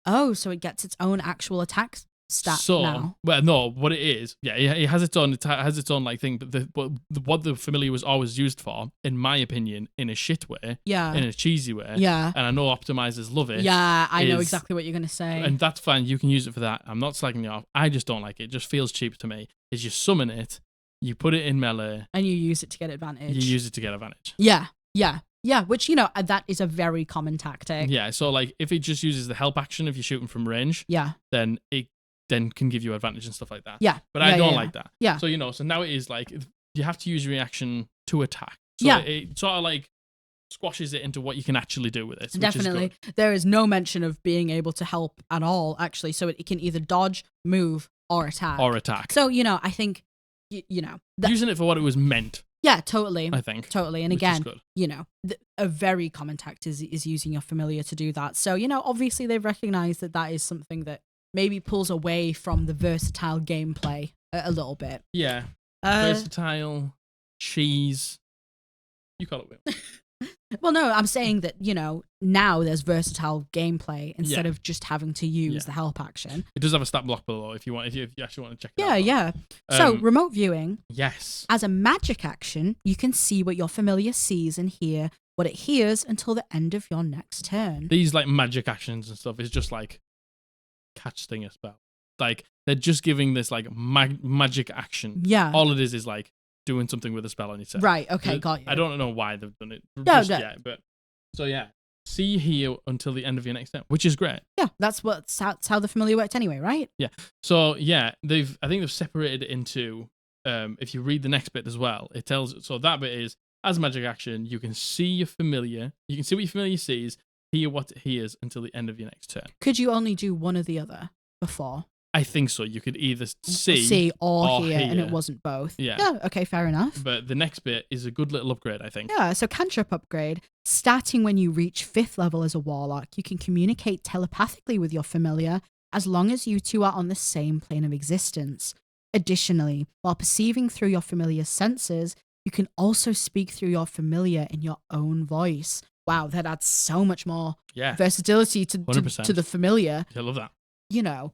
Speaker 1: Oh, so it gets its own actual attack stat now.
Speaker 2: Well, no, what it is, it has its own like thing, but what the familiar was always used for, in my opinion, in a shit way, in a cheesy way, and I know optimizers love it.
Speaker 1: Yeah, I know exactly what you're going to say.
Speaker 2: And that's fine, you can use it for that. I'm not slagging you off. I just don't like it. It just feels cheap to me. Is you summon it, you put it in melee,
Speaker 1: and you use it to get advantage. Yeah, which, that is a very common tactic.
Speaker 2: Yeah, so like if it just uses the help action if you're shooting from range, then it can give you advantage and stuff like that.
Speaker 1: Yeah.
Speaker 2: But I don't like that.
Speaker 1: Yeah.
Speaker 2: So, so now it is like you have to use your reaction to attack. So it sort of like squashes it into what you can actually do with it.
Speaker 1: Definitely. There is no mention of being able to help at all, actually. So it can either dodge, move, or attack. So, I think,
Speaker 2: using it for what it was meant.
Speaker 1: Yeah, totally.
Speaker 2: I think.
Speaker 1: Totally. And again, a very common tactic is using your familiar to do that. So, obviously they've recognized that is something that maybe pulls away from the versatile gameplay a little bit.
Speaker 2: Yeah. Versatile, cheese. You call it Will.
Speaker 1: Well, no, I'm saying that, now there's versatile gameplay instead of just having to use the help action.
Speaker 2: It does have a stat block below if you actually want to check it out.
Speaker 1: Yeah. So, remote viewing.
Speaker 2: Yes.
Speaker 1: As a magic action, you can see what your familiar sees and hear what it hears until the end of your next turn.
Speaker 2: These like magic actions and stuff is just like catch stinger spell. Like they're just giving this like magic action.
Speaker 1: Yeah.
Speaker 2: All it is like doing something with a spell on your turn.
Speaker 1: Right, okay, got you.
Speaker 2: I don't know why they've done it
Speaker 1: yet,
Speaker 2: but so yeah. see, hear until the end of your next turn, which is great.
Speaker 1: Yeah, that's how the familiar worked anyway, right?
Speaker 2: Yeah. So yeah, I think they've separated it into. If you read the next bit as well, it tells. So that bit is as a magic action, you can see your familiar. You can see what your familiar sees, hear what it hears until the end of your next turn.
Speaker 1: Could you only do one or the other before?
Speaker 2: I think so. You could either see
Speaker 1: or hear, and it wasn't both.
Speaker 2: Yeah.
Speaker 1: Okay, fair enough.
Speaker 2: But the next bit is a good little upgrade, I think.
Speaker 1: Yeah, so cantrip upgrade. Starting when you reach 5th level as a warlock, you can communicate telepathically with your familiar as long as you two are on the same plane of existence. Additionally, while perceiving through your familiar's senses, you can also speak through your familiar in your own voice. Wow, that adds so much more versatility to the familiar.
Speaker 2: I love that.
Speaker 1: You know,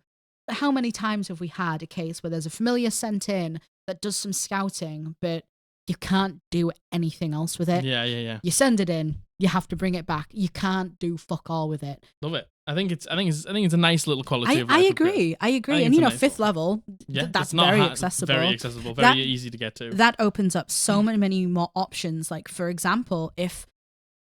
Speaker 1: how many times have we had a case where there's a familiar sent in that does some scouting, but you can't do anything else with it?
Speaker 2: Yeah.
Speaker 1: You send it in, you have to bring it back. You can't do fuck all with it.
Speaker 2: Love it. I think it's a nice little quality of life.
Speaker 1: I agree. And you know, 5th level, that's very accessible.
Speaker 2: Very accessible. Very easy to get to.
Speaker 1: That opens up so many more options. Like, for example, if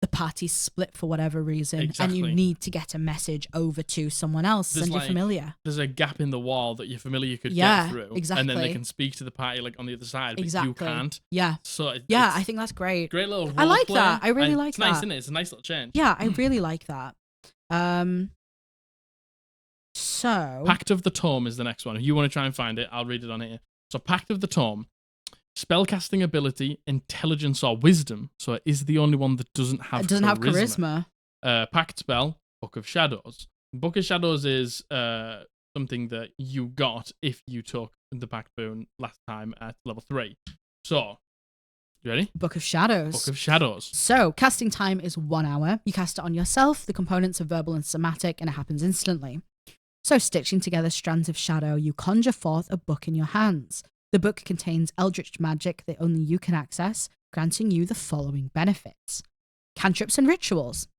Speaker 1: the party's split for whatever reason and you need to get a message over to someone else, send your familiar.
Speaker 2: There's a gap in the wall that your familiar could get through.
Speaker 1: Exactly.
Speaker 2: And then they can speak to the party like on the other side, but you can't.
Speaker 1: Yeah.
Speaker 2: So
Speaker 1: I think that's great.
Speaker 2: Great little role
Speaker 1: I like
Speaker 2: play.
Speaker 1: that. I really like
Speaker 2: it's
Speaker 1: that.
Speaker 2: Nice, isn't it? It's a nice little change.
Speaker 1: Yeah, I really like that. So
Speaker 2: Pact of the Tome is the next one. If you want to try and find it, I'll read it on here. So Pact of the Tome. Spellcasting ability, intelligence, or wisdom. So it is the only one that doesn't have charisma. Pact spell, Book of Shadows. Book of Shadows is something that you got if you took the Pact boon last time at level 3. So, you ready?
Speaker 1: Book of Shadows.
Speaker 2: Book of Shadows.
Speaker 1: So, casting time is 1 hour. You cast it on yourself. The components are verbal and somatic, and it happens instantly. So, stitching together strands of shadow, you conjure forth a book in your hands. The book contains eldritch magic that only you can access, granting you the following benefits. Cantrips and rituals.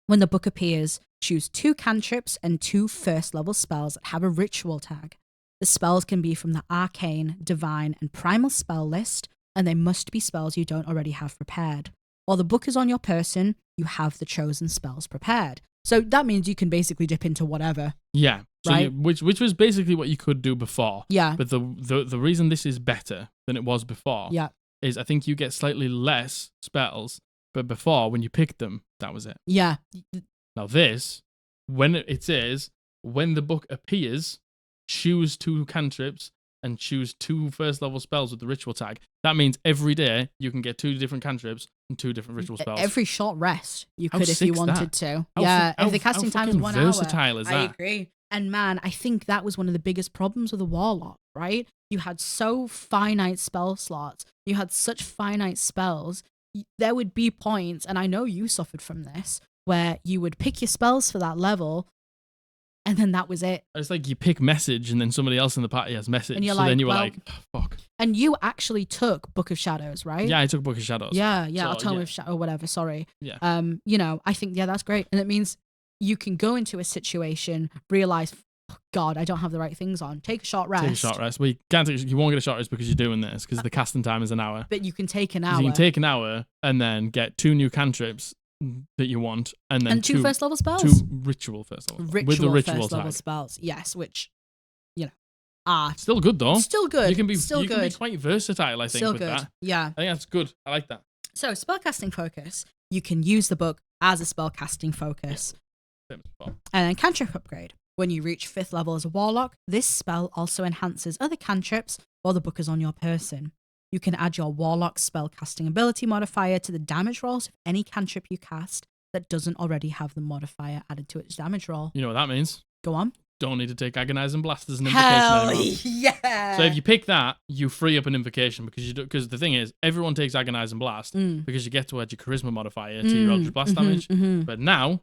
Speaker 1: When the book appears, choose 2 cantrips and 2 first-level spells that have a ritual tag. The spells can be from the arcane, divine, and primal spell list, and they must be spells you don't already have prepared. While the book is on your person, you have the chosen spells prepared. So that means you can basically dip into whatever.
Speaker 2: Yeah. So
Speaker 1: right?
Speaker 2: which was basically what you could do before.
Speaker 1: Yeah.
Speaker 2: But the reason this is better than it was before is I think you get slightly less spells, but before, when you picked them, that was it.
Speaker 1: Yeah.
Speaker 2: Now this, when it says, when the book appears, choose 2 cantrips and choose 2 first-level spells with the ritual tag. That means every day you can get 2 different cantrips and 2 different ritual spells.
Speaker 1: Every short rest you could if you wanted to. If the casting time is 1 hour.
Speaker 2: How versatile is that?
Speaker 1: I agree. And man, I think that was one of the biggest problems with the Warlock, right? You had so finite spell slots. You had such finite spells. There would be points, and I know you suffered from this, where you would pick your spells for that level, and then that was it.
Speaker 2: It's like you pick message, and then somebody else in the party has message.
Speaker 1: And you're
Speaker 2: then you were like, oh, fuck.
Speaker 1: And you actually took Book of Shadows, right?
Speaker 2: Yeah, I took Book of Shadows.
Speaker 1: Yeah, or Tome of Shadow, or whatever, sorry.
Speaker 2: Yeah.
Speaker 1: You know, I think, that's great. And it means you can go into a situation, realize, oh, God, I don't have the right things on. Take a short rest.
Speaker 2: Take a short rest. Well, you won't get a short rest because you're doing this, because the casting time is an hour.
Speaker 1: But you can take an hour.
Speaker 2: You can take an hour and then get 2 new cantrips that you want, and then
Speaker 1: 2 first level spells.
Speaker 2: 2 ritual first level with the ritual
Speaker 1: first level
Speaker 2: tag.
Speaker 1: spells. Yes, which
Speaker 2: still good though.
Speaker 1: Still good.
Speaker 2: You can be
Speaker 1: still
Speaker 2: you
Speaker 1: good.
Speaker 2: can be quite versatile, I think,
Speaker 1: still
Speaker 2: with
Speaker 1: good.
Speaker 2: that.
Speaker 1: Yeah.
Speaker 2: I think that's good. I like that.
Speaker 1: So, spellcasting focus. You can use the book as a spellcasting focus.
Speaker 2: Same as before.
Speaker 1: And then cantrip upgrade. When you reach 5th level as a warlock, this spell also enhances other cantrips while the book is on your person. You can add your warlock spellcasting ability modifier to the damage rolls of any cantrip you cast that doesn't already have the modifier added to its damage roll.
Speaker 2: You know what that means?
Speaker 1: Go on.
Speaker 2: Don't need to take Agonize and Blast as an invocation
Speaker 1: Hell
Speaker 2: anymore.
Speaker 1: yeah!
Speaker 2: So if you pick that, you free up an invocation because the thing is, everyone takes Agonize and Blast because you get to add your Charisma modifier to your Eldritch Blast damage. But now...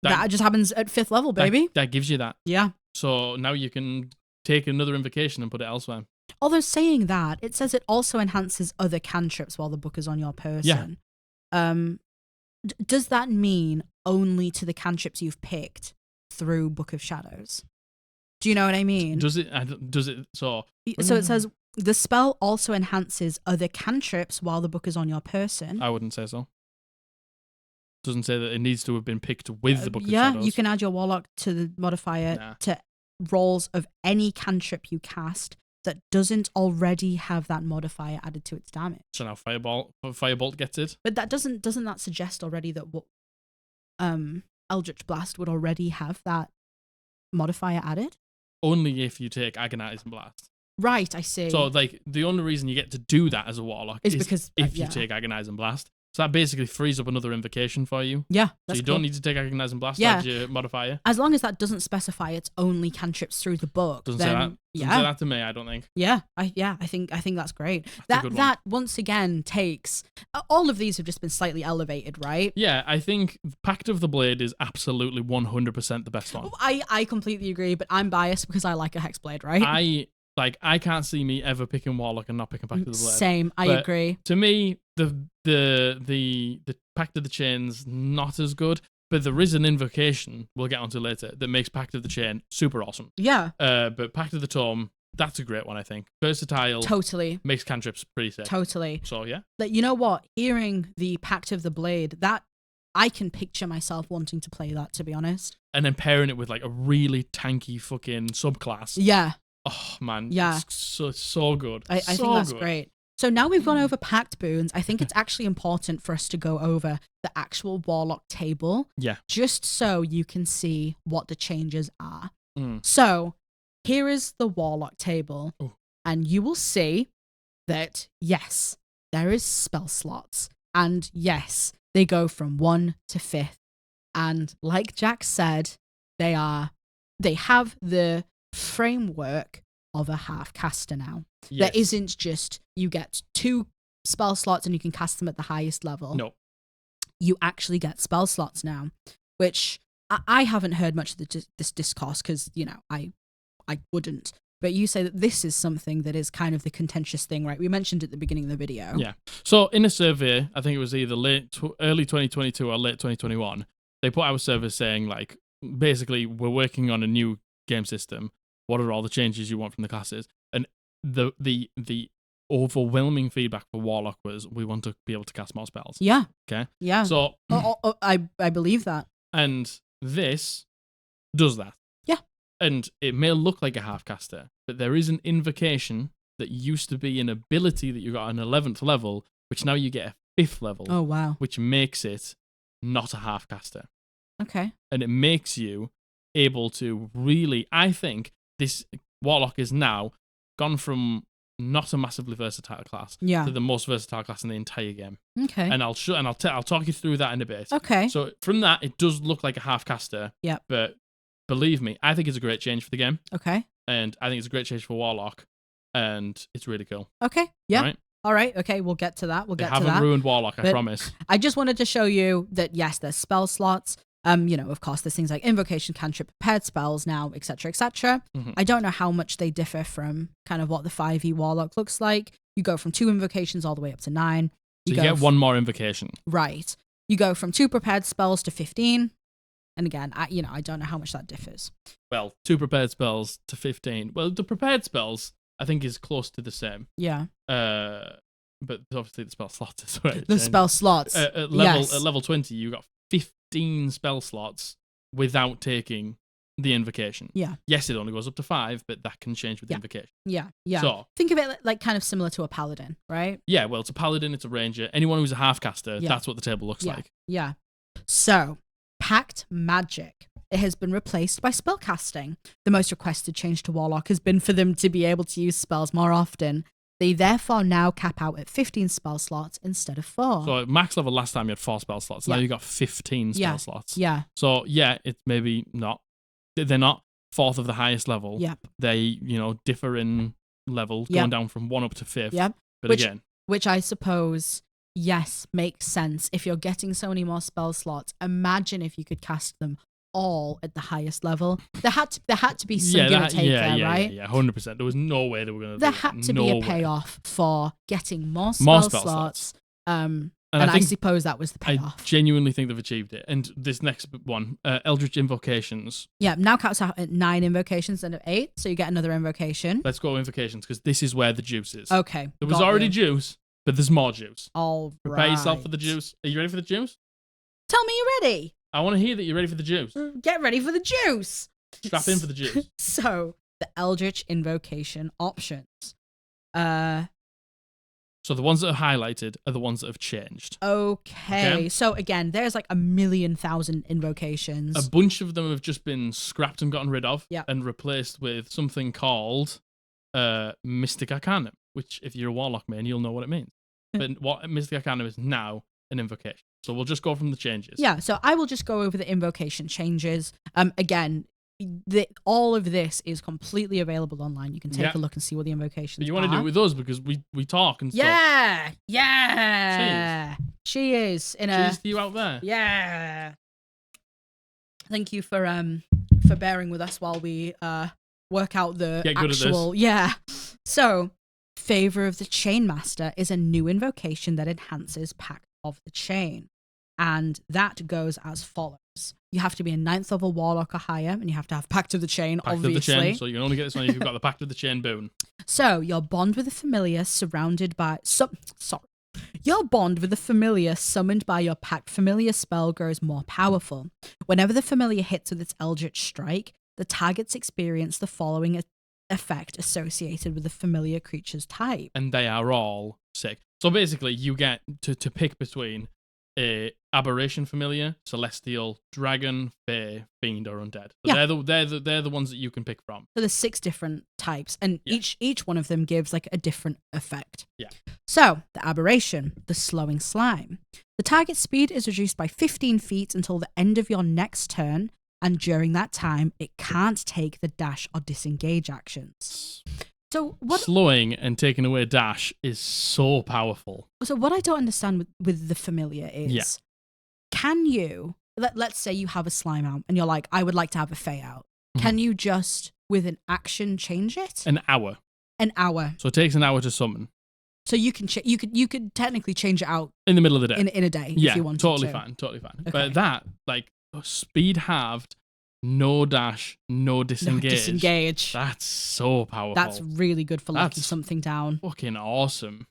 Speaker 1: That just happens at 5th level, baby.
Speaker 2: That gives you that.
Speaker 1: Yeah.
Speaker 2: So now you can take another invocation and put it elsewhere.
Speaker 1: Although saying that, it says it also enhances other cantrips while the book is on your person. Yeah. Does that mean only to the cantrips you've picked through Book of Shadows? Do you know what I mean?
Speaker 2: Does it? So
Speaker 1: it says the spell also enhances other cantrips while the book is on your person.
Speaker 2: I wouldn't say so. Doesn't say that it needs to have been picked with the Book of
Speaker 1: Yeah,
Speaker 2: Shadows.
Speaker 1: you can add your Warlock to the modifier to rolls of any cantrip you cast that doesn't already have that modifier added to its damage.
Speaker 2: So now Firebolt gets it.
Speaker 1: But that doesn't that suggest already that Eldritch Blast would already have that modifier added?
Speaker 2: Only if you take Agonizing Blast.
Speaker 1: Right, I see.
Speaker 2: So, like, the only reason you get to do that as a Warlock is
Speaker 1: because
Speaker 2: if you take Agonizing Blast. So that basically frees up another invocation for you.
Speaker 1: Yeah,
Speaker 2: so you don't need to take Agonizing Blast as your modifier.
Speaker 1: As long as that doesn't specify it's only cantrips through the book.
Speaker 2: Doesn't
Speaker 1: then,
Speaker 2: say that. Doesn't say that to me, I don't think.
Speaker 1: Yeah, I think that's great.
Speaker 2: That's
Speaker 1: that once again takes all of these have just been slightly elevated, right?
Speaker 2: Yeah, I think Pact of the Blade is absolutely 100% the best one.
Speaker 1: I completely agree, but I'm biased because I like a Hexblade, right?
Speaker 2: I can't see me ever picking Warlock and not picking Pact of the Blade.
Speaker 1: Same, I agree.
Speaker 2: To me, the Pact of the Chain's not as good, but there is an invocation we'll get onto later that makes Pact of the Chain super awesome.
Speaker 1: Yeah.
Speaker 2: But Pact of the Tome, that's a great one, I think. Versatile.
Speaker 1: Totally.
Speaker 2: Makes cantrips pretty sick.
Speaker 1: Totally.
Speaker 2: So yeah.
Speaker 1: You know what? Hearing the Pact of the Blade, that I can picture myself wanting to play that, to be honest.
Speaker 2: And then pairing it with like a really tanky fucking subclass.
Speaker 1: Yeah.
Speaker 2: Oh man,
Speaker 1: yeah,
Speaker 2: it's so good.
Speaker 1: I think that's great. So now we've gone over pact boons. I think it's actually important for us to go over the actual Warlock table.
Speaker 2: Yeah.
Speaker 1: Just so you can see what the changes are.
Speaker 2: Mm.
Speaker 1: So here is the Warlock table.
Speaker 2: Ooh.
Speaker 1: And you will see that, yes, there is spell slots. And yes, they go from 1 to 5th. And like Jack said, they have the framework of a half caster now.
Speaker 2: Yes.
Speaker 1: There isn't just you get 2 spell slots and you can cast them at the highest level.
Speaker 2: No.
Speaker 1: You actually get spell slots now, which I haven't heard much of this discourse because, you know, I wouldn't. But you say that this is something that is kind of the contentious thing, right? We mentioned at the beginning of the video.
Speaker 2: Yeah. So in a survey, I think it was either early 2022 or late 2021, they put out a survey saying, like, basically, we're working on a new game system. What are all the changes you want from the classes? And the overwhelming feedback for Warlock was we want to be able to cast more spells.
Speaker 1: Yeah.
Speaker 2: Okay.
Speaker 1: Yeah.
Speaker 2: So
Speaker 1: I believe that.
Speaker 2: And this does that.
Speaker 1: Yeah.
Speaker 2: And it may look like a half caster, but there is an invocation that used to be an ability that you got an 11th level, which now you get a 5th level.
Speaker 1: Oh wow.
Speaker 2: Which makes it not a half caster.
Speaker 1: Okay.
Speaker 2: And it makes you able to really, I think this Warlock is now gone from not a massively versatile class to the most versatile class in the entire game.
Speaker 1: Okay.
Speaker 2: And I'll talk you through that in a bit.
Speaker 1: Okay.
Speaker 2: So from that, it does look like a half caster.
Speaker 1: Yeah.
Speaker 2: But believe me, I think it's a great change for the game.
Speaker 1: Okay.
Speaker 2: And I think it's a great change for Warlock. And it's really cool.
Speaker 1: Okay. Yeah. All right. Okay. We'll get to that.
Speaker 2: They haven't ruined Warlock, I promise.
Speaker 1: I just wanted to show you that, yes, there's spell slots. You know, of course, there's things like invocation, cantrip, prepared spells now, etc., etc.
Speaker 2: Mm-hmm.
Speaker 1: I don't know how much they differ from kind of what the 5e Warlock looks like. You go from 2 invocations all the way up to 9.
Speaker 2: So you get one more invocation.
Speaker 1: Right. You go from 2 prepared spells to 15. And again, I don't know how much that differs.
Speaker 2: Well, 2 prepared spells to 15. Well, the prepared spells, I think, is close to the same.
Speaker 1: Yeah.
Speaker 2: But obviously the spell slots is where
Speaker 1: the spell slots.
Speaker 2: At level 20, you got 15 spell slots without taking the invocation.
Speaker 1: Yeah.
Speaker 2: Yes, it only goes up to 5, but that can change with the invocation.
Speaker 1: Yeah. Yeah.
Speaker 2: So
Speaker 1: think of it like kind of similar to a paladin, right?
Speaker 2: Yeah. Well, it's a paladin. It's a ranger. Anyone who's a half caster, that's what the table looks like.
Speaker 1: Yeah. So, Pact Magic. It has been replaced by spellcasting. The most requested change to Warlock has been for them to be able to use spells more often. They therefore now cap out at 15 spell slots instead of 4.
Speaker 2: So at max level last time you had 4 spell slots. Now you got 15 spell slots.
Speaker 1: Yeah.
Speaker 2: So yeah, it's maybe not. They're not 4th of the highest level.
Speaker 1: Yep.
Speaker 2: They, differ in level, going down from 1 up to 5th.
Speaker 1: Yep.
Speaker 2: But
Speaker 1: which I suppose, yes, makes sense. If you're getting so many more spell slots, imagine if you could cast them all at the highest level. There had to be some give and take there, right?
Speaker 2: Yeah, 100%. There was no way they were going to do that.
Speaker 1: There had to be a payoff for getting more spell slots. And I suppose that was the payoff.
Speaker 2: I genuinely think they've achieved it. And this next one, Eldritch Invocations.
Speaker 1: Yeah, now caps out at 9 invocations instead of 8, so you get another invocation.
Speaker 2: Let's go invocations, because this is where the juice is.
Speaker 1: Okay.
Speaker 2: There was already juice, but there's more juice.
Speaker 1: All right.
Speaker 2: Prepare yourself for the juice. Are you ready for the juice?
Speaker 1: Tell me you're ready.
Speaker 2: I want to hear that you're ready for the juice.
Speaker 1: Get ready for the juice.
Speaker 2: Strap in for the juice.
Speaker 1: So, the Eldritch Invocation options.
Speaker 2: So the ones that are highlighted are the ones that have changed.
Speaker 1: Okay. So again, there's like 1,000,000 invocations.
Speaker 2: A bunch of them have just been scrapped and gotten rid of
Speaker 1: and
Speaker 2: replaced with something called Mystic Arcanum, which if you're a Warlock main, you'll know what it means. But what Mystic Arcanum is now an invocation. So we'll just go from the changes.
Speaker 1: Yeah, so I will just go over the invocation changes. Again, all of this is completely available online. You can take a look and see what the invocations
Speaker 2: But you want to do it with us because we talk and stuff.
Speaker 1: Yeah.
Speaker 2: Cheers.
Speaker 1: She is in
Speaker 2: Cheers to you out there.
Speaker 1: Yeah. Thank you for bearing with us while we work out the
Speaker 2: Get good
Speaker 1: actual.
Speaker 2: At this.
Speaker 1: Yeah. So, Favor of the Chainmaster is a new invocation that enhances Pact of the Chain. And that goes as follows. You have to be a 9th level Warlock or higher, and you have to have Pact of the Chain, obviously.
Speaker 2: Pact of the Chain, so you can only get this one if you've got the Pact of the Chain boon.
Speaker 1: So, your bond with a familiar surrounded by... Your bond with the familiar summoned by your Pact familiar spell grows more powerful. Whenever the familiar hits with its Eldritch Strike, the targets experience the following effect associated with the familiar creature's type.
Speaker 2: And they are all sick. So basically, you get to pick between a aberration familiar, celestial, dragon, fae, fiend, or undead. So they're the ones that you can pick from.
Speaker 1: So there's 6 different types, and each one of them gives like a different effect.
Speaker 2: Yeah.
Speaker 1: So the aberration, the slowing slime. The target speed is reduced by 15 feet until the end of your next turn, and during that time, it can't take the dash or disengage actions. So what
Speaker 2: slowing and taking away dash is so powerful.
Speaker 1: So what I don't understand with the familiar is, can you, let's say you have a slime out and you're like, I would like to have a fae out. Can you just, with an action, change it?
Speaker 2: An hour.
Speaker 1: An hour.
Speaker 2: So it takes an hour to summon.
Speaker 1: So you could technically change it out
Speaker 2: in the middle of the day.
Speaker 1: In a day, if you wanted to.
Speaker 2: Totally fine. Okay. But that, like, speed halved, no dash, no disengage. That's so powerful.
Speaker 1: That's really good for locking something down.
Speaker 2: Fucking awesome.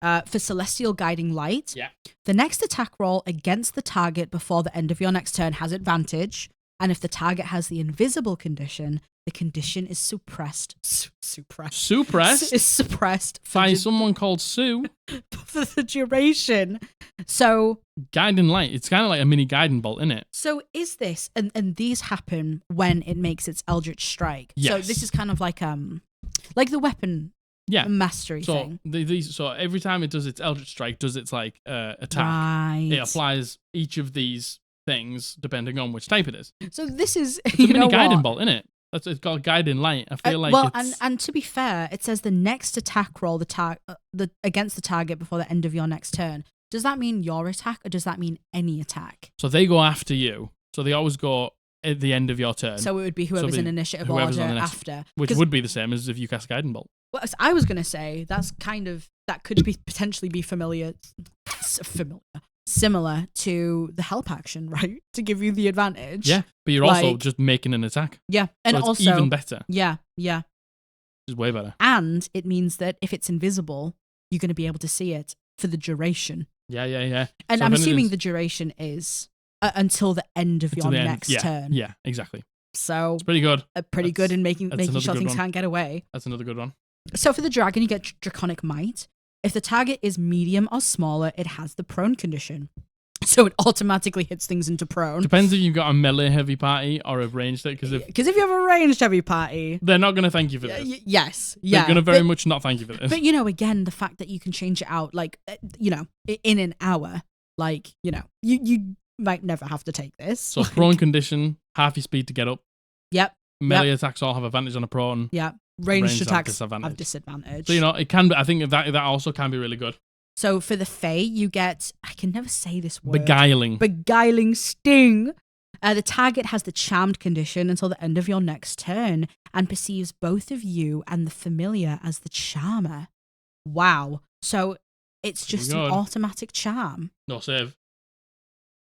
Speaker 1: For Celestial Guiding Light, the next attack roll against the target before the end of your next turn has advantage, and if the target has the invisible condition, the condition is suppressed.
Speaker 2: Suppressed?
Speaker 1: Is suppressed.
Speaker 2: By someone called Sue.
Speaker 1: For the duration. So...
Speaker 2: Guiding Light. It's kind of like a mini guiding bolt, isn't it?
Speaker 1: So is this... And these happen when it makes its Eldritch Strike.
Speaker 2: Yes.
Speaker 1: So this is kind of like the weapon mastery thing.
Speaker 2: So every time it does its Eldritch Strike, does its like attack,
Speaker 1: right.
Speaker 2: It applies each of these things depending on which type it is.
Speaker 1: So this is...
Speaker 2: It's a mini guiding bolt, isn't it? It's called Guiding Light. I feel like
Speaker 1: and to be fair, it says the next attack roll against the target before the end of your next turn. Does that mean your attack, or does that mean any attack?
Speaker 2: So they go after you. So they always go at the end of your turn.
Speaker 1: So it would be whoever's in initiative order after.
Speaker 2: Which would be the same as if you cast Guiding Bolt.
Speaker 1: Well, I was going to say, that could be potentially be similar to the help action, right? To give you the advantage.
Speaker 2: Yeah, but you're also just making an attack.
Speaker 1: Yeah, and
Speaker 2: so it's
Speaker 1: also
Speaker 2: even better.
Speaker 1: Yeah.
Speaker 2: It's way better.
Speaker 1: And it means that if it's invisible, you're going to be able to see it for the duration.
Speaker 2: Yeah.
Speaker 1: And so I'm assuming the duration is until the end of your next turn.
Speaker 2: Yeah, exactly.
Speaker 1: So
Speaker 2: it's pretty good.
Speaker 1: Pretty good in making sure things can't get away.
Speaker 2: That's another good one.
Speaker 1: So for the dragon, you get Draconic Might. If the target is medium or smaller, it has the prone condition. So it automatically hits things into prone.
Speaker 2: Depends if you've got a melee heavy party or a ranged because
Speaker 1: if you have a ranged heavy party,
Speaker 2: they're not going to thank you for this.
Speaker 1: Yes,
Speaker 2: they're going to very much not thank you for this.
Speaker 1: But again, the fact that you can change it out, like in an hour, like you might never have to take this.
Speaker 2: So prone condition, half your speed to get up.
Speaker 1: Yep.
Speaker 2: Melee attacks all have advantage on a prone.
Speaker 1: Yep. Ranged attacks have disadvantage.
Speaker 2: So it can be. I think that also can be really good.
Speaker 1: So for the Fae, you get, I can never say this word.
Speaker 2: Beguiling
Speaker 1: Sting. The target has the charmed condition until the end of your next turn and perceives both of you and the familiar as the charmer. Wow. So it's just an automatic charm.
Speaker 2: No save.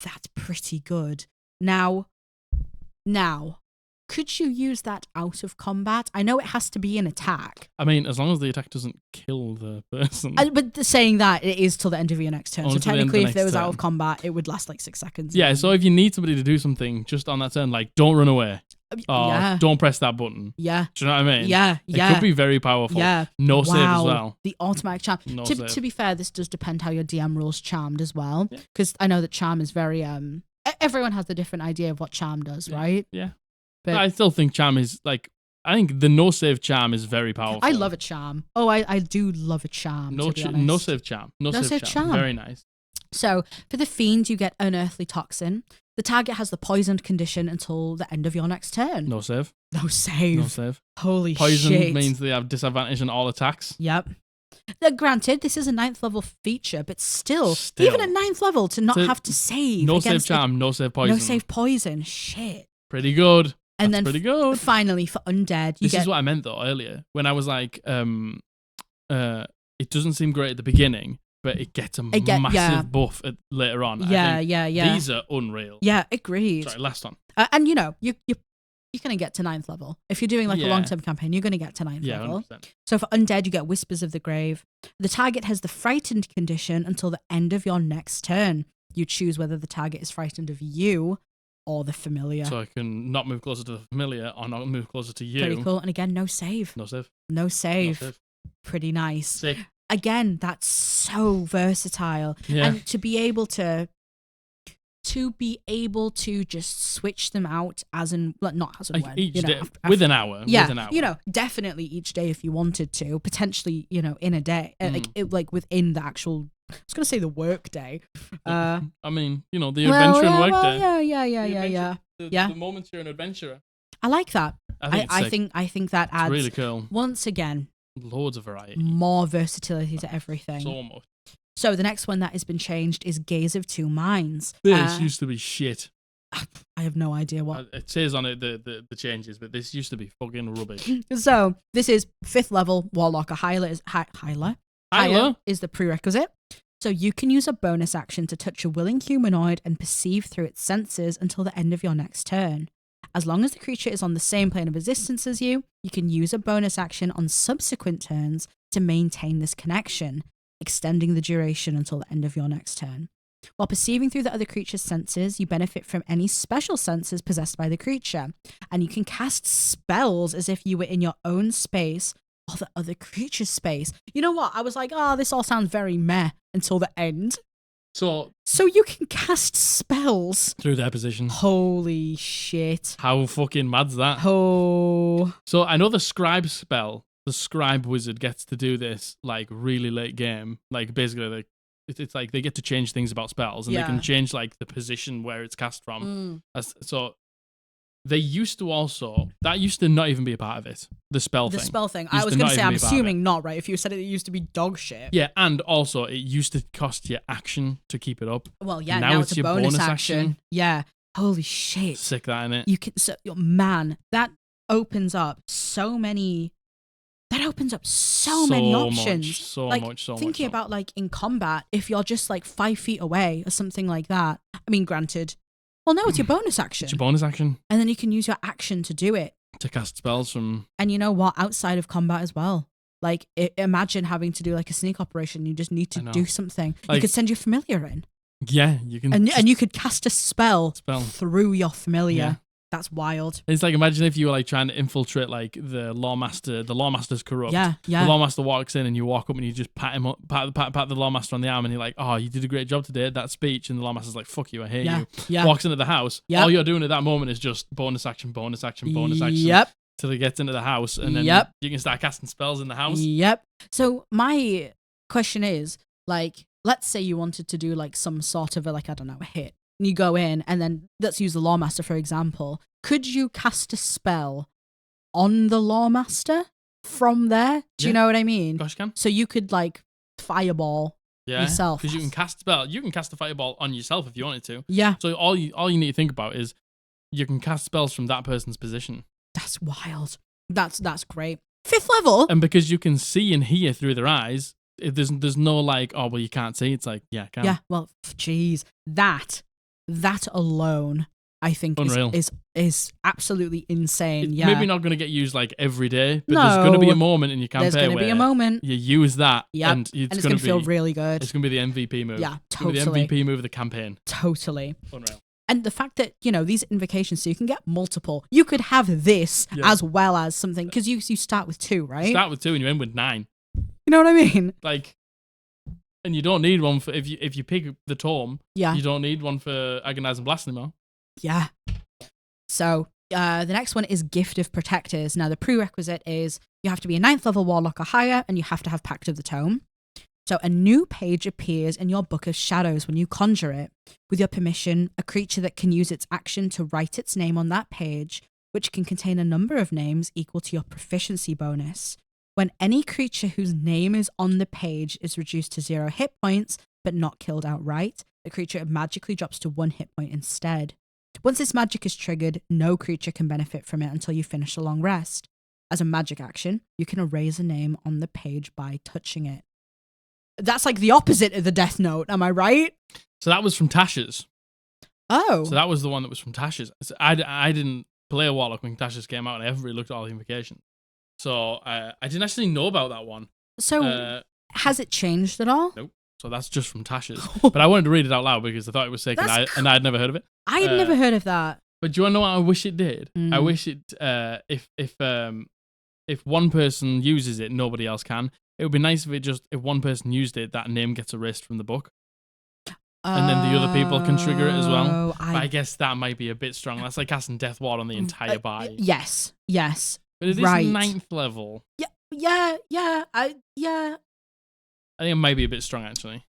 Speaker 1: That's pretty good. Now, Could you use that out of combat? I know it has to be an attack.
Speaker 2: I mean, as long as the attack doesn't kill the person.
Speaker 1: But saying that, it is till the end of your next turn.
Speaker 2: Only
Speaker 1: So
Speaker 2: till the end of the
Speaker 1: technically, if it was
Speaker 2: next
Speaker 1: out of
Speaker 2: turn.
Speaker 1: combat, it would last like 6 seconds.
Speaker 2: Yeah, so if you need somebody to do something just on that turn, like don't run away. Or
Speaker 1: Yeah.
Speaker 2: don't press that button.
Speaker 1: Yeah.
Speaker 2: Do you know what I mean?
Speaker 1: Yeah.
Speaker 2: It could be very powerful.
Speaker 1: Yeah.
Speaker 2: No save as
Speaker 1: Wow.
Speaker 2: well.
Speaker 1: The automatic charm.
Speaker 2: No
Speaker 1: To
Speaker 2: save.
Speaker 1: be fair, this does depend how your DM rules charmed as well.
Speaker 2: Yeah.
Speaker 1: Because I know that charm is very everyone has a different idea of what charm does, right?
Speaker 2: Yeah.
Speaker 1: But
Speaker 2: I still think charm is like, I think the no save charm is very powerful.
Speaker 1: I love a charm. Oh, I do love a charm.
Speaker 2: No,
Speaker 1: to be honest.
Speaker 2: no save charm. No save charm. Very nice.
Speaker 1: So for the Fiend, you get Unearthly Toxin. The target has the poisoned condition until the end of your next turn.
Speaker 2: No save.
Speaker 1: No save.
Speaker 2: No save.
Speaker 1: Holy
Speaker 2: Poison
Speaker 1: shit.
Speaker 2: means they have disadvantage on all attacks.
Speaker 1: Yep. Now, granted, this is a 9th level feature, but still, even at 9th level, to not have to save.
Speaker 2: No save
Speaker 1: against
Speaker 2: charm, no save poison.
Speaker 1: No save poison. Shit.
Speaker 2: Pretty good.
Speaker 1: And
Speaker 2: That's
Speaker 1: then
Speaker 2: pretty good.
Speaker 1: Finally, for undead, you
Speaker 2: This is what I meant though earlier when I was like, it doesn't seem great at the beginning, but it gets a massive buff later on.
Speaker 1: Yeah.
Speaker 2: These are unreal.
Speaker 1: Yeah, agreed.
Speaker 2: Sorry, last one.
Speaker 1: And you know, you're going to get to 9th level. If you're doing like a long-term campaign, you're going to get to 9th level.
Speaker 2: 100%.
Speaker 1: So for undead, you get Whispers of the Grave. The target has the frightened condition until the end of your next turn. You choose whether the target is frightened of you or the familiar.
Speaker 2: So I can not move closer to the familiar or not move closer to you.
Speaker 1: Pretty cool. And again, no save.
Speaker 2: No save.
Speaker 1: No save.
Speaker 2: No save.
Speaker 1: Pretty nice.
Speaker 2: Sick.
Speaker 1: Again, that's so versatile.
Speaker 2: Yeah.
Speaker 1: And to be able to just switch them out as in, well, not as and
Speaker 2: Like
Speaker 1: when,
Speaker 2: each
Speaker 1: you know,
Speaker 2: day, with an hour.
Speaker 1: Yeah,
Speaker 2: With an hour.
Speaker 1: you know, definitely each day if you wanted to, potentially, you know, in a day, like within the actual. I was gonna say the work day.
Speaker 2: I mean, you know, the adventure and work day.
Speaker 1: Yeah.
Speaker 2: The moments you're an adventurer.
Speaker 1: I like that.
Speaker 2: I think
Speaker 1: I think that adds
Speaker 2: really cool.
Speaker 1: Once again
Speaker 2: Loads of variety.
Speaker 1: more versatility to everything.
Speaker 2: So much.
Speaker 1: So the next one that has been changed is Gaze of Two Minds.
Speaker 2: This used to be shit.
Speaker 1: I have no idea what.
Speaker 2: It says on it the changes, but this used to be fucking rubbish.
Speaker 1: So this is 5th level Warlock. A Hyla is the prerequisite. So you can use a bonus action to touch a willing humanoid and perceive through its senses until the end of your next turn. As long as the creature is on the same plane of existence as you, you can use a bonus action on subsequent turns to maintain this connection, extending the duration until the end of your next turn. While perceiving through the other creature's senses, you benefit from any special senses possessed by the creature, and you can cast spells as if you were in your own space or the other creature's space. You know what? I was like, this all sounds very meh until the end. So you can cast spells
Speaker 2: through their position.
Speaker 1: Holy shit.
Speaker 2: How fucking mad's that?
Speaker 1: Oh.
Speaker 2: So I know the scribe spell, the scribe wizard gets to do this like really late game. Like basically it's like they get to change things about spells and they can change like the position where it's cast from. So they used to also, that used to not even be a part of it. The spell thing.
Speaker 1: I was going to say, I'm assuming not, right? If you said it used to be dog shit.
Speaker 2: Yeah, and also it used to cost you action to keep it up.
Speaker 1: Well, yeah, now it's a
Speaker 2: your
Speaker 1: bonus action. Yeah. Holy shit.
Speaker 2: Sick that, innit?
Speaker 1: You can, man, that opens up so many options.
Speaker 2: So much.
Speaker 1: Thinking about like in combat, if you're just like 5 feet away or something like that. I mean, granted, well, no, it's your bonus action.
Speaker 2: It's your bonus action.
Speaker 1: And then you can use your action to do it.
Speaker 2: To cast spells from...
Speaker 1: And you know what? Outside of combat as well. Like, imagine having to do like a sneak operation. You just need to do something. Like, you could send your familiar in.
Speaker 2: Yeah, you can...
Speaker 1: And you could cast a spell through your familiar. Yeah. That's wild.
Speaker 2: It's like, imagine if you were like trying to infiltrate like the lawmaster's corrupt.
Speaker 1: Yeah.
Speaker 2: The lawmaster walks in and you walk up and you just pat him up, pat the lawmaster on the arm and you're like, oh, you did a great job today, that speech. And the lawmaster's like, fuck you, I hate you.
Speaker 1: Yeah.
Speaker 2: Walks into the house. Yep. All you're doing at that moment is just bonus action.
Speaker 1: Yep.
Speaker 2: Till he gets into the house and then you can start casting spells in the house.
Speaker 1: Yep. So my question is, like, let's say you wanted to do like some sort of a hit. You go in and then let's use the Lawmaster, for example. Could you cast a spell on the Lawmaster from there? Do you know what I mean?
Speaker 2: Gosh, you can.
Speaker 1: So you could like fireball yourself.
Speaker 2: Because you can cast a spell. You can cast a fireball on yourself if you wanted to.
Speaker 1: Yeah.
Speaker 2: So all you need to think about is you can cast spells from that person's position.
Speaker 1: That's wild. That's great. 5th level.
Speaker 2: And because you can see and hear through their eyes, there's no like, oh, well, you can't see. It's like, yeah, I can.
Speaker 1: Yeah, well, jeez. That alone I think
Speaker 2: Unreal.
Speaker 1: is absolutely insane.
Speaker 2: It's
Speaker 1: Yeah.
Speaker 2: maybe not going to get used like every day, but there's going to be a moment in your campaign
Speaker 1: There's going to
Speaker 2: where
Speaker 1: be a moment.
Speaker 2: you use that,
Speaker 1: Yep.
Speaker 2: and it's
Speaker 1: going
Speaker 2: going
Speaker 1: to feel really good.
Speaker 2: It's going to be the MVP move.
Speaker 1: Yeah,
Speaker 2: It's gonna be
Speaker 1: totally.
Speaker 2: the MVP move of the campaign.
Speaker 1: Totally.
Speaker 2: Unreal.
Speaker 1: And the fact that, these invocations, so you can get multiple. You could have this as well as something, because you start with 2, right?
Speaker 2: You start with 2 and you end with 9.
Speaker 1: You know what I mean?
Speaker 2: Like, and you don't need one for, if you pick the tome,
Speaker 1: Yeah.
Speaker 2: you don't need one for Agonize and Blast anymore.
Speaker 1: Yeah. So the next one is Gift of Protectors. Now, the prerequisite is you have to be a 9th level Warlock or higher, and you have to have Pact of the Tome. So a new page appears in your Book of Shadows when you conjure it. With your permission, a creature that can use its action to write its name on that page, which can contain a number of names equal to your proficiency bonus. When any creature whose name is on the page is reduced to 0 hit points, but not killed outright, the creature magically drops to 1 hit point instead. Once this magic is triggered, no creature can benefit from it until you finish a long rest. As a magic action, you can erase a name on the page by touching it. That's like the opposite of the Death Note, am I right?
Speaker 2: So that was from Tasha's.
Speaker 1: Oh.
Speaker 2: So that was the one that was from Tasha's. So I didn't play a Warlock when Tasha's came out, and I haven't really looked at all the invocations. So I didn't actually know about that one.
Speaker 1: So has it changed at all?
Speaker 2: Nope. So that's just from Tasha's. But I wanted to read it out loud because I thought it was sick, and I had never heard of it.
Speaker 1: I had never heard of that.
Speaker 2: But do you want to know what I wish it did? I wish it if one person uses it, nobody else can. It would be nice if one person used it, that name gets erased from the book. And then the other people can trigger it as well. But I guess that might be a bit strong. That's like casting Death Ward on the entire party.
Speaker 1: Yes.
Speaker 2: But it is 9th level.
Speaker 1: Yeah.
Speaker 2: I think it might be a bit strong, actually.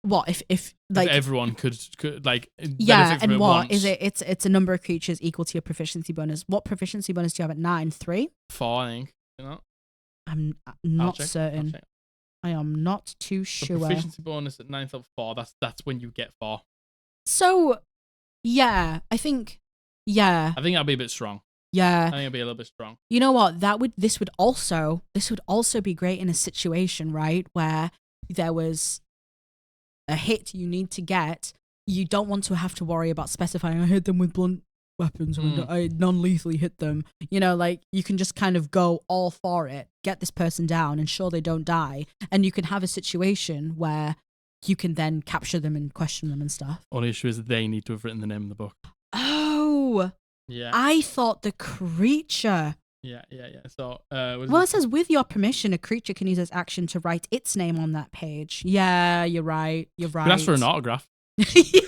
Speaker 1: What if like
Speaker 2: everyone could like
Speaker 1: yeah, and what
Speaker 2: once.
Speaker 1: is it? It's a number of creatures equal to your proficiency bonus. What proficiency bonus do you have at 9? 3?
Speaker 2: 4, I think. You know?
Speaker 1: I'm not certain. I am not too sure.
Speaker 2: The proficiency bonus at 9th level 4. That's when you get 4.
Speaker 1: So, yeah, I think
Speaker 2: that'd be a bit strong.
Speaker 1: Yeah,
Speaker 2: I think it'd be a little bit strong.
Speaker 1: You know what? This would also be great in a situation, right, where there was a hit you need to get. You don't want to have to worry about specifying I hit them with blunt weapons or I non-lethally hit them. Like you can just kind of go all for it, get this person down, ensure they don't die, and you can have a situation where you can then capture them and question them and stuff.
Speaker 2: Only issue is they need to have written the name of the book.
Speaker 1: Oh,
Speaker 2: yeah.
Speaker 1: I thought the creature.
Speaker 2: Yeah. So,
Speaker 1: it says with your permission, a creature can use its action to write its name on that page. Yeah, you're right.
Speaker 2: But that's for an autograph.
Speaker 1: Yeah.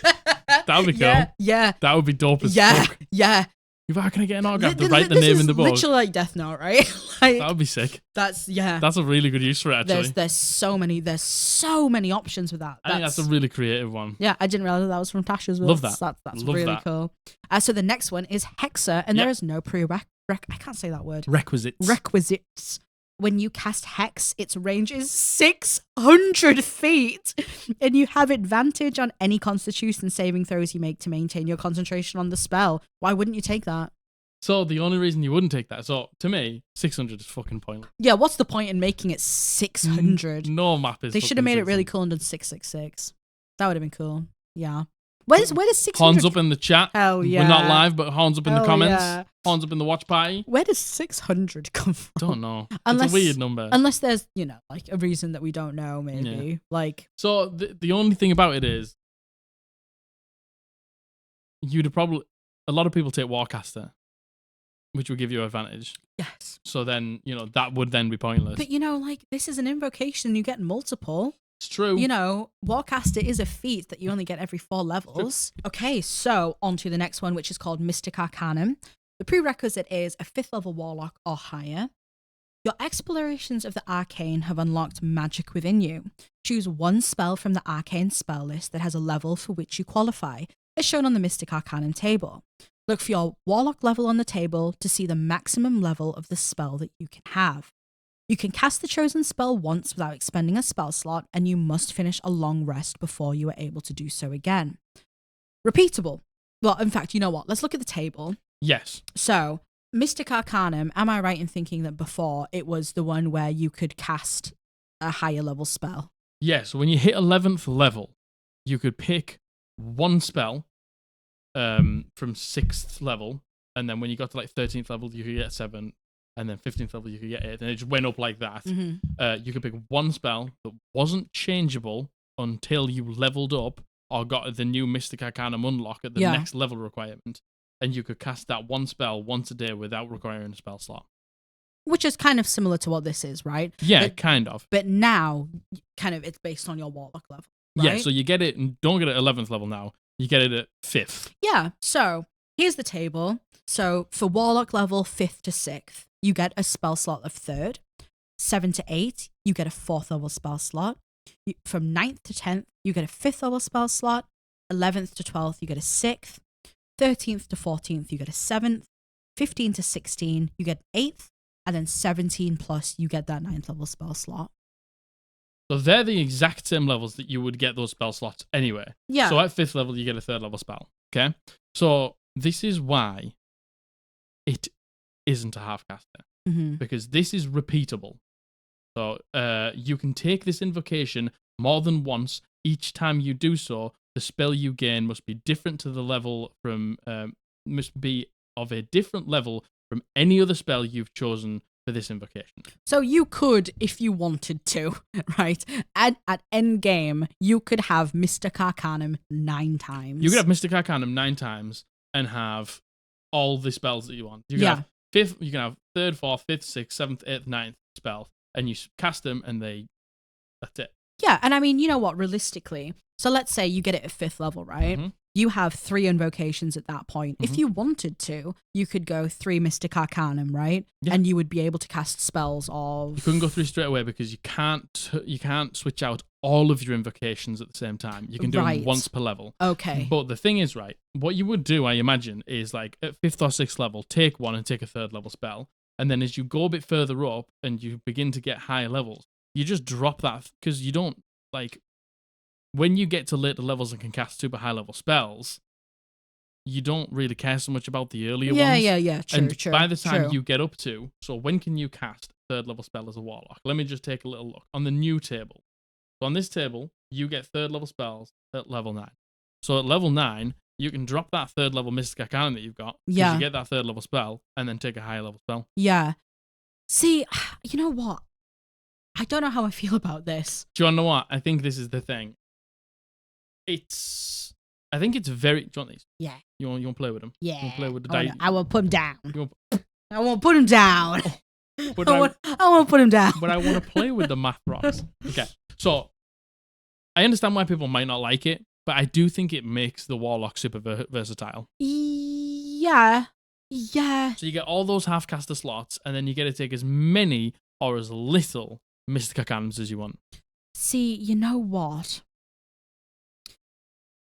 Speaker 2: That would be cool.
Speaker 1: Yeah.
Speaker 2: That would be dope as fuck.
Speaker 1: Yeah.
Speaker 2: How can I get an autograph to write the name in the book?
Speaker 1: Literally like Death Note, right? Like,
Speaker 2: that would be sick.
Speaker 1: That's
Speaker 2: a really good use for it, actually.
Speaker 1: There's so many options with that.
Speaker 2: I think that's a really creative one.
Speaker 1: Yeah, I didn't realize that was from Tasha's.
Speaker 2: Love that.
Speaker 1: That's really cool. So the next one is Hexer, and there is no I can't say that word. Requisites. When you cast Hex, its range is 600 feet, and you have advantage on any Constitution saving throws you make to maintain your concentration on the spell. Why wouldn't you take that?
Speaker 2: So the only reason you wouldn't take that, so to me, 600 is fucking pointless.
Speaker 1: Yeah, what's the point in making it 600?
Speaker 2: No map is.
Speaker 1: They should have made it really cool and done 666. That would have been cool. Yeah. Where does 600...
Speaker 2: Horns up in the chat.
Speaker 1: Hell yeah.
Speaker 2: We're not live, but horns up in the comments.
Speaker 1: Yeah.
Speaker 2: Horns up in the watch party.
Speaker 1: Where does 600 come from?
Speaker 2: Don't know. It's a weird number.
Speaker 1: Unless there's, like a reason that we don't know, maybe.
Speaker 2: Yeah.
Speaker 1: Like.
Speaker 2: So the only thing about it is, a lot of people take Warcaster, which would give you advantage.
Speaker 1: Yes.
Speaker 2: So then, that would then be pointless.
Speaker 1: But this is an invocation, you get multiple.
Speaker 2: It's true.
Speaker 1: Warcaster is a feat that you only get every 4 levels. Okay, so on to the next one, which is called Mystic Arcanum. The prerequisite is a 5th level Warlock or higher. Your explorations of the arcane have unlocked magic within you. Choose one spell from the arcane spell list that has a level for which you qualify, as shown on the Mystic Arcanum table. Look for your Warlock level on the table to see the maximum level of the spell that you can have. You can cast the chosen spell once without expending a spell slot, and you must finish a long rest before you are able to do so again. Repeatable. Well, in fact, you know what? Let's look at the table.
Speaker 2: Yes.
Speaker 1: So, Mystic Arcanum, am I right in thinking that before it was the one where you could cast a higher level spell?
Speaker 2: Yeah, so when you hit 11th level, you could pick one spell from 6th level, and then when you got to like 13th level, you could get 7, and then 15th level, you could get 8, and it just went up like that. You could pick one spell that wasn't changeable until you leveled up or got the new Mystic Arcanum unlock at the next level requirement, and you could cast that one spell once a day without requiring a spell slot.
Speaker 1: Which is kind of similar to what this is, right?
Speaker 2: Yeah, kind of.
Speaker 1: But now, kind of, it's based on your Warlock level, right?
Speaker 2: Yeah, so you get it, and don't get it at 11th level now. You get it at 5th.
Speaker 1: Yeah, so here's the table. So for Warlock level 5th to 6th, you get a spell slot of 3rd. 7 to 8, you get a 4th level spell slot. From 9th to 10th, you get a 5th level spell slot. 11th to 12th, you get a 6th. 13th to 14th, you get a 7th. 15 to 16, you get 8th. And then 17 plus, you get that 9th level spell slot.
Speaker 2: So they're the exact same levels that you would get those spell slots anyway.
Speaker 1: Yeah.
Speaker 2: So at 5th level, you get a 3rd level spell. Okay? So this is why it isn't a half-caster. Because this is repeatable. So you can take this invocation more than once. Each time you do so, the spell you gain must be different to the level from... must be of a different level from any other spell you've chosen for this invocation. So
Speaker 1: you could, if you wanted to, right? At end game, you could have Mystic Arcanum 9 times.
Speaker 2: You could have Mystic Arcanum 9 times and have all the spells that you want. You can have 5th, you can have 3rd, 4th, 5th, 6th, 7th, 8th, 9th spell, and you cast them, and that's it.
Speaker 1: Yeah, and I mean, you know what? Realistically, so let's say you get it at 5th level, right? You have 3 invocations at that point. If you wanted to, you could go 3 Mystic Arcanum, right? Yeah. And you would be able to cast spells of...
Speaker 2: You couldn't go 3 straight away because you can't switch out all of your invocations at the same time. You can do them once per level.
Speaker 1: Okay.
Speaker 2: But the thing is, right, what you would do, I imagine, is like at 5th or 6th level, take one and take a 3rd level spell. And then as you go a bit further up and you begin to get higher levels, you just drop that because you don't, like... When you get to later levels and can cast super high level spells, you don't really care so much about the earlier ones.
Speaker 1: Yeah. True.
Speaker 2: By the time you get up to, so when can you cast 3rd level spell as a warlock? Let me just take a little look on the new table. So on this table, you get 3rd level spells at level 9. So at level 9, you can drop that 3rd level Mystic Arcanum that you've got.
Speaker 1: Yeah.
Speaker 2: You get that 3rd level spell and then take a higher level spell.
Speaker 1: Yeah. See, you know what? I don't know how I feel about this.
Speaker 2: Do you want to know what? I think this is the thing. I think it's very... Do you want these?
Speaker 1: Yeah.
Speaker 2: You want to play with them?
Speaker 1: Yeah.
Speaker 2: You want to play with the dice?
Speaker 1: I will put them down. I won't put them down.
Speaker 2: But
Speaker 1: I won't put them down.
Speaker 2: But I want to play with the math rocks. Okay. So, I understand why people might not like it, but I do think it makes the Warlock super versatile.
Speaker 1: Yeah.
Speaker 2: So you get all those half-caster slots, and then you get to take as many or as little Mystic Arcanums as you want.
Speaker 1: See, you know what?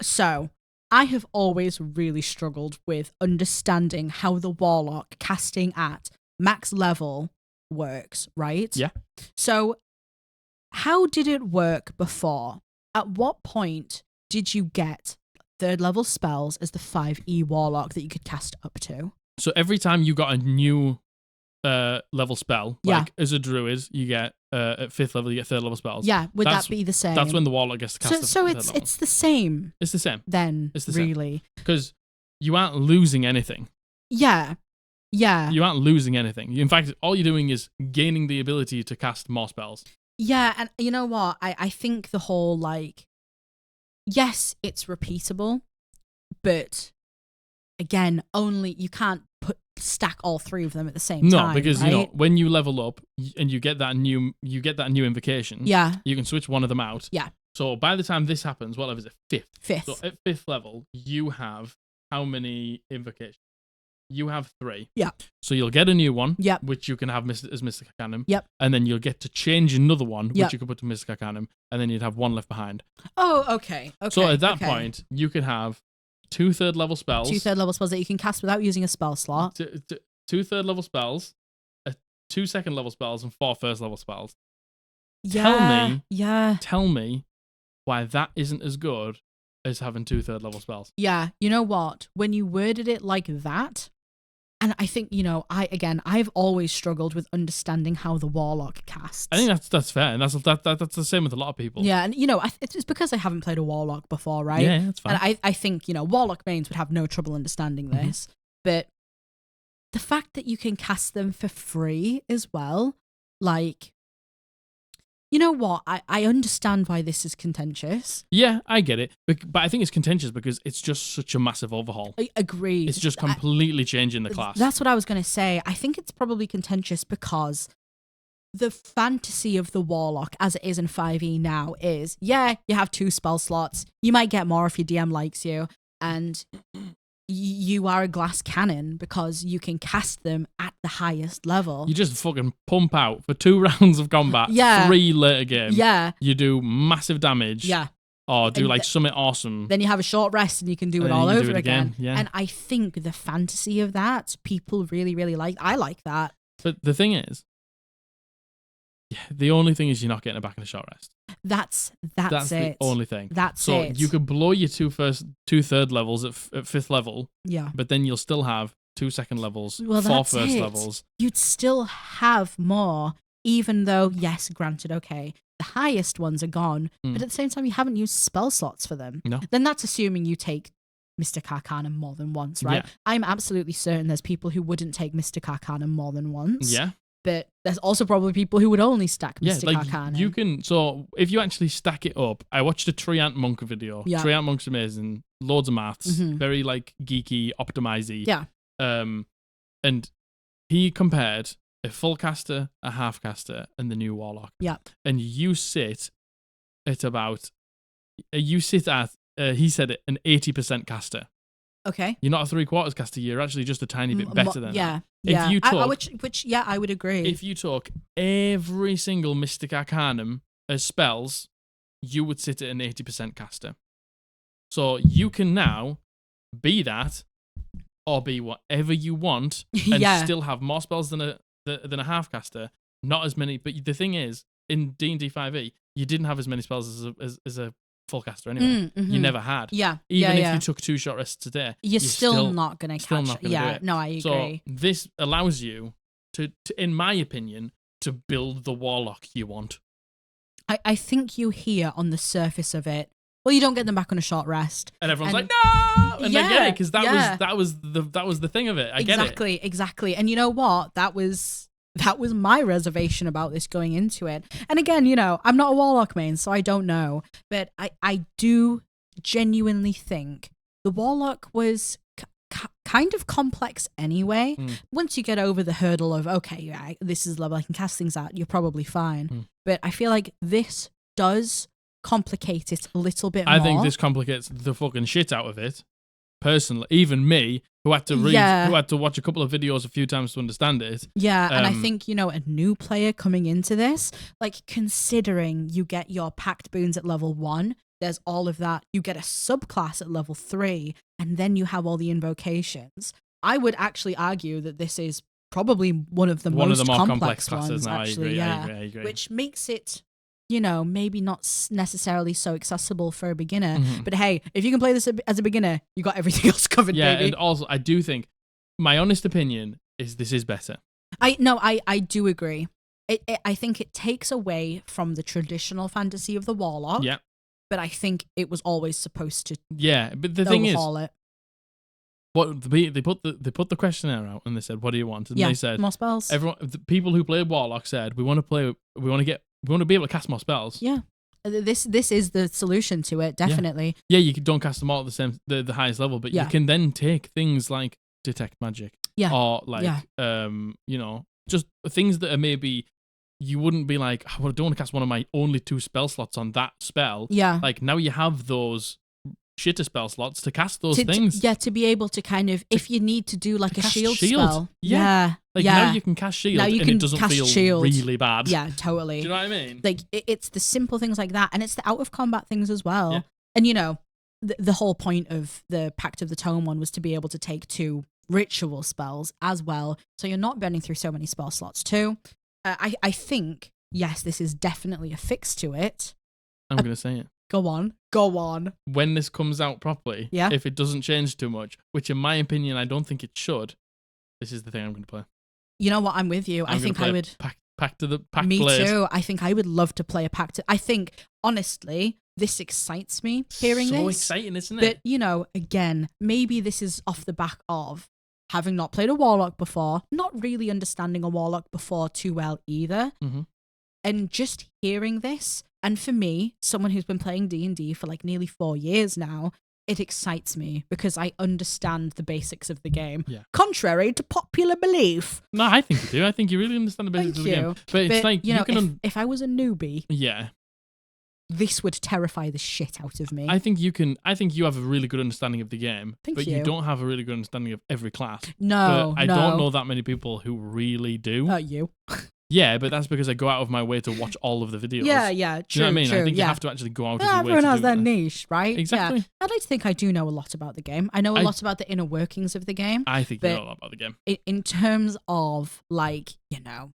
Speaker 1: So, I have always really struggled with understanding how the Warlock casting at max level works, right?
Speaker 2: Yeah.
Speaker 1: So, how did it work before? At what point did you get 3rd level spells as the 5e Warlock that you could cast up to?
Speaker 2: So, every time you got a new level spell, like as a druid, you get at 5th level, you get 3rd level spells.
Speaker 1: Yeah, would that be the same?
Speaker 2: That's when the Warlock gets to cast
Speaker 1: So it's the same.
Speaker 2: It's the same.
Speaker 1: Then,
Speaker 2: it's the
Speaker 1: really.
Speaker 2: Because you aren't losing anything.
Speaker 1: Yeah.
Speaker 2: You aren't losing anything. In fact, all you're doing is gaining the ability to cast more spells.
Speaker 1: Yeah, and you know what? I think the whole, like... Yes, it's repeatable, but... Again, only... You can't stack all 3 of them at the same time.
Speaker 2: No, because
Speaker 1: right?
Speaker 2: you know when you level up and you get that new invocation.
Speaker 1: Yeah,
Speaker 2: you can switch one of them out.
Speaker 1: Yeah.
Speaker 2: So by the time this happens, what level is it? 5th.
Speaker 1: 5th.
Speaker 2: So at 5th level, you have how many invocations? You have 3.
Speaker 1: Yeah.
Speaker 2: So you'll get a new one.
Speaker 1: Yep.
Speaker 2: Which you can have as Mystic Arcanum.
Speaker 1: Yep.
Speaker 2: And then you'll get to change another one, which you can put to Mystic Arcanum, and then you'd have 1 left behind.
Speaker 1: Oh, okay.
Speaker 2: So at that point, you could have 2 3rd level spells.
Speaker 1: 2 3rd level spells that you can cast without using a spell slot.
Speaker 2: 2 3rd level spells, 2 2nd level spells, and 4 1st level spells.
Speaker 1: Yeah.
Speaker 2: Tell me why that isn't as good as having 2 3rd level spells.
Speaker 1: Yeah. You know what? When you worded it like that, And I think, I've always struggled with understanding how the Warlock casts.
Speaker 2: I think that's fair, and that's the same with a lot of people.
Speaker 1: Yeah, and it's because I haven't played a Warlock before, right?
Speaker 2: Yeah, that's fine.
Speaker 1: And I think, Warlock mains would have no trouble understanding this. But the fact that you can cast them for free as well, like, you know what? I understand why this is contentious.
Speaker 2: Yeah, I get it. But I think it's contentious because it's just such a massive overhaul.
Speaker 1: I agree.
Speaker 2: It's just completely changing the class.
Speaker 1: That's what I was going to say. I think it's probably contentious because the fantasy of the Warlock, as it is in 5e now, is, you have 2 spell slots. You might get more if your DM likes you. And you are a glass cannon because you can cast them at the highest level.
Speaker 2: You just fucking pump out for 2 rounds of combat, 3 later game.
Speaker 1: Yeah.
Speaker 2: You do massive damage.
Speaker 1: Yeah.
Speaker 2: Or do something awesome.
Speaker 1: Then you have a short rest and you can do it all over again.
Speaker 2: Yeah.
Speaker 1: And I think the fantasy of that, people really, really like. I like that.
Speaker 2: But the thing is, the only thing is you're not getting it back in a short rest.
Speaker 1: That's
Speaker 2: the only thing.
Speaker 1: That's
Speaker 2: so
Speaker 1: it.
Speaker 2: You could blow your 2 third levels at 5th level.
Speaker 1: Yeah.
Speaker 2: But then you'll still have 2 second levels, 4 first levels.
Speaker 1: You'd still have more, even though, yes, granted, okay, the highest ones are gone, but at the same time, you haven't used spell slots for them.
Speaker 2: No.
Speaker 1: Then that's assuming you take Mystic Arcanum more than once, right? Yeah. I'm absolutely certain there's people who wouldn't take Mystic Arcanum more than once.
Speaker 2: Yeah.
Speaker 1: But there's also probably people who would only stack Mystic Arcanum.
Speaker 2: You can, so if you actually stack it up, I watched a Treant Monk video. Yeah. Treant Monk's amazing, loads of maths, very geeky, optimizey.
Speaker 1: Yeah.
Speaker 2: And he compared a full caster, a half caster, and the new Warlock.
Speaker 1: Yeah.
Speaker 2: And you sit at he said it, an 80% caster.
Speaker 1: Okay.
Speaker 2: You're not a 3/4 caster, you're actually just a tiny bit better than that.
Speaker 1: Yeah.
Speaker 2: If you took,
Speaker 1: which I would agree.
Speaker 2: If you took every single Mystic Arcanum as spells, you would sit at an 80% caster. So you can now be that, or be whatever you want, and still have more spells than a half caster. Not as many, but the thing is, in D&D 5e, you didn't have as many spells as a full caster anyway. You never had.
Speaker 1: Yeah.
Speaker 2: Even if you took 2 short rests today,
Speaker 1: you're still not going to catch it. Yeah, no, I agree.
Speaker 2: So this allows you to, in my opinion, to build the Warlock you want.
Speaker 1: I think you hear on the surface of it, well, you don't get them back on a short rest.
Speaker 2: And everyone's like, no! And they get it, because that was the thing of it. I get it.
Speaker 1: Exactly. And you know what? That was my reservation about this going into it. And again, I'm not a Warlock main, so I don't know. But I do genuinely think the Warlock was kind of complex anyway. Once you get over the hurdle of, okay, this is the level I can cast things at, you're probably fine. But I feel like this does complicate it a little bit more.
Speaker 2: I think this complicates the fucking shit out of it. Personally, even me, who had to read, who had to watch a couple of videos a few times to understand it.
Speaker 1: Yeah, and I think, a new player coming into this, like, considering you get your packed boons at level 1, there's all of that. You get a subclass at level 3, and then you have all the invocations. I would actually argue that this is probably one of the more complex
Speaker 2: classes
Speaker 1: ones,
Speaker 2: now.
Speaker 1: actually.
Speaker 2: I agree.
Speaker 1: Which makes it, maybe not necessarily so accessible for a beginner. But hey, if you can play this as a beginner, you got everything else covered, baby.
Speaker 2: Yeah, and also, I do think, my honest opinion is this is better.
Speaker 1: I do agree. I think it takes away from the traditional fantasy of the Warlock.
Speaker 2: Yeah.
Speaker 1: But I think it was always supposed to.
Speaker 2: Yeah, but the thing is,
Speaker 1: it.
Speaker 2: What they put the questionnaire out and they said, "What do you want?" And they said,
Speaker 1: "More spells."
Speaker 2: The people who played Warlock said, "We want to be able to cast more spells."
Speaker 1: Yeah, this is the solution to it, definitely.
Speaker 2: Yeah, you don't cast them all at the highest level, but you can then take things like detect magic, or just things that are maybe. You wouldn't be like, I don't want to cast one of my only 2 spell slots on that spell. Yeah. Like, now you have those shitter spell slots to cast those things.
Speaker 1: To be able to kind of, if you need to do like a shield spell.
Speaker 2: Yeah. Now you can cast shield and it doesn't feel really bad.
Speaker 1: Yeah, totally.
Speaker 2: Do you know what I mean?
Speaker 1: Like, it's the simple things like that. And it's the out of combat things as well. Yeah. And the whole point of the Pact of the Tome one was to be able to take 2 ritual spells as well. So you're not burning through so many spell slots too. I think, yes, this is definitely a fix to it.
Speaker 2: I'm going to say it.
Speaker 1: Go on.
Speaker 2: When this comes out properly, if it doesn't change too much, which in my opinion, I don't think it should, This is the thing I'm going to play.
Speaker 1: You know what? I'm with you. I think I would.
Speaker 2: Pack to the pack.
Speaker 1: Me
Speaker 2: Blade.
Speaker 1: too. I think I would love to play a pack. I think honestly, this excites me. Hearing
Speaker 2: so
Speaker 1: this,
Speaker 2: exciting, isn't it?
Speaker 1: But you know, again, maybe this is off the back of having not played a Warlock before, not really understanding a Warlock before too well either, and just hearing this. And for me, someone who's been playing D&D for like nearly 4 years now, it excites me because I understand the basics of the game.
Speaker 2: Yeah.
Speaker 1: Contrary to popular belief.
Speaker 2: No, I think you do. I think you really understand the basics of the game. But it's like
Speaker 1: you know, if I was a newbie, this would terrify the shit out of me.
Speaker 2: I think you have a really good understanding of the game, but
Speaker 1: you.
Speaker 2: you don't have a really good understanding of every class.
Speaker 1: No,
Speaker 2: but I don't know that many people who really do.
Speaker 1: You.
Speaker 2: Yeah, but that's because I go out of my way to watch all of the videos.
Speaker 1: Yeah, true.
Speaker 2: Do you know what I mean?
Speaker 1: True,
Speaker 2: I think you have to actually go out of your way to
Speaker 1: everyone has
Speaker 2: do
Speaker 1: their
Speaker 2: that.
Speaker 1: niche, right?
Speaker 2: Exactly.
Speaker 1: Yeah. I'd like to think I do know a lot about the game. I know a lot about the inner workings of the game.
Speaker 2: I think you know a lot about the game.
Speaker 1: In terms of, like, you know,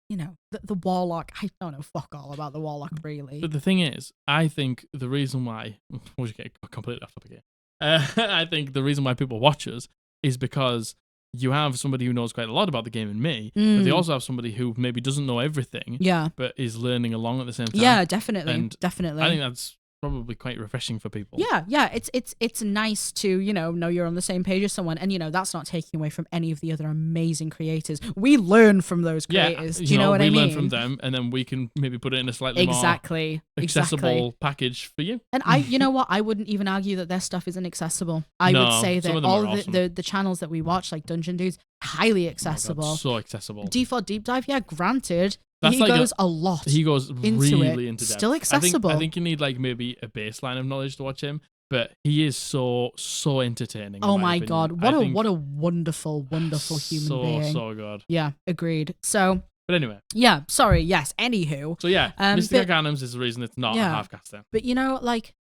Speaker 1: the Warlock, I don't know fuck all about the Warlock, really.
Speaker 2: But the thing is, I think the reason why... We'll just get completely off topic here. I think the reason why people watch us is because you have somebody who knows quite a lot about the game and me, but they also have somebody who maybe doesn't know everything, but is learning along at the same time.
Speaker 1: Yeah, definitely.
Speaker 2: And
Speaker 1: definitely.
Speaker 2: I think that's probably quite refreshing for people.
Speaker 1: Yeah, it's nice to, you know you're on the same page as someone, and you know that's not taking away from any of the other amazing creators. We learn from those creators. Do you know what I mean?
Speaker 2: We learn from them, and then we can maybe put it in a slightly more accessible package for you.
Speaker 1: And you know what? I wouldn't even argue that their stuff isn't accessible. I would say that all
Speaker 2: awesome.
Speaker 1: the channels that we watch, like Dungeon Dudes, highly accessible.
Speaker 2: Oh God, so accessible.
Speaker 1: D4 Deep Dive, yeah, granted.
Speaker 2: He
Speaker 1: goes a lot.
Speaker 2: He goes really into depth.
Speaker 1: Still accessible.
Speaker 2: I think you need like maybe a baseline of knowledge to watch him, but he is so entertaining.
Speaker 1: Oh my God, what a wonderful human being.
Speaker 2: So good.
Speaker 1: Yeah, agreed. So,
Speaker 2: but anyway.
Speaker 1: Yeah, sorry. Yes. Anywho.
Speaker 2: So yeah, Mystic Arcanums is the reason it's not a half-caster.
Speaker 1: But you know, like,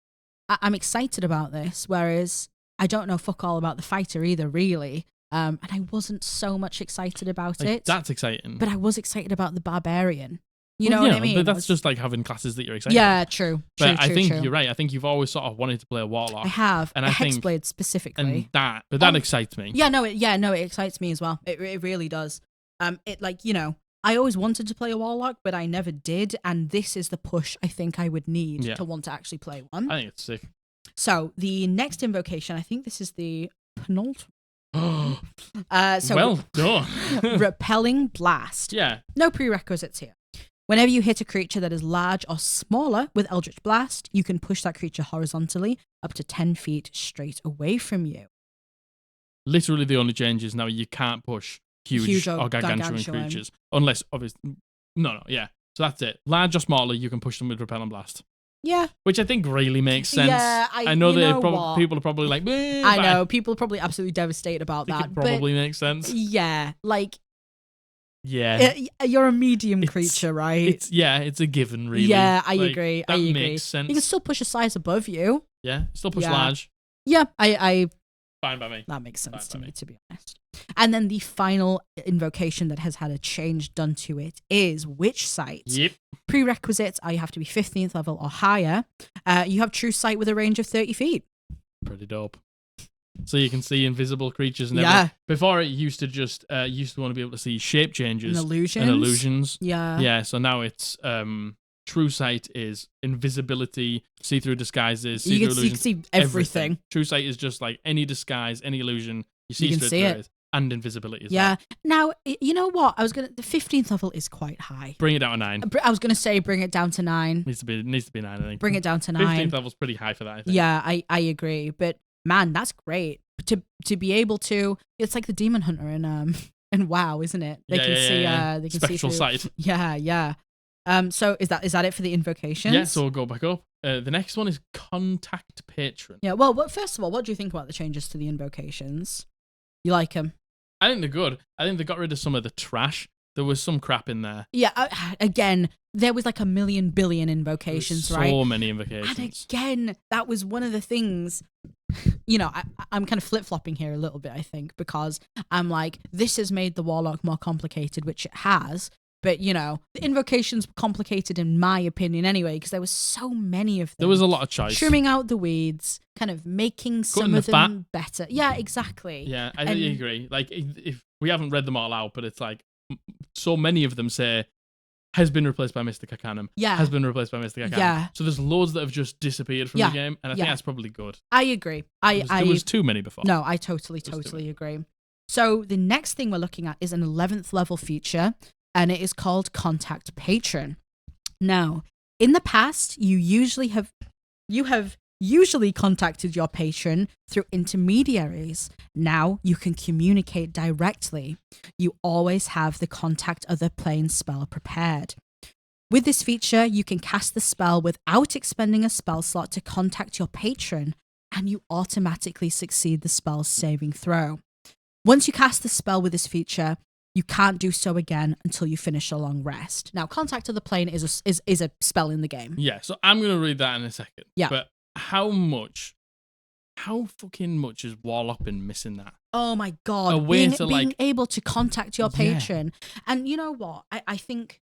Speaker 1: I'm excited about this, whereas I don't know fuck all about the fighter either, really. And I wasn't so much excited about it.
Speaker 2: That's exciting.
Speaker 1: But I was excited about the barbarian. You know what I mean?
Speaker 2: But that's just like having classes that you're excited
Speaker 1: about. True.
Speaker 2: But I think you're right. I think you've always sort of wanted to play a Warlock.
Speaker 1: I have.
Speaker 2: And
Speaker 1: a Hexblade specifically.
Speaker 2: And that excites me.
Speaker 1: Yeah, no, it excites me as well. It really does. It like, you know, I always wanted to play a Warlock, but I never did. And this is the push I think I would need to want to actually play one.
Speaker 2: I think it's sick.
Speaker 1: So the next invocation, I think this is the penultimate. So
Speaker 2: well done.
Speaker 1: Repelling Blast.
Speaker 2: Yeah.
Speaker 1: No prerequisites here. Whenever you hit a creature that is large or smaller with Eldritch Blast, you can push that creature horizontally up to 10 feet straight away from you.
Speaker 2: Literally the only change is now you can't push huge or gargantuan creatures. Unless, obviously... No, yeah. So that's it. Large or smaller, you can push them with Repelling Blast.
Speaker 1: Yeah.
Speaker 2: Which I think really makes sense.
Speaker 1: Yeah,
Speaker 2: I know that people are probably like...
Speaker 1: I know, people are probably absolutely devastated about that.
Speaker 2: It probably makes sense.
Speaker 1: Yeah, like...
Speaker 2: Yeah.
Speaker 1: You're a medium creature, right?
Speaker 2: It's a given, really.
Speaker 1: Yeah, I agree.
Speaker 2: That makes sense.
Speaker 1: You can still push a size above you.
Speaker 2: Yeah, still push large.
Speaker 1: Yeah, I
Speaker 2: fine by me.
Speaker 1: That makes sense to me, to be honest. And then the final invocation that has had a change done to it is Witch Sight.
Speaker 2: Yep.
Speaker 1: Prerequisites are you have to be 15th level or higher. You have True Sight with a range of 30 feet.
Speaker 2: Pretty dope. So you can see invisible creatures and everything. Before it used to just want to be able to see shape changes
Speaker 1: and
Speaker 2: illusions.
Speaker 1: Yeah.
Speaker 2: Yeah. So now it's True Sight is invisibility, see-through disguises, see-through illusions.
Speaker 1: You can see everything.
Speaker 2: True Sight is just like any disguise, any illusion. You can see it. And invisibility as well.
Speaker 1: Now, you know what? The 15th level is quite high.
Speaker 2: Bring it down to 9.
Speaker 1: I was going to say bring it down to 9.
Speaker 2: Needs to be 9, I think.
Speaker 1: Bring it down to 9.
Speaker 2: 15th level's pretty high for that, I think.
Speaker 1: Yeah, I agree. But man, that's great. To be able to, it's like the Demon Hunter in WoW, isn't it? They can see they can
Speaker 2: Spectral
Speaker 1: see
Speaker 2: sight.
Speaker 1: Yeah. So is that it for the invocations?
Speaker 2: Yeah, so we'll go back up. The next one is Contact Patron.
Speaker 1: Yeah, well, first of all, what do you think about the changes to the invocations? You like them?
Speaker 2: I think they're good. I think they got rid of some of the trash. There was some crap in there.
Speaker 1: Yeah, again, there was like a million billion invocations, right?
Speaker 2: So many invocations.
Speaker 1: And again, that was one of the things, you know, I'm kind of flip-flopping here a little bit, I think, because I'm like, this has made the Warlock more complicated, which it has, But, you know, the invocations were complicated in my opinion anyway, because there was so many of them.
Speaker 2: There was a lot of choice.
Speaker 1: Trimming out the weeds, kind of making some of them better. Yeah, exactly.
Speaker 2: Yeah, I agree. Like, if we haven't read them all out, but it's like, so many of them say, has been replaced by Mystic Arcanum.
Speaker 1: Yeah.
Speaker 2: Has been replaced by Mystic Arcanum.
Speaker 1: Yeah.
Speaker 2: So there's loads that have just disappeared from the game, and I think that's probably good.
Speaker 1: I agree.
Speaker 2: There was too many before.
Speaker 1: No, I totally agree. So the next thing we're looking at is an 11th level feature, and it is called Contact Patron. Now, in the past, you have usually contacted your patron through intermediaries. Now you can communicate directly. You always have the contact other plane spell prepared. With this feature, you can cast the spell without expending a spell slot to contact your patron, and you automatically succeed the spell's saving throw. Once you cast the spell with this feature, you can't do so again until you finish a long rest. Now, Contact of the Plane is a spell in the game.
Speaker 2: Yeah, so I'm going to read that in a second.
Speaker 1: Yeah.
Speaker 2: But how fucking much has Warlock been missing that?
Speaker 1: Oh my God. Being able to contact your patron. And you know what? I think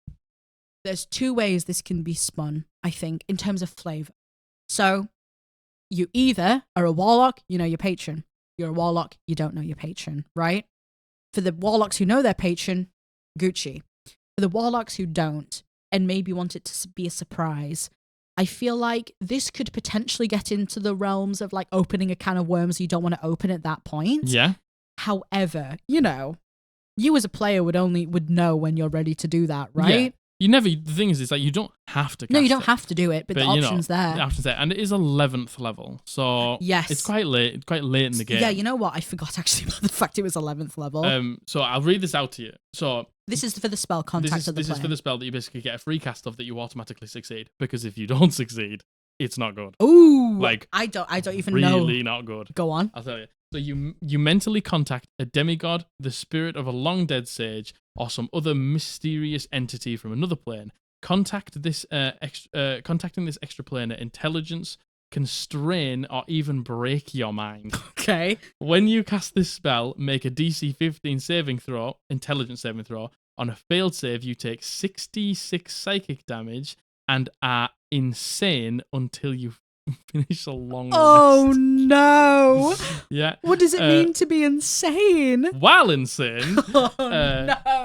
Speaker 1: there's two ways this can be spun, I think, in terms of flavor. So you either are a Warlock, you know your patron. You're a Warlock, you don't know your patron, right? For the Warlocks who know their patron, Gucci. For the Warlocks who don't, and maybe want it to be a surprise, I feel like this could potentially get into the realms of like opening a can of worms you don't want to open at that point.
Speaker 2: Yeah.
Speaker 1: However, you know, you as a player would know when you're ready to do that, right?
Speaker 2: Yeah. The thing is, it's like you don't have to cast
Speaker 1: No, you don't have to do it, but the option's there.
Speaker 2: The option's there. And it is 11th level. So
Speaker 1: yes.
Speaker 2: It's quite late in the game.
Speaker 1: Yeah, you know what? I forgot actually about the fact it was 11th level.
Speaker 2: So I'll read this out to you. So
Speaker 1: this is for the spell Contact of the Plane.
Speaker 2: This is for the spell that you basically get a free cast of that you automatically succeed. Because if you don't succeed, it's not good.
Speaker 1: Ooh.
Speaker 2: Like
Speaker 1: I don't even
Speaker 2: really
Speaker 1: know.
Speaker 2: Really not good.
Speaker 1: Go on.
Speaker 2: I'll tell you. So you mentally contact a demigod, the spirit of a long dead sage, or some other mysterious entity from another plane. Contacting this extraplanar intelligence can strain or even break your mind.
Speaker 1: Okay.
Speaker 2: When you cast this spell, make a DC 15 intelligence saving throw. On a failed save, you take 66 psychic damage and are insane until you finish a long rest.
Speaker 1: Oh no!
Speaker 2: Yeah.
Speaker 1: What does it mean to be insane?
Speaker 2: While insane,
Speaker 1: no.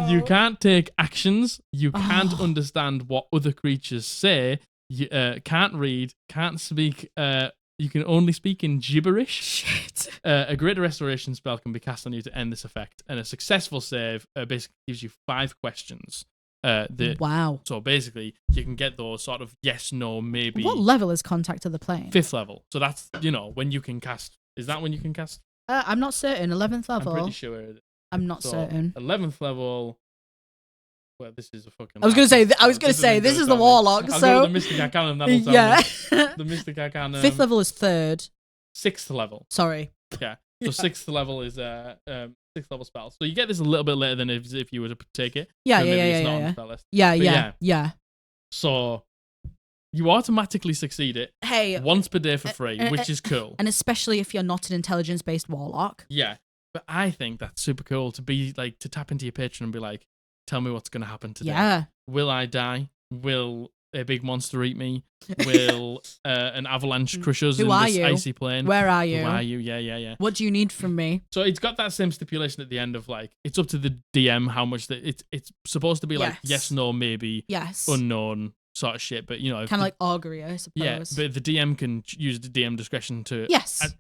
Speaker 2: You can't take actions. You can't understand what other creatures say. You can't read, can't speak. You can only speak in gibberish.
Speaker 1: Shit.
Speaker 2: A greater restoration spell can be cast on you to end this effect, and a successful save basically gives you 5 questions.
Speaker 1: Wow.
Speaker 2: So basically, you can get those sort of yes, no, maybe.
Speaker 1: What level is Contact of the Plane?
Speaker 2: 5th level. So that's, when you can cast. Is that when you can cast?
Speaker 1: I'm not certain. 11th level.
Speaker 2: I'm pretty sure.
Speaker 1: I'm not certain.
Speaker 2: 11th level. Well, this is a fucking.
Speaker 1: I was gonna say this is the Warlock.
Speaker 2: I'll
Speaker 1: so
Speaker 2: go with the Mystic Arcanum. That'll tell
Speaker 1: yeah.
Speaker 2: me. The Mystic Arcanum.
Speaker 1: 5th level is 3rd.
Speaker 2: 6th level.
Speaker 1: Sorry.
Speaker 2: Yeah. So 6th level is 6th level spell. So you get this a little bit later than if you were to take it.
Speaker 1: Yeah,
Speaker 2: so
Speaker 1: yeah,
Speaker 2: maybe
Speaker 1: yeah,
Speaker 2: it's not
Speaker 1: yeah.
Speaker 2: on the spell list.
Speaker 1: Yeah.
Speaker 2: So you automatically succeed it.
Speaker 1: Hey.
Speaker 2: Once per day for free, which is cool.
Speaker 1: And especially if you're not an intelligence-based Warlock.
Speaker 2: Yeah. But I think that's super cool to be like, to tap into your patron and be like, tell me what's going to happen today.
Speaker 1: Yeah.
Speaker 2: Will I die? Will a big monster eat me? Will an avalanche crush us in this icy plane?
Speaker 1: Where are you?
Speaker 2: Who are you? Yeah.
Speaker 1: What do you need from me?
Speaker 2: So it's got that same stipulation at the end of like, it's up to the DM how much it's supposed to be like yes, no, maybe, unknown sort of shit. But kind
Speaker 1: of like augury, I suppose.
Speaker 2: Yeah, but the DM can use the DM discretion to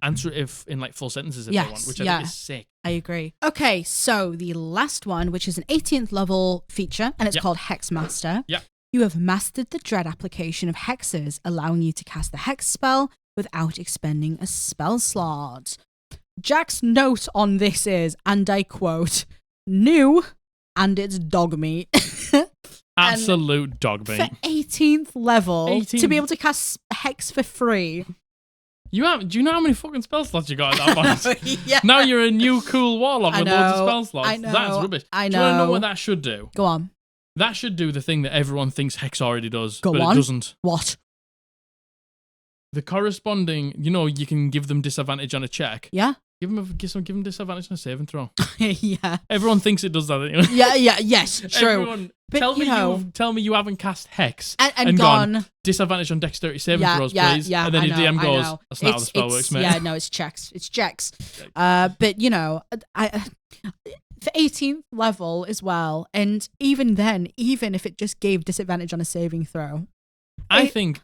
Speaker 2: answer it if in like full sentences if they want, which I think is sick.
Speaker 1: I agree. Okay, so the last one, which is an 18th level feature, and it's called Hex Master.
Speaker 2: Yeah.
Speaker 1: You have mastered the dread application of hexes, allowing you to cast the hex spell without expending a spell slot. Jack's note on this is, and I quote, new and it's dog meat.
Speaker 2: Absolute dog meat.
Speaker 1: For 18th level, to be able to cast hex for free.
Speaker 2: Do you know how many fucking spell slots you got at that point?
Speaker 1: Yeah.
Speaker 2: Now you're a new cool Warlock with loads of spell slots.
Speaker 1: I know.
Speaker 2: That's rubbish.
Speaker 1: I know.
Speaker 2: Do you want to know what that should do?
Speaker 1: Go on.
Speaker 2: That should do the thing that everyone thinks Hex already does,
Speaker 1: but
Speaker 2: it doesn't.
Speaker 1: What?
Speaker 2: The corresponding, you can give them disadvantage on a check.
Speaker 1: Yeah.
Speaker 2: Give him disadvantage on a saving throw.
Speaker 1: Yeah.
Speaker 2: Everyone thinks it does that anyway.
Speaker 1: Yes, true.
Speaker 2: Everyone,
Speaker 1: But,
Speaker 2: tell me you haven't cast Hex
Speaker 1: and gone
Speaker 2: disadvantage on dexterity saving throws, please.
Speaker 1: Yeah,
Speaker 2: and then your DM goes,
Speaker 1: know.
Speaker 2: that's not how the spell works, mate.
Speaker 1: Yeah, no, it's checks. But for 18th level as well, and even then, even if it just gave disadvantage on a saving throw,
Speaker 2: I think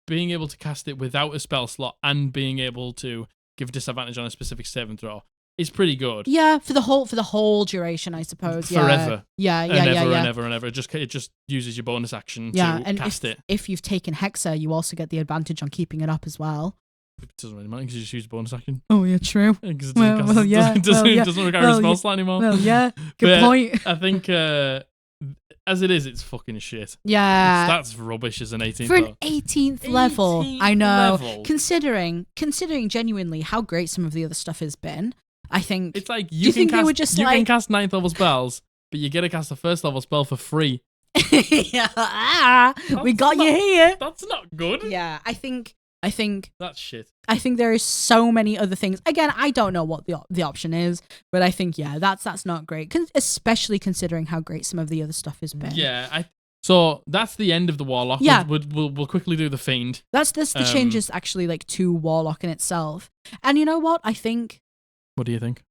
Speaker 2: being able to cast it without a spell slot and being able to give disadvantage on a specific saving throw is pretty good.
Speaker 1: Yeah, for the whole duration, I suppose.
Speaker 2: Forever.
Speaker 1: Yeah.
Speaker 2: And ever. It just uses your bonus action to cast it.
Speaker 1: If you've taken Hexa, you also get the advantage on keeping it up as well.
Speaker 2: It doesn't really matter because you just use bonus action.
Speaker 1: Oh yeah, true.
Speaker 2: Because it doesn't require a spell slot anymore.
Speaker 1: Well, yeah, good point.
Speaker 2: I think as it is, it's fucking shit.
Speaker 1: Yeah,
Speaker 2: that's rubbish as an 18th.
Speaker 1: For an 18th level, I know.
Speaker 2: Level.
Speaker 1: Considering genuinely how great some of the other stuff has been, I think
Speaker 2: it's like you can cast 9th level spells, but you get to cast a 1st level spell for free.
Speaker 1: Yeah, we got you here.
Speaker 2: That's not good.
Speaker 1: Yeah, I think
Speaker 2: that's shit.
Speaker 1: I think there is so many other things. Again, I don't know what the option is, but I think that's not great, especially considering how great some of the other stuff has been.
Speaker 2: Yeah, so that's the end of the Warlock.
Speaker 1: Yeah,
Speaker 2: we'll quickly do the Fiend.
Speaker 1: That's the changes actually like to Warlock in itself. And you know what?
Speaker 2: What do you think?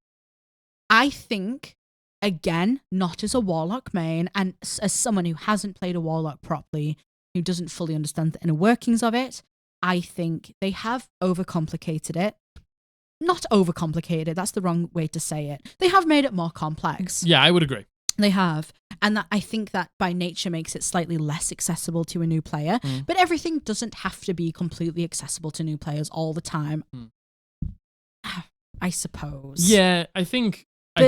Speaker 1: I think, again, not as a Warlock main, and as someone who hasn't played a Warlock properly, who doesn't fully understand the inner workings of it, I think they have overcomplicated it. Not overcomplicated, that's the wrong way to say it. They have made it more complex.
Speaker 2: Yeah, I would agree.
Speaker 1: They have. And I think that by nature makes it slightly less accessible to a new player. But everything doesn't have to be completely accessible to new players all the time. I suppose.
Speaker 2: Yeah, I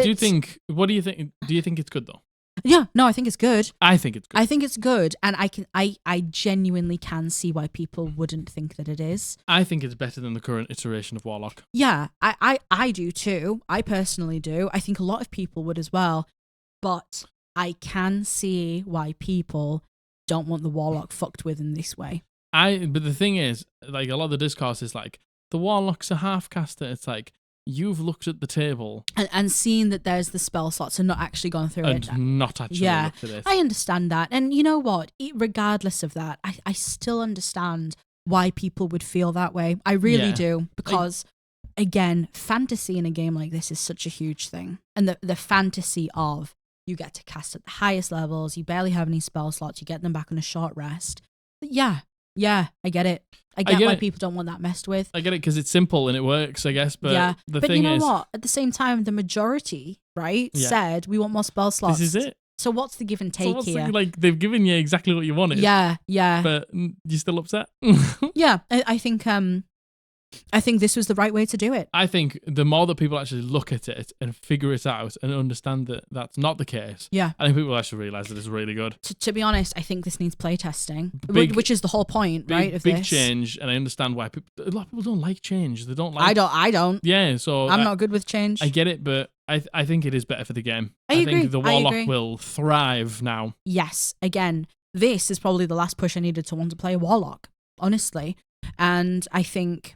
Speaker 2: do think. What do you think? Do you think it's good though?
Speaker 1: Yeah, no, I think it's good.
Speaker 2: I think it's good.
Speaker 1: And I genuinely can see why people wouldn't think that it is.
Speaker 2: I think it's better than the current iteration of Warlock.
Speaker 1: Yeah, I do too. I personally do. I think a lot of people would as well. But I can see why people don't want the Warlock fucked with in this way.
Speaker 2: But the thing is, like, a lot of the discourse is like, the Warlock's a half caster. It's like, you've looked at the table
Speaker 1: and seen that there's the spell slots and not actually gone through it.
Speaker 2: And not actually looked at it.
Speaker 1: I understand that. And you know what? Regardless of that, I still understand why people would feel that way. I really do. Because, again, fantasy in a game like this is such a huge thing. And the fantasy of you get to cast at the highest levels, you barely have any spell slots, you get them back on a short rest. But yeah, I get it. I get why people don't want that messed with.
Speaker 2: I get it because it's simple and it works, I guess. But the
Speaker 1: but
Speaker 2: thing
Speaker 1: you know
Speaker 2: is,
Speaker 1: what? At the same time, the majority, said we want more spell slots.
Speaker 2: This is it.
Speaker 1: So what's the give and take here?
Speaker 2: Like, they've given you exactly what you wanted.
Speaker 1: Yeah.
Speaker 2: But you're still upset.
Speaker 1: Yeah, I think this was the right way to do it.
Speaker 2: I think the more that people actually look at it and figure it out and understand that that's not the case, I think people actually realise that it's really good.
Speaker 1: To be honest, I think this needs playtesting, which is the whole point, right? Of
Speaker 2: big
Speaker 1: this.
Speaker 2: Change, and I understand why a lot of people don't like change. They don't like.
Speaker 1: I don't.
Speaker 2: Yeah, so
Speaker 1: I'm not good with change.
Speaker 2: I get it, but I think it is better for the game.
Speaker 1: I agree.
Speaker 2: think the Warlock will thrive now.
Speaker 1: Yes, again, this is probably the last push I needed to want to play a Warlock, honestly, and I think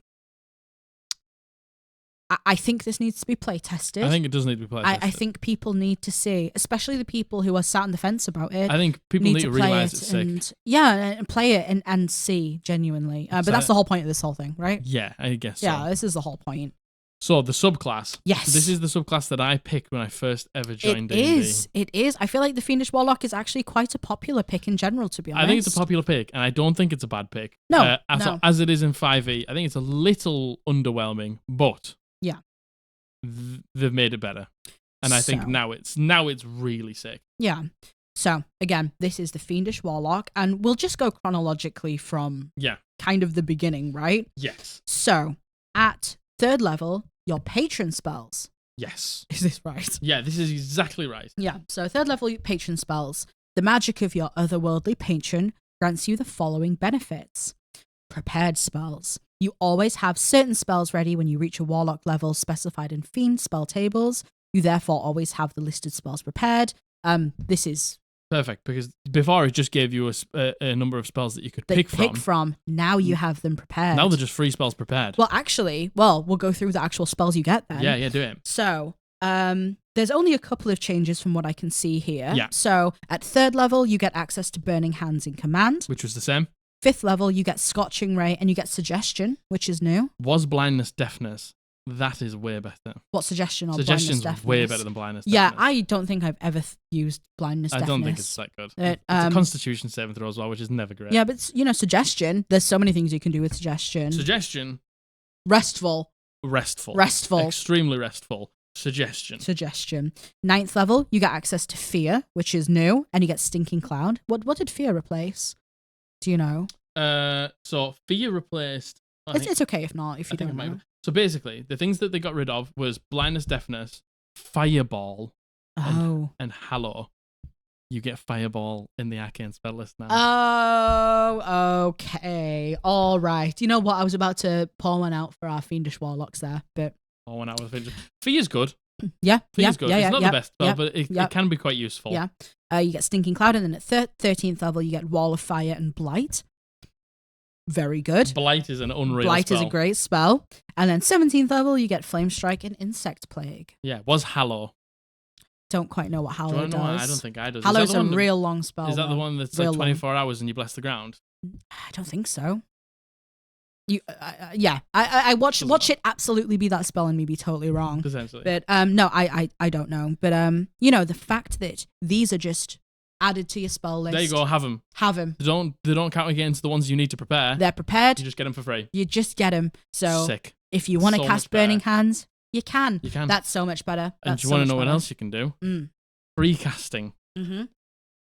Speaker 1: this needs to be play tested.
Speaker 2: I think it does need to be play tested.
Speaker 1: I think people need to see, especially the people who are sat on the fence about it.
Speaker 2: I think people need to realise it's sick.
Speaker 1: And play it and see genuinely. But that's the whole point of this whole thing, right?
Speaker 2: Yeah, I guess so.
Speaker 1: Yeah, this is the whole point.
Speaker 2: So the subclass.
Speaker 1: Yes.
Speaker 2: This is the subclass that I picked when I first ever joined D&D.
Speaker 1: It is. I feel like the Fiendish Warlock is actually quite a popular pick in general, to be honest.
Speaker 2: I think it's a popular pick, and I don't think it's a bad pick.
Speaker 1: No,
Speaker 2: as it is in 5e, I think it's a little underwhelming, but they've made it better. And I think now it's really sick.
Speaker 1: Yeah. So, again, this is the Fiendish Warlock, and we'll just go chronologically from kind of the beginning, right?
Speaker 2: Yes.
Speaker 1: So, at 3rd level, your patron spells.
Speaker 2: Yes.
Speaker 1: Is this right?
Speaker 2: Yeah, this is exactly right.
Speaker 1: Yeah. So 3rd level patron spells. The magic of your otherworldly patron grants you the following benefits. Prepared spells. You always have certain spells ready when you reach a Warlock level specified in Fiend spell tables. You therefore always have the listed spells prepared. This is
Speaker 2: Perfect, because before it just gave you a number of spells that you could pick from.
Speaker 1: Now you have them prepared.
Speaker 2: Now they're just free spells prepared.
Speaker 1: Well, actually, we'll go through the actual spells you get then.
Speaker 2: Yeah, do it.
Speaker 1: So, there's only a couple of changes from what I can see here.
Speaker 2: Yeah.
Speaker 1: So, at 3rd level, you get access to Burning Hands in Command.
Speaker 2: Which was the same.
Speaker 1: 5th level, you get Scorching Ray, and you get Suggestion, which is new.
Speaker 2: Was blindness deafness? That is way better.
Speaker 1: What Suggestion or
Speaker 2: Suggestion's
Speaker 1: blindness deafness?
Speaker 2: way better than blindness
Speaker 1: Yeah,
Speaker 2: deafness.
Speaker 1: I don't think I've ever used blindness deafness.
Speaker 2: I don't think it's that good. It's a Constitution saving throw as well, which is never great.
Speaker 1: Yeah, but Suggestion. There's so many things you can do with Suggestion.
Speaker 2: Suggestion.
Speaker 1: Restful.
Speaker 2: Extremely restful. Suggestion.
Speaker 1: 9th level, you get access to Fear, which is new, and you get Stinking Cloud. What did Fear replace? Do you know?
Speaker 2: So Fear replaced.
Speaker 1: It's okay if not, if you don't know.
Speaker 2: So basically, the things that they got rid of was blindness, deafness, fireball, and hallow. You get fireball in the arcane spell list now.
Speaker 1: Oh, okay. All right. You know what? I was about to pour one out for our fiendish warlocks there, but
Speaker 2: pour one out with fiendish. Fear's good.
Speaker 1: Yeah.
Speaker 2: Fear's good. It's not the best spell, but it can be quite useful.
Speaker 1: Yeah. You get Stinking Cloud, and then at 13th level, you get Wall of Fire and Blight. Very good.
Speaker 2: Blight is an unreal
Speaker 1: Blight
Speaker 2: spell.
Speaker 1: is a great spell. And then 17th level, you get Flame Strike and Insect Plague.
Speaker 2: Yeah, was Hallow.
Speaker 1: Don't quite know what Hallow does.
Speaker 2: I don't think I do.
Speaker 1: Hallow's a real long spell.
Speaker 2: Is that the one that's like 24 hours and you bless the ground?
Speaker 1: I don't think so. I watch it absolutely be that spell and me be totally wrong.
Speaker 2: Essentially.
Speaker 1: But no, I don't know. But the fact that these are just added to your spell list.
Speaker 2: There you go, have them. They don't count against the ones you need to prepare.
Speaker 1: They're prepared.
Speaker 2: You just get them for free.
Speaker 1: You just get them. So
Speaker 2: sick.
Speaker 1: If you want to cast Burning Hands, you can. That's so much better.
Speaker 2: And do you want to know what else you can do? Free casting.
Speaker 1: Mm-hmm.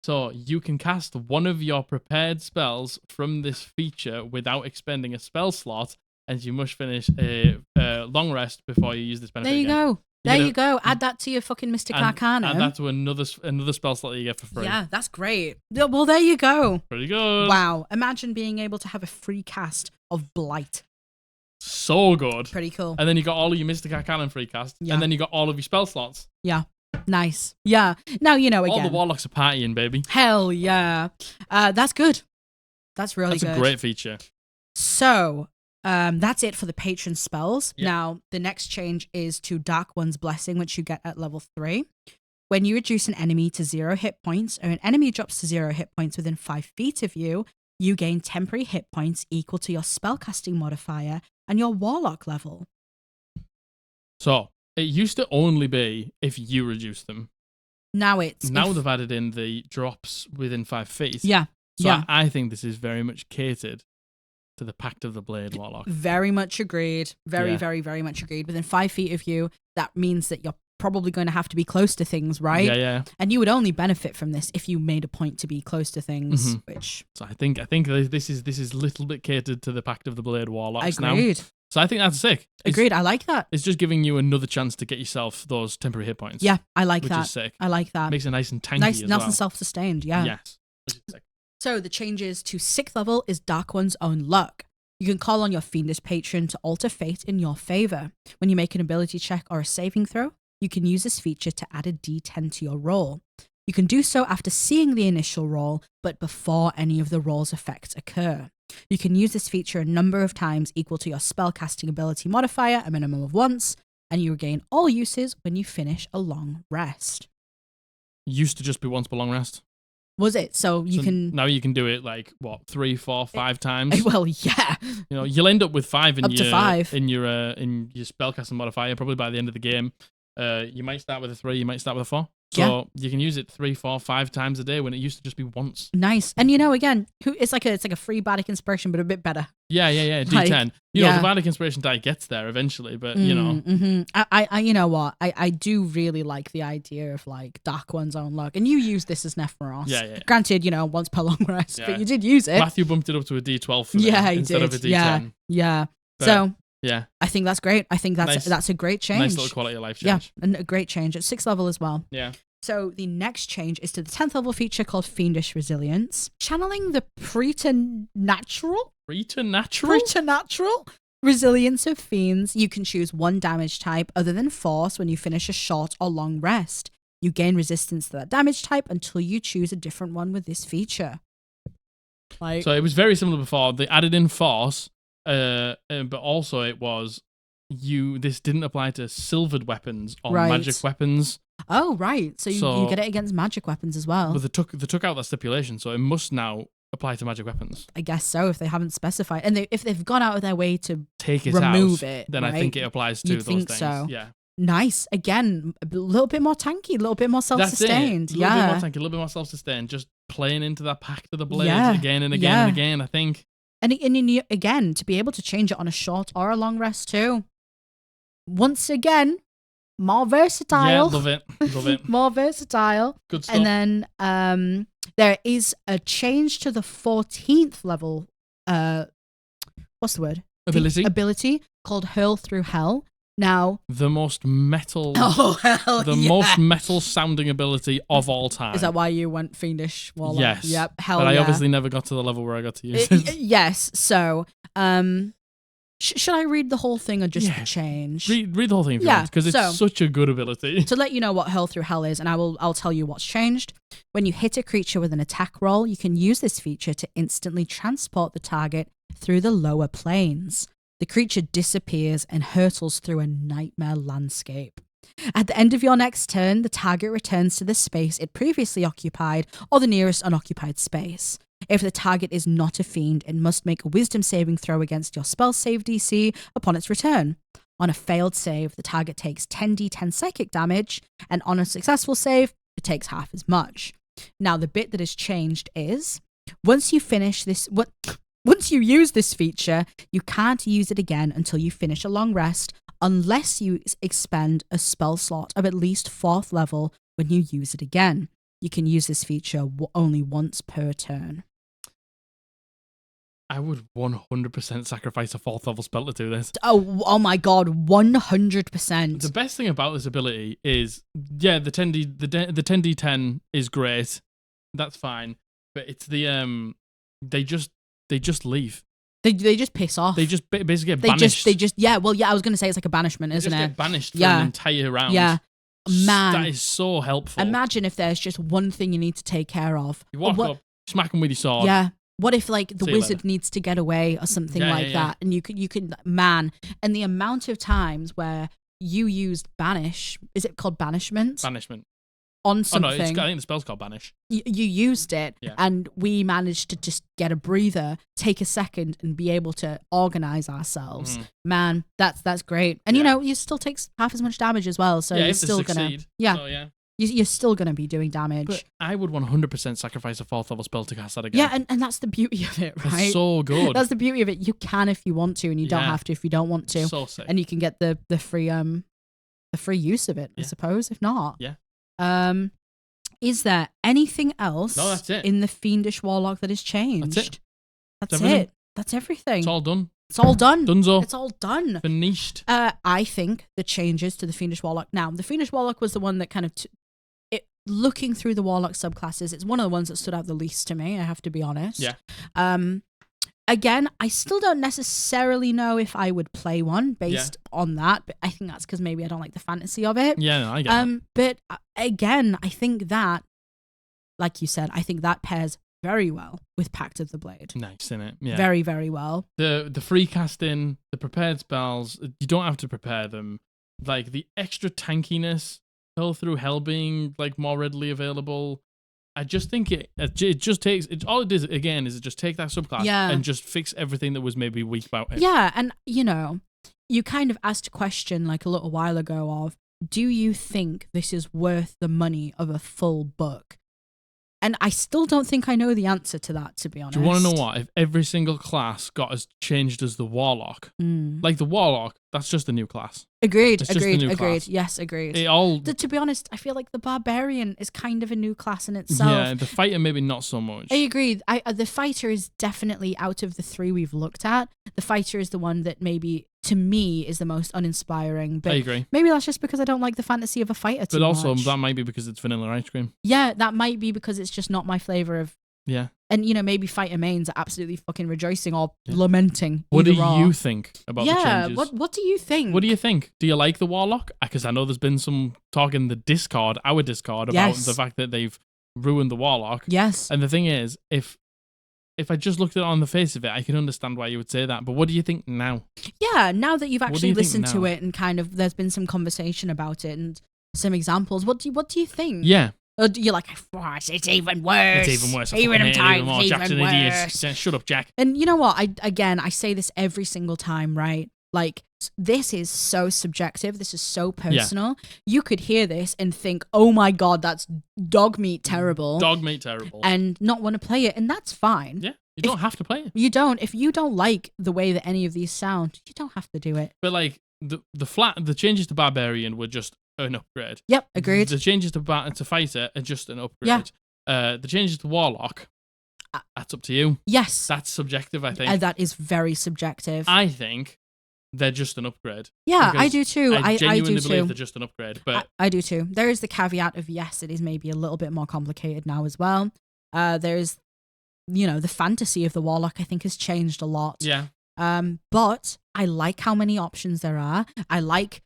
Speaker 2: So you can cast one of your prepared spells from this feature without expending a spell slot, and you must finish a long rest before you use this benefit.
Speaker 1: There you go. There you go. Add that to your fucking Mystic Arcanum.
Speaker 2: Add that to another spell slot that you get for free.
Speaker 1: Yeah, that's great. Well, there you go.
Speaker 2: Pretty good.
Speaker 1: Wow. Imagine being able to have a free cast of Blight.
Speaker 2: So good.
Speaker 1: Pretty cool.
Speaker 2: And then you got all of your Mystic Arcanum free cast. Yeah. And then you got all of your spell slots.
Speaker 1: Yeah. Nice. Yeah. Now, again.
Speaker 2: All the Warlocks are partying, baby.
Speaker 1: Hell yeah. That's good. That's really good.
Speaker 2: That's a great feature.
Speaker 1: So, that's it for the patron spells.
Speaker 2: Yep.
Speaker 1: Now, the next change is to Dark One's Blessing, which you get at level 3. When you reduce an enemy to 0 hit points, or an enemy drops to 0 hit points within 5 feet of you, you gain temporary hit points equal to your spellcasting modifier and your Warlock level.
Speaker 2: So, it used to only be if you reduce them.
Speaker 1: Now
Speaker 2: they've added in the drops within 5 feet.
Speaker 1: Yeah.
Speaker 2: So
Speaker 1: yeah.
Speaker 2: I think this is very much catered to the Pact of the Blade Warlock.
Speaker 1: Very much agreed. Very, very much agreed. Within 5 feet of you, that means that you're probably going to have to be close to things, right?
Speaker 2: Yeah.
Speaker 1: And you would only benefit from this if you made a point to be close to things, which...
Speaker 2: So I think this is a little bit catered to the Pact of the Blade Warlocks now.
Speaker 1: Agreed.
Speaker 2: So I think that's sick.
Speaker 1: Agreed. I like that.
Speaker 2: It's just giving you another chance to get yourself those temporary hit points.
Speaker 1: Yeah, I like that.
Speaker 2: Which is sick.
Speaker 1: I like that.
Speaker 2: Makes it nice and tanky
Speaker 1: nice
Speaker 2: as well.
Speaker 1: and self-sustained, yeah.
Speaker 2: Yes. Which is sick.
Speaker 1: So the changes to 6th level is Dark One's Own Luck. You can call on your Fiendish Patron to alter fate in your favor. When you make an ability check or a saving throw, you can use this feature to add a d10 to your roll. You can do so after seeing the initial roll, but before any of the roll's effects occur. You can use this feature a number of times equal to your spellcasting ability modifier, a minimum of once, and you regain all uses when you finish a long rest.
Speaker 2: Used to just be once per long rest.
Speaker 1: Was it? So you can...
Speaker 2: Now you can do it 3, 4, 5 times.
Speaker 1: Well, yeah.
Speaker 2: You'll end up with 5 in
Speaker 1: to 5.
Speaker 2: in your spellcasting modifier probably by the end of the game. You might start with a 3, you might start with a 4. So you can use it 3, 4, 5 times a day when it used to just be once.
Speaker 1: Nice. And again, it's like a free bardic inspiration, but a bit better.
Speaker 2: Yeah. D10. The bardic inspiration die gets there eventually, but
Speaker 1: I you know what? I do really like the idea of Dark One's Own Luck. And you use this as Nephiros.
Speaker 2: Yeah.
Speaker 1: Granted, once per long rest, but you did use it.
Speaker 2: Matthew bumped it up to a D12 for me instead of a D10.
Speaker 1: Yeah.
Speaker 2: But,
Speaker 1: so
Speaker 2: yeah.
Speaker 1: I think that's great. I think that's a great change.
Speaker 2: Nice little quality of life change.
Speaker 1: Yeah, and a great change at 6th level as well.
Speaker 2: Yeah.
Speaker 1: So the next change is to the 10th level feature called Fiendish Resilience. Channeling the preternatural resilience of fiends, you can choose one damage type other than force when you finish a short or long rest. You gain resistance to that damage type until you choose a different one with this feature.
Speaker 2: So it was very similar before. They added in force, but also it was this didn't apply to silvered weapons or magic weapons.
Speaker 1: Oh, right. So you get it against magic weapons as well.
Speaker 2: But they took out that stipulation, so it must now apply to magic weapons.
Speaker 1: I guess so, if they haven't specified. And if they've gone out of their way to
Speaker 2: take it
Speaker 1: remove
Speaker 2: out,
Speaker 1: it,
Speaker 2: then
Speaker 1: right?
Speaker 2: I think it applies to
Speaker 1: You'd
Speaker 2: those
Speaker 1: think
Speaker 2: things.
Speaker 1: so.
Speaker 2: Yeah.
Speaker 1: Nice. Again, a little bit more tanky, a little bit more self-sustained.
Speaker 2: That's it. A little bit more tanky, a little bit more self-sustained. Just playing into that pact of the blades again and again and again, I think.
Speaker 1: And again, to be able to change it on a short or a long rest too. Once again, more versatile.
Speaker 2: Yeah, love it. Love it.
Speaker 1: More versatile.
Speaker 2: Good stuff.
Speaker 1: And then there is a change to the 14th level, what's the word? Ability called Hurl Through Hell. Now,
Speaker 2: the most metal, most metal sounding ability of all time.
Speaker 1: Is that why you went Fiendish Warlock?
Speaker 2: Yes.
Speaker 1: Yep. Hell
Speaker 2: but
Speaker 1: yeah.
Speaker 2: I obviously never got to the level where I got to use it.
Speaker 1: Yes. So, should I read the whole thing or just the change?
Speaker 2: Read the whole thing if you want, because it's such a good ability.
Speaker 1: To let you know what Hurl Through Hell is, and I'll tell you what's changed. When you hit a creature with an attack roll, you can use this feature to instantly transport the target through the lower planes. The creature disappears and hurtles through a nightmare landscape. At the end of your next turn, the target returns to the space it previously occupied or the nearest unoccupied space. If the target is not a fiend, it must make a wisdom saving throw against your spell save DC upon its return. On a failed save, the target takes 10d10 psychic damage, and on a successful save, it takes half as much. Now, the bit that has changed is, once you use this feature, you can't use it again until you finish a long rest, unless you expend a spell slot of at least 4th level when you use it again. You can use this feature only once per turn.
Speaker 2: I would 100% sacrifice a 4th level spell to do this.
Speaker 1: Oh my god, 100%.
Speaker 2: The best thing about this ability is, the 10d10 is great. That's fine. But it's the they just leave.
Speaker 1: They just piss off.
Speaker 2: They just basically get banished.
Speaker 1: I was going to say it's like a banishment, isn't it?
Speaker 2: Get banished for an entire round.
Speaker 1: Yeah. Man.
Speaker 2: That is so helpful.
Speaker 1: Imagine if there's just one thing you need to take care of.
Speaker 2: You walk up, smack them with your sword.
Speaker 1: Yeah. What if the wizard needs to get away or something that? And you can and the amount of times where you used banish, is it called banishment?
Speaker 2: Banishment.
Speaker 1: On something.
Speaker 2: I think the spell's called banish.
Speaker 1: You used it, and we managed to just get a breather, take a second, and be able to organize ourselves. Man, that's great. And you still takes half as much damage as well, so you're still gonna you're still gonna be doing damage.
Speaker 2: But I would 100% sacrifice a 4th level spell to cast that again.
Speaker 1: Yeah, and that's the beauty of it, right?
Speaker 2: That's so good.
Speaker 1: That's the beauty of it. You can if you want to, and you don't have to if you don't want to.
Speaker 2: So sick.
Speaker 1: And you can get the free use of it, I suppose. If not, is there anything else
Speaker 2: that's it.
Speaker 1: in the Fiendish Warlock that has changed? That's it. That's everything.
Speaker 2: It's all done.
Speaker 1: It's all done.
Speaker 2: Dunzo.
Speaker 1: It's all done.
Speaker 2: Finished.
Speaker 1: I think the changes to the Fiendish Warlock. Now, the Fiendish Warlock was the one that kind of, looking through the Warlock subclasses, it's one of the ones that stood out the least to me, I have to be honest.
Speaker 2: Yeah.
Speaker 1: Again, I still don't necessarily know if I would play one based on that, but I think that's because maybe I don't like the fantasy of it.
Speaker 2: Yeah, no, I get that.
Speaker 1: But again, I think that, like you said, I think that pairs very well with Pact of the Blade.
Speaker 2: Nice, innit? Yeah.
Speaker 1: Very, very well.
Speaker 2: The free casting, the prepared spells, you don't have to prepare them. Like the extra tankiness, Hurl Through Hell being like more readily available. I just think it just takes all it is again is it just take that subclass and just fix everything that was maybe weak about it.
Speaker 1: Yeah, and you kind of asked a question like a little while ago of, do you think this is worth the money of a full book? And I still don't think I know the answer to that, to be honest.
Speaker 2: Do you want to know what? If every single class got as changed as the Warlock, like the Warlock, that's just a new class.
Speaker 1: Agreed.
Speaker 2: Class.
Speaker 1: Yes, agreed.
Speaker 2: To
Speaker 1: be honest, I feel like the Barbarian is kind of a new class in itself.
Speaker 2: Yeah, the Fighter maybe not so much.
Speaker 1: I agree. The Fighter is definitely, out of the 3 we've looked at, the Fighter is the one that maybe, to me, is the most uninspiring. But
Speaker 2: I agree.
Speaker 1: Maybe that's just because I don't like the fantasy of a fighter too much.
Speaker 2: But also, that might be because it's vanilla ice cream.
Speaker 1: Yeah, that might be because it's just not my flavour of
Speaker 2: Yeah.
Speaker 1: And, maybe fighter mains are absolutely fucking rejoicing or lamenting.
Speaker 2: What do
Speaker 1: either
Speaker 2: you
Speaker 1: or.
Speaker 2: think about the changes?
Speaker 1: What do you think?
Speaker 2: What do you think? Do you like the Warlock? Because I know there's been some talk in the Discord, our Discord, about the fact that they've ruined the Warlock.
Speaker 1: Yes.
Speaker 2: And the thing is, if I just looked at it on the face of it, I can understand why you would say that. But what do you think now?
Speaker 1: Yeah, now that you've actually listened to it and kind of there's been some conversation about it and some examples, what do you think?
Speaker 2: Yeah.
Speaker 1: Or you're like, it's even worse.
Speaker 2: It's even worse.
Speaker 1: Even
Speaker 2: more. Jack's an idiot. Shut up, Jack.
Speaker 1: And you know what? I say this every single time, right? Like, this is so subjective. This is so personal. Yeah. You could hear this and think, oh my God, that's dog meat terrible.
Speaker 2: Dog meat terrible.
Speaker 1: And not want to play it. And that's fine.
Speaker 2: Yeah. You don't have to play it.
Speaker 1: You don't. If you don't like the way that any of these sound, you don't have to do it.
Speaker 2: But like, the changes to Barbarian were just an upgrade.
Speaker 1: Yep, agreed.
Speaker 2: The changes to Fighter are just an upgrade. Yeah. The changes to Warlock, that's up to you.
Speaker 1: Yes.
Speaker 2: That's subjective, I think.
Speaker 1: That is very subjective.
Speaker 2: I think they're just an upgrade.
Speaker 1: Yeah, I do too.
Speaker 2: I genuinely
Speaker 1: do
Speaker 2: believe
Speaker 1: too.
Speaker 2: they're just an upgrade. But
Speaker 1: I do too. There is the caveat of, yes, it is maybe a little bit more complicated now as well. There's, the fantasy of the Warlock, I think, has changed a lot.
Speaker 2: Yeah.
Speaker 1: But I like how many options there are. I like,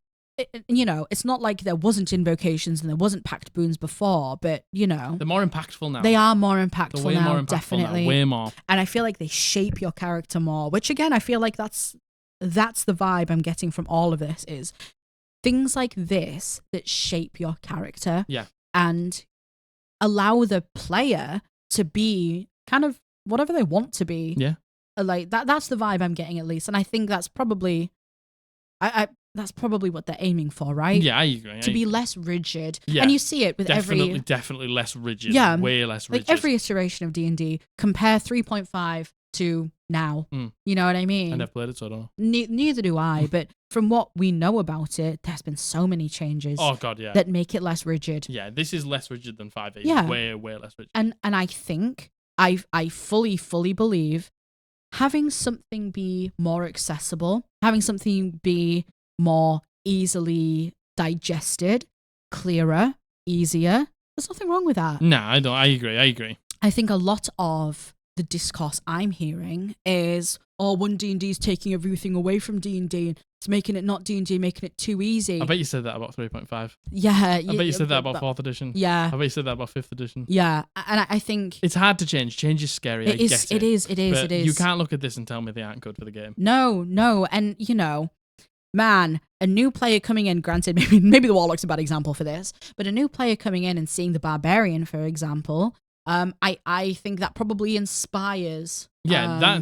Speaker 1: it's not like there wasn't invocations and there wasn't packed boons before, but,
Speaker 2: they're more impactful now.
Speaker 1: They are more impactful
Speaker 2: they're way
Speaker 1: now,
Speaker 2: more impactful
Speaker 1: definitely.
Speaker 2: Now, way more.
Speaker 1: And I feel like they shape your character more, which again, I feel like that's the vibe I'm getting from all of this, is things like this that shape your character.
Speaker 2: Yeah.
Speaker 1: And allow the player to be kind of whatever they want to be.
Speaker 2: Yeah.
Speaker 1: Like that's the vibe I'm getting, at least. And I think that's probably that's probably what they're aiming for, right?
Speaker 2: Yeah, I agree.
Speaker 1: To be less rigid.
Speaker 2: Yeah.
Speaker 1: And you see it with
Speaker 2: definitely less rigid.
Speaker 1: Yeah.
Speaker 2: Way less rigid.
Speaker 1: Like every iteration of D&D, compare 3.5 to now. You know what I mean?
Speaker 2: I never played it, so I don't know.
Speaker 1: Neither do I, but from what we know about it, there's been so many changes.
Speaker 2: Oh God, yeah.
Speaker 1: That make it less rigid.
Speaker 2: Yeah, this is less rigid than 5e.
Speaker 1: Yeah.
Speaker 2: Way less rigid.
Speaker 1: And I think I fully believe having something be more accessible, having something be more easily digested, clearer, easier, there's nothing wrong with that.
Speaker 2: Nah, I don't. I agree.
Speaker 1: I think a lot of the discourse I'm hearing is, OneD&D is taking everything away from D&D. It's making it not D&D, making it too easy.
Speaker 2: I bet you said that about 3.5.
Speaker 1: Yeah.
Speaker 2: I bet you said that about 4th edition.
Speaker 1: Yeah.
Speaker 2: I bet you said that about 5th edition.
Speaker 1: Yeah. And I think...
Speaker 2: It's hard to change. Change is scary.
Speaker 1: It is.
Speaker 2: But you can't look at this and tell me they aren't good for the game.
Speaker 1: No. And, man, a new player coming in, granted, maybe the Warlock's a bad example for this, but a new player coming in and seeing the Barbarian, for example, I think that probably inspires.
Speaker 2: Yeah,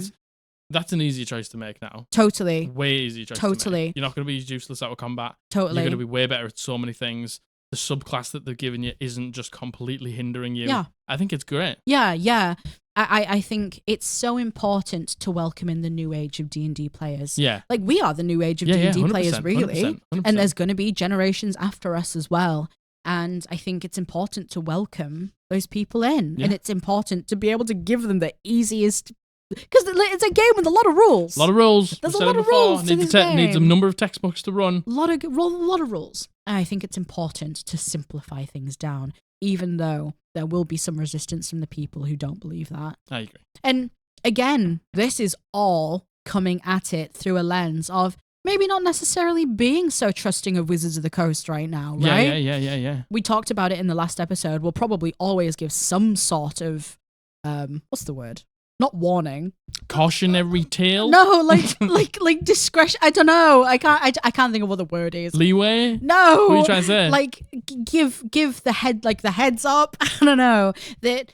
Speaker 2: that's an easy choice to make now.
Speaker 1: Totally.
Speaker 2: Way easy choice to make. You're not going to be useless out of combat.
Speaker 1: Totally.
Speaker 2: You're going to be way better at so many things. The subclass that they're giving you isn't just completely hindering you.
Speaker 1: Yeah.
Speaker 2: I think it's great.
Speaker 1: Yeah. I think it's so important to welcome in the new age of D&D players.
Speaker 2: Yeah.
Speaker 1: Like, we are the new age of D&D players, really.
Speaker 2: 100%.
Speaker 1: And there's going to be generations after us as well. And I think it's important to welcome those people in. Yeah. And it's important to be able to give them the easiest... Because it's a game with a lot of rules.
Speaker 2: A lot of rules.
Speaker 1: There's a lot of rules to this game.
Speaker 2: Needs a number of textbooks to run.
Speaker 1: A lot of rules. And I think it's important to simplify things down, even though there will be some resistance from the people who don't believe that.
Speaker 2: I agree.
Speaker 1: And again, this is all coming at it through a lens of maybe not necessarily being so trusting of Wizards of the Coast right now, right?
Speaker 2: Yeah.
Speaker 1: We talked about it in the last episode. We'll probably always give some sort of, what's the word? Not warning.
Speaker 2: Cautionary tale?
Speaker 1: No, like discretion. I don't know. I can't think of what the word is.
Speaker 2: Leeway?
Speaker 1: No.
Speaker 2: What are you trying to say?
Speaker 1: Like give the heads up. I don't know. That,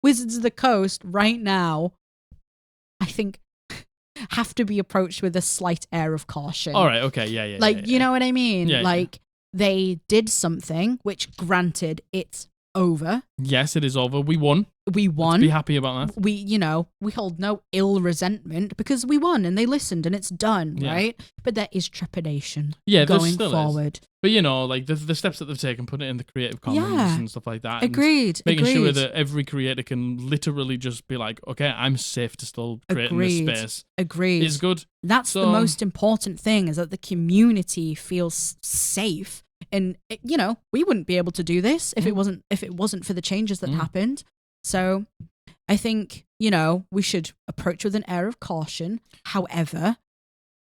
Speaker 1: Wizards of the Coast right now, I think, have to be approached with a slight air of caution.
Speaker 2: All right, okay, yeah.
Speaker 1: Like, you know what I mean?
Speaker 2: Yeah,
Speaker 1: like, they did something, which, granted, it's over.
Speaker 2: Yes, it is over. We won.
Speaker 1: Let's
Speaker 2: be happy about that.
Speaker 1: We hold no ill resentment because we won and they listened and it's done, right? But there is trepidation going forward.
Speaker 2: Is. But like the steps that they've taken, putting it in the Creative Commons and stuff like that.
Speaker 1: Agreed.
Speaker 2: Making sure that every creator can literally just be like, okay, I'm safe to still create in this space.
Speaker 1: Agreed.
Speaker 2: Is good.
Speaker 1: That's the most important thing, is that the community feels safe. And we wouldn't be able to do this if it wasn't for the changes that happened. So I think, we should approach with an air of caution. However,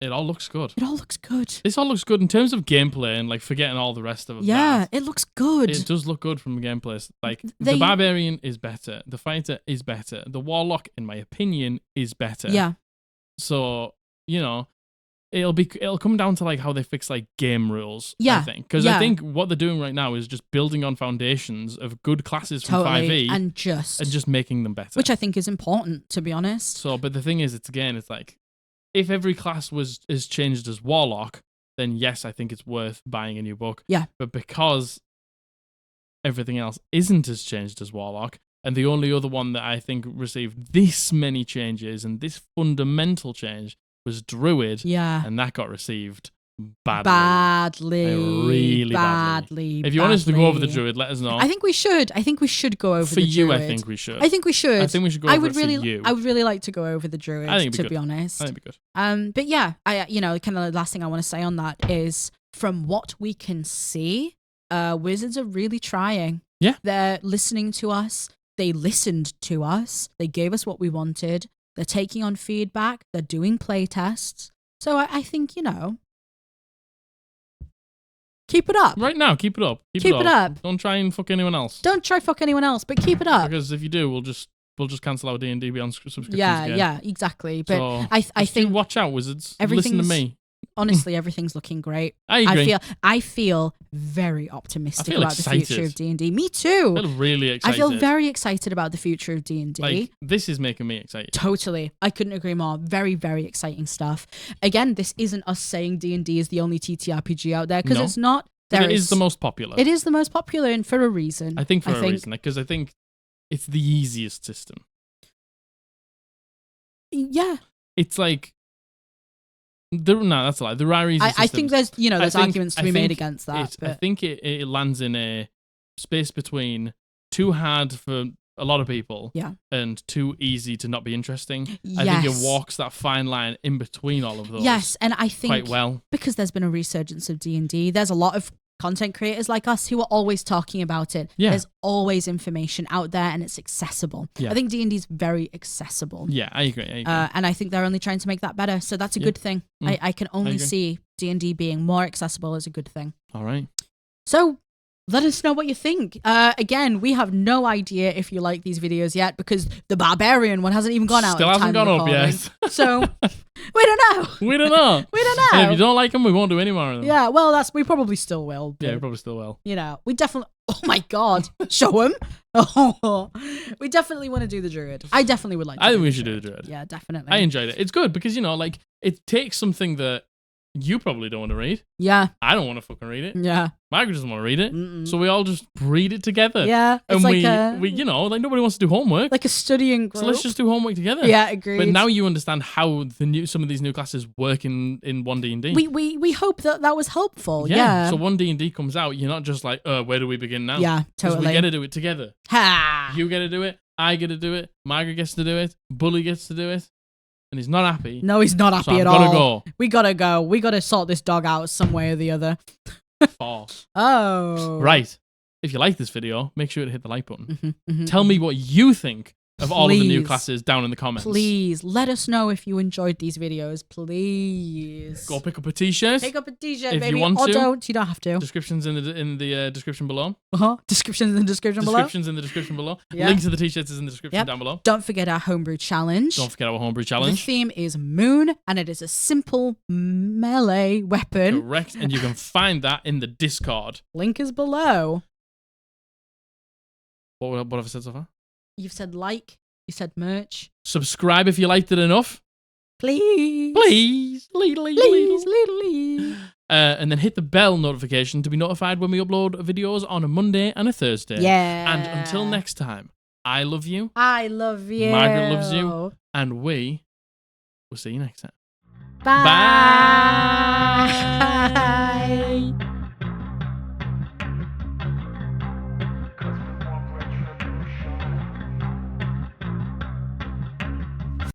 Speaker 2: it all looks good.
Speaker 1: It all looks good.
Speaker 2: This all looks good in terms of gameplay and like forgetting all the rest of it.
Speaker 1: Yeah, it looks good.
Speaker 2: It does look good from the gameplay. Like the Barbarian is better. The Fighter is better. The Warlock, in my opinion, is better.
Speaker 1: Yeah.
Speaker 2: So, it'll come down to like how they fix like game rules,
Speaker 1: yeah.
Speaker 2: I think. Because I think what they're doing right now is just building on foundations of good classes from 5e
Speaker 1: and just
Speaker 2: making them better.
Speaker 1: Which I think is important, to be honest.
Speaker 2: So, but the thing is, it's like if every class is changed as Warlock, then yes, I think it's worth buying a new book.
Speaker 1: Yeah.
Speaker 2: But because everything else isn't as changed as Warlock, and the only other one that I think received this many changes and this fundamental change was Druid.
Speaker 1: Yeah.
Speaker 2: And that got received badly. Really badly. If you want us to go over the Druid, let us know.
Speaker 1: I think we should. Go over the Druid.
Speaker 2: For you, I think we should.
Speaker 1: I think we should go over
Speaker 2: for you.
Speaker 1: I would really like to go over the Druid, to be honest.
Speaker 2: I think it'd be good.
Speaker 1: But yeah, kind of the last thing I want to say on that is, from what we can see, Wizards are really trying.
Speaker 2: Yeah.
Speaker 1: They're listening to us. They listened to us. They gave us what we wanted. They're taking on feedback. They're doing play tests. So I think, keep it up.
Speaker 2: Right now, keep it up.
Speaker 1: Keep it up.
Speaker 2: Don't try and fuck anyone else.
Speaker 1: Don't try fuck anyone else, but keep it up.
Speaker 2: Because if you do, we'll just cancel our D&D Beyond subscriptions again.
Speaker 1: Yeah, exactly. But
Speaker 2: so
Speaker 1: I think
Speaker 2: watch out, Wizards. Listen to me.
Speaker 1: Honestly, everything's looking great.
Speaker 2: I agree.
Speaker 1: I feel very optimistic about
Speaker 2: excited.
Speaker 1: the future of D&D. Me too.
Speaker 2: I feel really excited.
Speaker 1: I feel very excited about the future of D&D.
Speaker 2: Like, this is making me excited.
Speaker 1: Totally. I couldn't agree more. Very, very exciting stuff. Again, this isn't us saying D&D is the only TTRPG out there, because it's not.
Speaker 2: It is the most popular.
Speaker 1: It is the most popular, and for a reason.
Speaker 2: I think for a reason, because I think it's the easiest system.
Speaker 1: Yeah.
Speaker 2: It's like... No, that's a lie. There are easy systems.
Speaker 1: I think there's arguments to be made against that.
Speaker 2: I think it lands in a space between too hard for a lot of people and too easy to not be interesting.
Speaker 1: Yes.
Speaker 2: I think it walks that fine line in between all of those.
Speaker 1: Yes, and I think
Speaker 2: quite well.
Speaker 1: Because there's been a resurgence of D&D, there's a lot of content creators like us who are always talking about it.
Speaker 2: Yeah.
Speaker 1: There's always information out there and it's accessible.
Speaker 2: Yeah.
Speaker 1: I think D&D is very accessible.
Speaker 2: Yeah, I agree.
Speaker 1: And I think they're only trying to make that better. So that's a good thing. I can only see D&D being more accessible as a good thing.
Speaker 2: All right.
Speaker 1: So let us know what you think. Again, we have no idea if you like these videos yet, because the Barbarian one hasn't even gone out.
Speaker 2: Still hasn't gone up yet.
Speaker 1: So we don't know.
Speaker 2: We don't know.
Speaker 1: We don't know.
Speaker 2: And if you don't like them, we won't do any more of them.
Speaker 1: Yeah, well, we probably still will.
Speaker 2: Yeah, we probably still will.
Speaker 1: We definitely... Oh my God. Show them. Oh, we definitely want to do the Druid. I definitely would like to.
Speaker 2: I think we should do the Druid.
Speaker 1: Yeah, definitely.
Speaker 2: I enjoyed it. It's good because, it takes something that you probably don't want to read.
Speaker 1: Yeah.
Speaker 2: I don't want to fucking read it.
Speaker 1: Yeah.
Speaker 2: Margaret doesn't want to read it. So we all just read it together.
Speaker 1: Yeah.
Speaker 2: And we nobody wants to do homework.
Speaker 1: Like a studying group.
Speaker 2: So let's just do homework together.
Speaker 1: Yeah, agreed.
Speaker 2: But now you understand how some of these new classes work in OneD&D.
Speaker 1: We hope that was helpful.
Speaker 2: Yeah. So OneD&D comes out, you're not just like, where do we begin now?
Speaker 1: Yeah, totally.
Speaker 2: We get to do it together.
Speaker 1: Ha!
Speaker 2: You get to do it. I get to do it. Margaret gets to do it. Bully gets to do it. And he's not happy.
Speaker 1: No, he's not happy at
Speaker 2: all.
Speaker 1: We gotta go. We gotta sort this dog out some way or the other. Oh.
Speaker 2: Right. If you like this video, make sure to hit the like button. Tell me what you think of all of the new classes down in the comments.
Speaker 1: Please, let us know if you enjoyed these videos. Please.
Speaker 2: Go pick up a t-shirt.
Speaker 1: Pick up a t-shirt,
Speaker 2: if
Speaker 1: baby.
Speaker 2: you want to.
Speaker 1: Don't. You don't have to.
Speaker 2: Descriptions in the description below.
Speaker 1: Descriptions in the description below.
Speaker 2: Descriptions in the description below.
Speaker 1: Yeah.
Speaker 2: Link to the t-shirts is in the description down below.
Speaker 1: Don't forget our Homebrew challenge.
Speaker 2: Don't forget our Homebrew challenge.
Speaker 1: The theme is Moon, and it is a simple melee weapon.
Speaker 2: Correct. And you can find that in the Discord.
Speaker 1: Link is below.
Speaker 2: What have I said so far?
Speaker 1: You've said like. You said merch.
Speaker 2: Subscribe if you liked it enough.
Speaker 1: Please.
Speaker 2: Please.
Speaker 1: Please.
Speaker 2: And then hit the bell notification to be notified when we upload videos on a Monday and a Thursday.
Speaker 1: Yeah.
Speaker 2: And until next time, I love you.
Speaker 1: I love you.
Speaker 2: Margaret loves you. And we will see you next time.
Speaker 1: Bye.
Speaker 2: Bye.